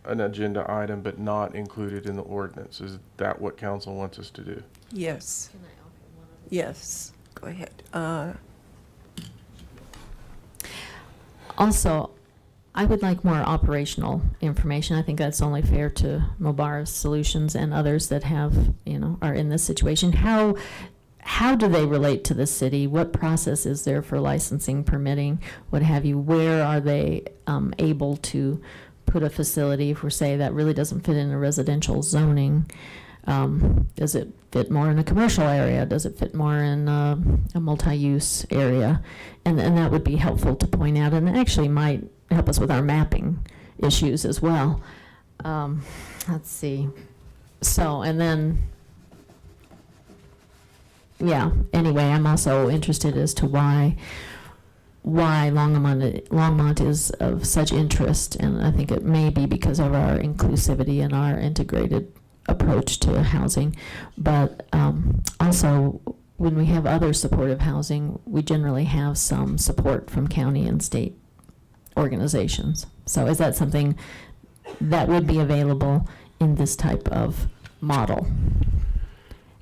an agenda item, but not included in the ordinance. Is that what council wants us to do? Yes. Yes, go ahead. Also, I would like more operational information. I think that's only fair to Mobara Solutions and others that have, are in this situation. How do they relate to the city? What process is there for licensing, permitting, what have you? Where are they able to put a facility, if we're say that really doesn't fit in a residential zoning? Does it fit more in a commercial area? Does it fit more in a multi-use area? And that would be helpful to point out, and actually might help us with our mapping issues as well. Let's see. So, and then, yeah, anyway, I'm also interested as to why Longmont is of such interest, and I think it may be because of our inclusivity and our integrated approach to housing, but also when we have other supportive housing, we generally have some support from county and state organizations. So is that something that would be available in this type of model?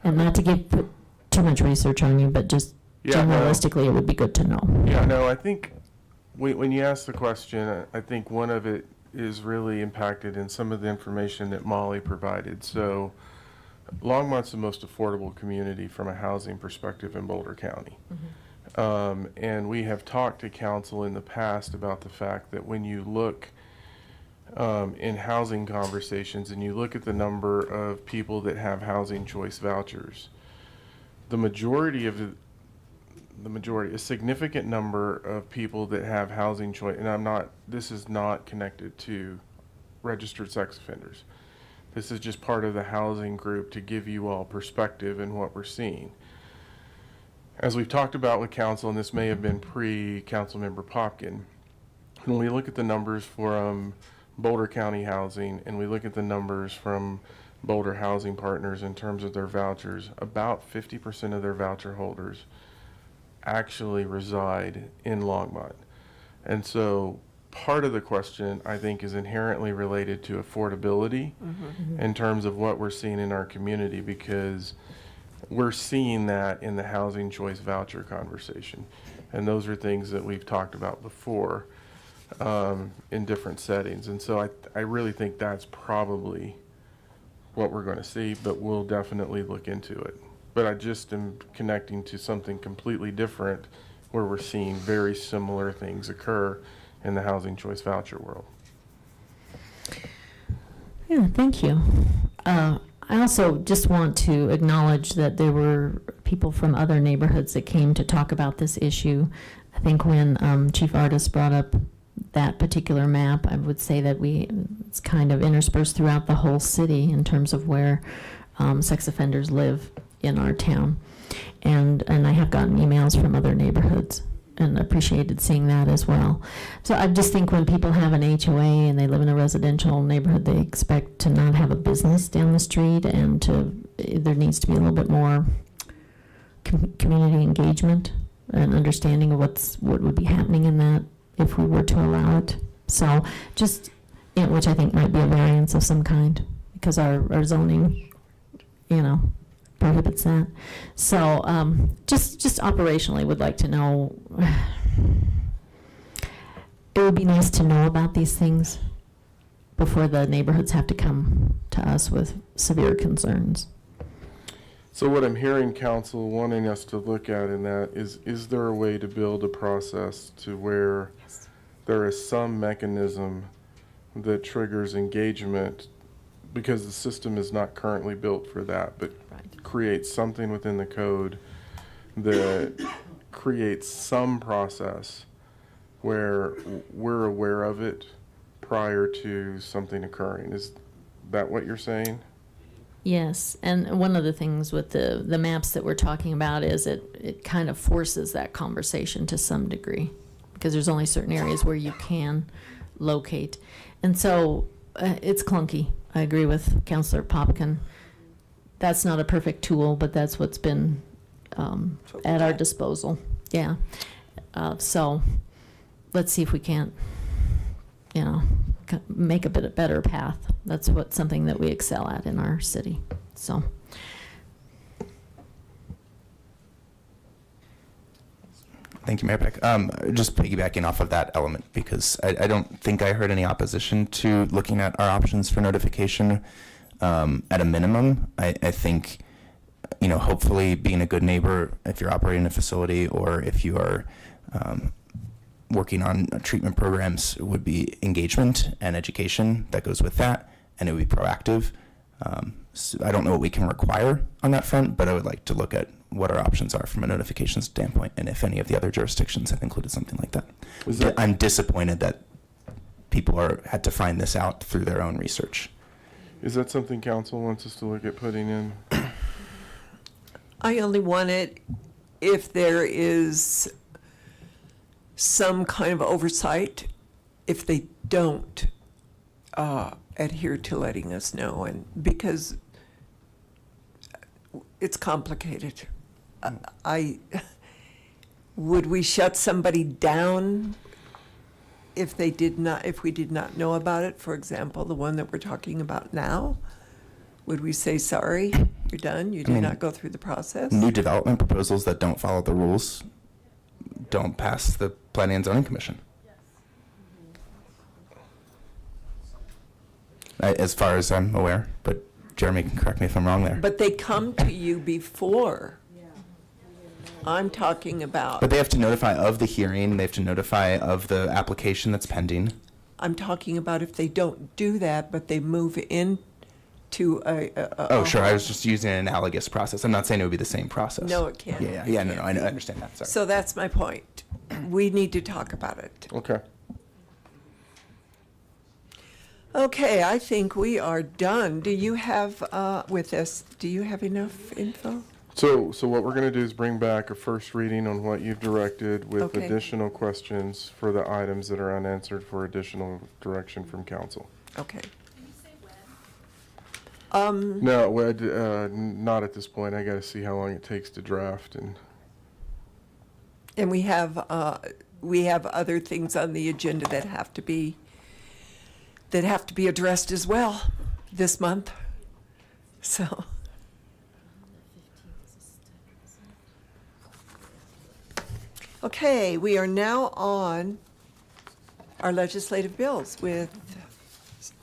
And not to put too much research on you, but just Yeah, no. generalistically, it would be good to know. Yeah, no, I think when you ask the question, I think one of it is really impacted in some of the information that Molly provided. So Longmont's the most affordable community from a housing perspective in Boulder County. And we have talked to council in the past about the fact that when you look in housing conversations and you look at the number of people that have housing choice vouchers, a significant number of people that have housing choice, and this is not connected to registered sex offenders. This is just part of the housing group to give you all perspective in what we're seeing. As we've talked about with council, and this may have been pre-Councilmember Popkin, when we look at the numbers from Boulder County Housing and we look at the numbers from Boulder Housing Partners in terms of their vouchers, about 50% of their voucher holders actually reside in Longmont. And so part of the question, I think, is inherently related to affordability in terms of what we're seeing in our community, because we're seeing that in the housing choice voucher conversation. And those are things that we've talked about before in different settings. And so I really think that's probably what we're going to see, but we'll definitely look into it. But I just am connecting to something completely different where we're seeing very similar things occur in the housing choice voucher world. Yeah, thank you. I also just want to acknowledge that there were people from other neighborhoods that came to talk about this issue. I think when Chief Artist brought up that particular map, I would say that it's kind of interspersed throughout the whole city in terms of where sex offenders live in our town. And I have gotten emails from other neighborhoods and appreciated seeing that as well. So I just think when people have an HOA and they live in a residential neighborhood, they expect to not have a business down the street, and there needs to be a little bit more community engagement and understanding of what would be happening in that if we were to allow it. So just, which I think might be a variance of some kind, because our zoning, prohibits that. So just operationally would like to know, it would be nice to know about these things before the neighborhoods have to come to us with severe concerns. So what I'm hearing council wanting us to look at in that is there a way to build a process to where there is some mechanism that triggers engagement, because the system is not currently built for that, but creates something within the code that creates some process where we're aware of it prior to something occurring. Is that what you're saying? Yes, and one of the things with the maps that we're talking about is it kind of forces that conversation to some degree, because there's only certain areas where you can locate. And so it's clunky. I agree with Councilor Popkin. That's not a perfect tool, but that's what's been at our disposal. Yeah. So let's see if we can't, make a bit better path. That's something that we excel at in our city. So. Thank you, Mayor Peck. Just piggybacking off of that element, because I don't think I heard any opposition to looking at our options for notification. At a minimum, I think, hopefully being a good neighbor, if you're operating a facility or if you are working on treatment programs, would be engagement and education that goes with that, and it would be proactive. So I don't know what we can require on that front, but I would like to look at what our options are from a notification standpoint, and if any of the other jurisdictions have included something like that. I'm disappointed that people had to find this out through their own research. Is that something council wants us to look at putting in? I only want it if there is some kind of oversight, if they don't adhere to letting us know, and because it's complicated. Would we shut somebody down if we did not know about it? For example, the one that we're talking about now, would we say sorry? You're done? You did not go through the process? New development proposals that don't follow the rules don't pass the Planning and Zoning Commission. As far as I'm aware, but Jeremy can correct me if I'm wrong there. But they come to you before. I'm talking about, But they have to notify of the hearing, they have to notify of the application that's pending. I'm talking about if they don't do that, but they move into Oh, sure, I was just using an analogous process. I'm not saying it would be the same process. No, it can't. Yeah, no, I understand that, sorry. So that's my point. We need to talk about it. Okay. Okay, I think we are done. Do you have, with this, do you have enough info? So what we're going to do is bring back a first reading on what you've directed with Okay. additional questions for the items that are unanswered for additional direction from council. Okay. No, not at this point. I got to see how long it takes to draft And we have other things on the agenda that have to be addressed as well this month. So. Okay, we are now on our legislative bills with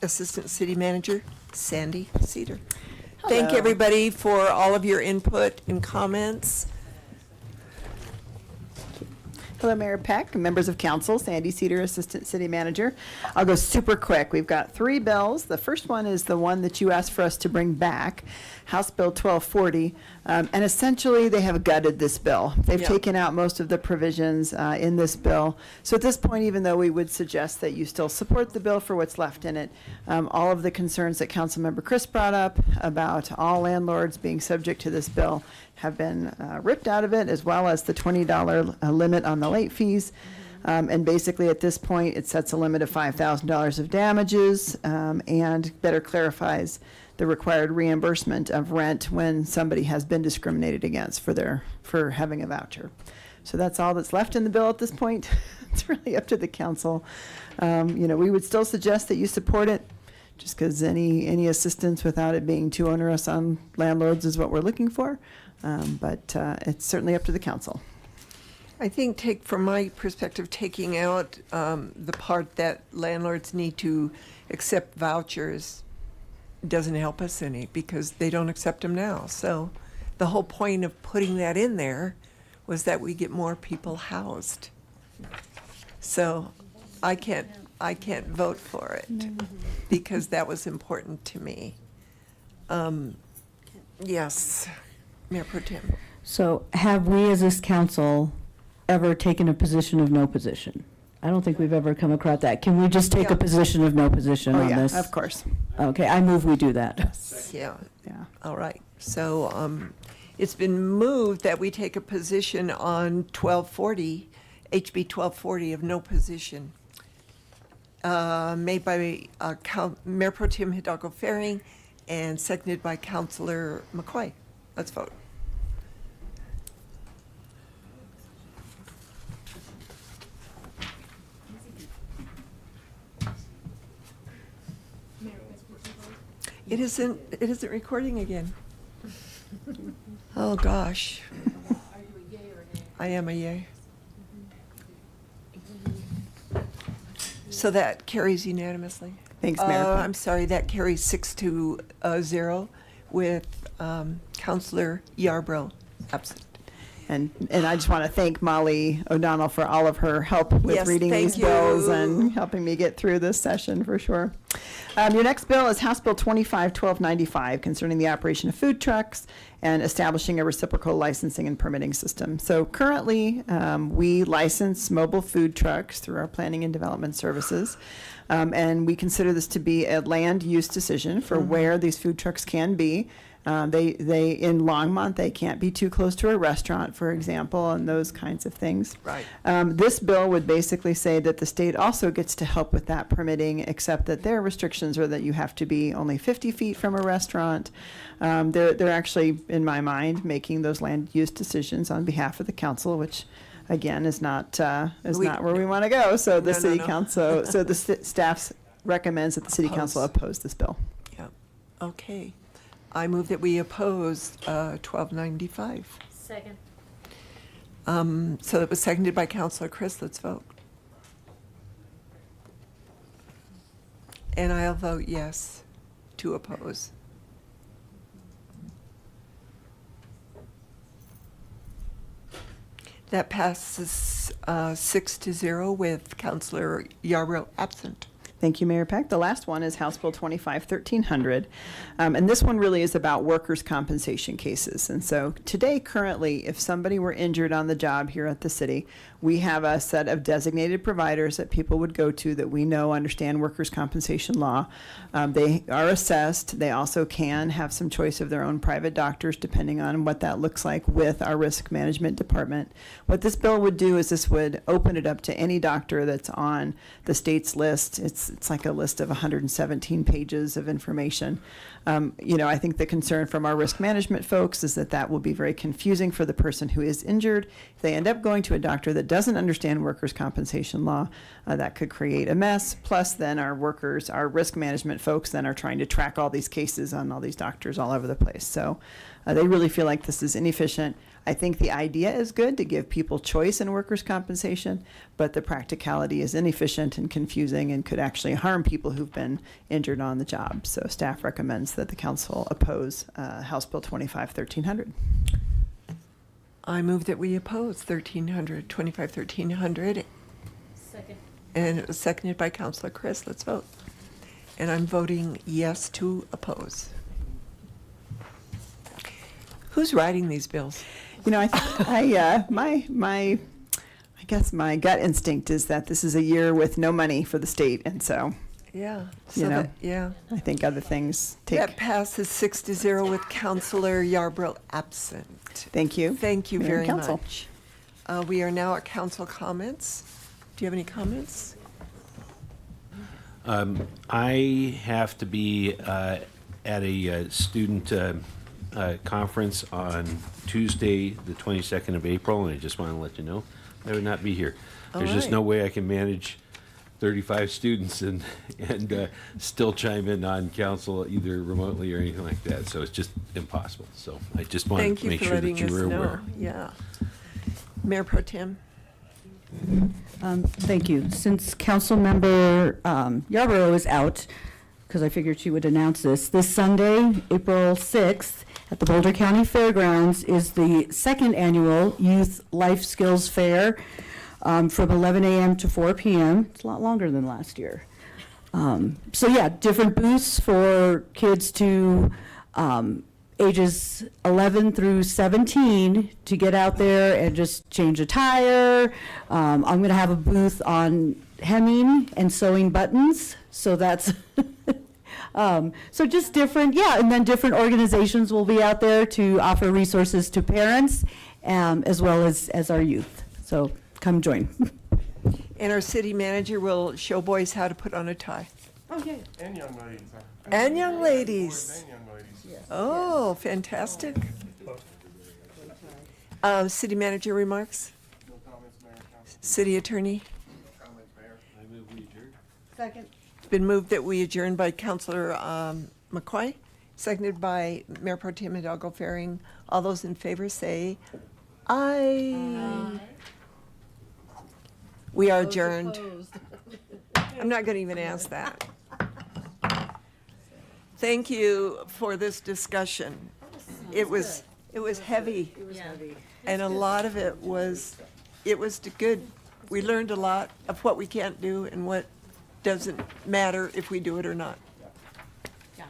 Assistant City Manager Sandy Cedar. Thank Hello. everybody for all of your input and comments. Hello, Mayor Peck, members of council, Sandy Cedar, Assistant City Manager. I'll go super quick. We've got 3 bills. The first one is the one that you asked for us to bring back, House Bill 1240. And essentially, they have gutted this bill. They've Yeah. taken out most of the provisions in this bill. So at this point, even though we would suggest that you still support the bill for what's left in it, all of the concerns that Councilmember Chris brought up about all landlords being subject to this bill have been ripped out of it, as well as the $20 limit on the late fees. And basically, at this point, it sets a limit of $5,000 of damages and better clarifies the required reimbursement of rent when somebody has been discriminated against for having a voucher. So that's all that's left in the bill at this point. It's really up to the council. We would still suggest that you support it, just because any assistance without it being too onerous on landlords is what we're looking for. But it's certainly up to the council. I think, from my perspective, taking out the part that landlords need to accept vouchers doesn't help us any, because they don't accept them now. So the whole point of putting that in there was that we get more people housed. So I can't vote for it because that was important to me. Yes, Mayor Pro Tem. So have we as this council ever taken a position of no position? I don't think we've ever come across that. Can we just take Yeah. a position of no position Oh, on yeah, this? of course. Okay, I move we do that. Yeah. Yeah. All right. So it's been moved that we take a position on 1240, HB 1240 of no position, made by Mayor Pro Tem Hidalgo Faring and seconded by Councilor McCoy. Let's vote. It isn't recording again. Oh, gosh. I am a yay. So that carries unanimously. Thanks, Mayor. I'm sorry, that carries 6-0 with Councilor Yarbrough absent. And I just want to thank Molly O'Donnell for all of her help with Yes, reading thank these bills you. and helping me get through this session for sure. Your next bill is House Bill 25-1295 concerning the operation of food trucks and establishing a reciprocal licensing and permitting system. So currently, we license mobile food trucks through our planning and development services. And we consider this to be a land use decision for where these food trucks can be. They in Longmont, they can't be too close to a restaurant, for example, and those kinds of things. Right. This bill would basically say that the state also gets to help with that permitting, except that their restrictions are that you have to be only 50 feet from a restaurant. They're actually, in my mind, making those land use decisions on behalf of the council, which again is not where we want to go. So the city council, so the staff recommends that the city council oppose this bill. Yeah. Okay. I move that we oppose 1295. Second. So that was seconded by Councilor Chris. Let's vote. And I'll vote yes to oppose. That passes 6-0 with Councilor Yarbrough absent. Thank you, Mayor Peck. The last one is House Bill 25-1300. And this one really is about workers' compensation cases. And so today, currently, if somebody were injured on the job here at the city, we have a set of designated providers that people would go to that we know understand workers' compensation law. They are assessed. They also can have some choice of their own private doctors, depending on what that looks like with our risk management department. What this bill would do is this would open it up to any doctor that's on the state's list. It's like a list of 117 pages of information. I think the concern from our risk management folks is that that will be very confusing for the person who is injured. If they end up going to a doctor that doesn't understand workers' compensation law, that could create a mess. Plus, then our risk management folks then are trying to track all these cases on all these doctors all over the place. So they really feel like this is inefficient. I think the idea is good to give people choice in workers' compensation, but the practicality is inefficient and confusing and could actually harm people who've been injured on the job. So staff recommends that the council oppose House Bill 25-1300. I move that we oppose 25-1300. Second. And it was seconded by Councilor Chris. Let's vote. And I'm voting yes to oppose. Who's writing these bills? I guess my gut instinct is that this is a year with no money for the state, and so Yeah. I think other things take. That passes 6-0 with Councilor Yarbrough absent. Thank you. Thank you Mayor very and Council. much. We are now at council comments. Do you have any comments? I have to be at a student conference on Tuesday, the 22nd of April, and I just want to let you know I would not be here. There's just no way I can manage 35 students and still chime in on council either remotely or anything like that. So it's just impossible. So I just wanted to make sure that you were aware. Yeah. Mayor Pro Tem. Thank you. Since Councilmember Yarborough is out, because I figured she would announce this Sunday, April 6th, at the Boulder County Fairgrounds is the second annual Youth Life Skills Fair from 11 a.m. to 4 p.m. It's a lot longer than last year. Different booths for kids to ages 11 through 17 to get out there and just change a tire. I'm going to have a booth on hemming and sewing buttons. So that's just different, and then different organizations will be out there to offer resources to parents as well as our youth. So come join. And our city manager will show boys how to put on a tie. Okay. And young ladies. And young ladies. And young ladies. Oh, fantastic. City manager remarks? No comments, Mayor and Council. City attorney? No comments, Mayor. I move we adjourn. Second. Been moved that we adjourn by Councilor McCoy, seconded by Mayor Pro Tem Hidalgo Faring. All those in favor say aye. We are adjourned. I'm not going to even ask that. Thank you for this discussion. It was heavy. And a lot of it was good. We learned a lot of what we can't do and what doesn't matter if we do it or not. Yeah.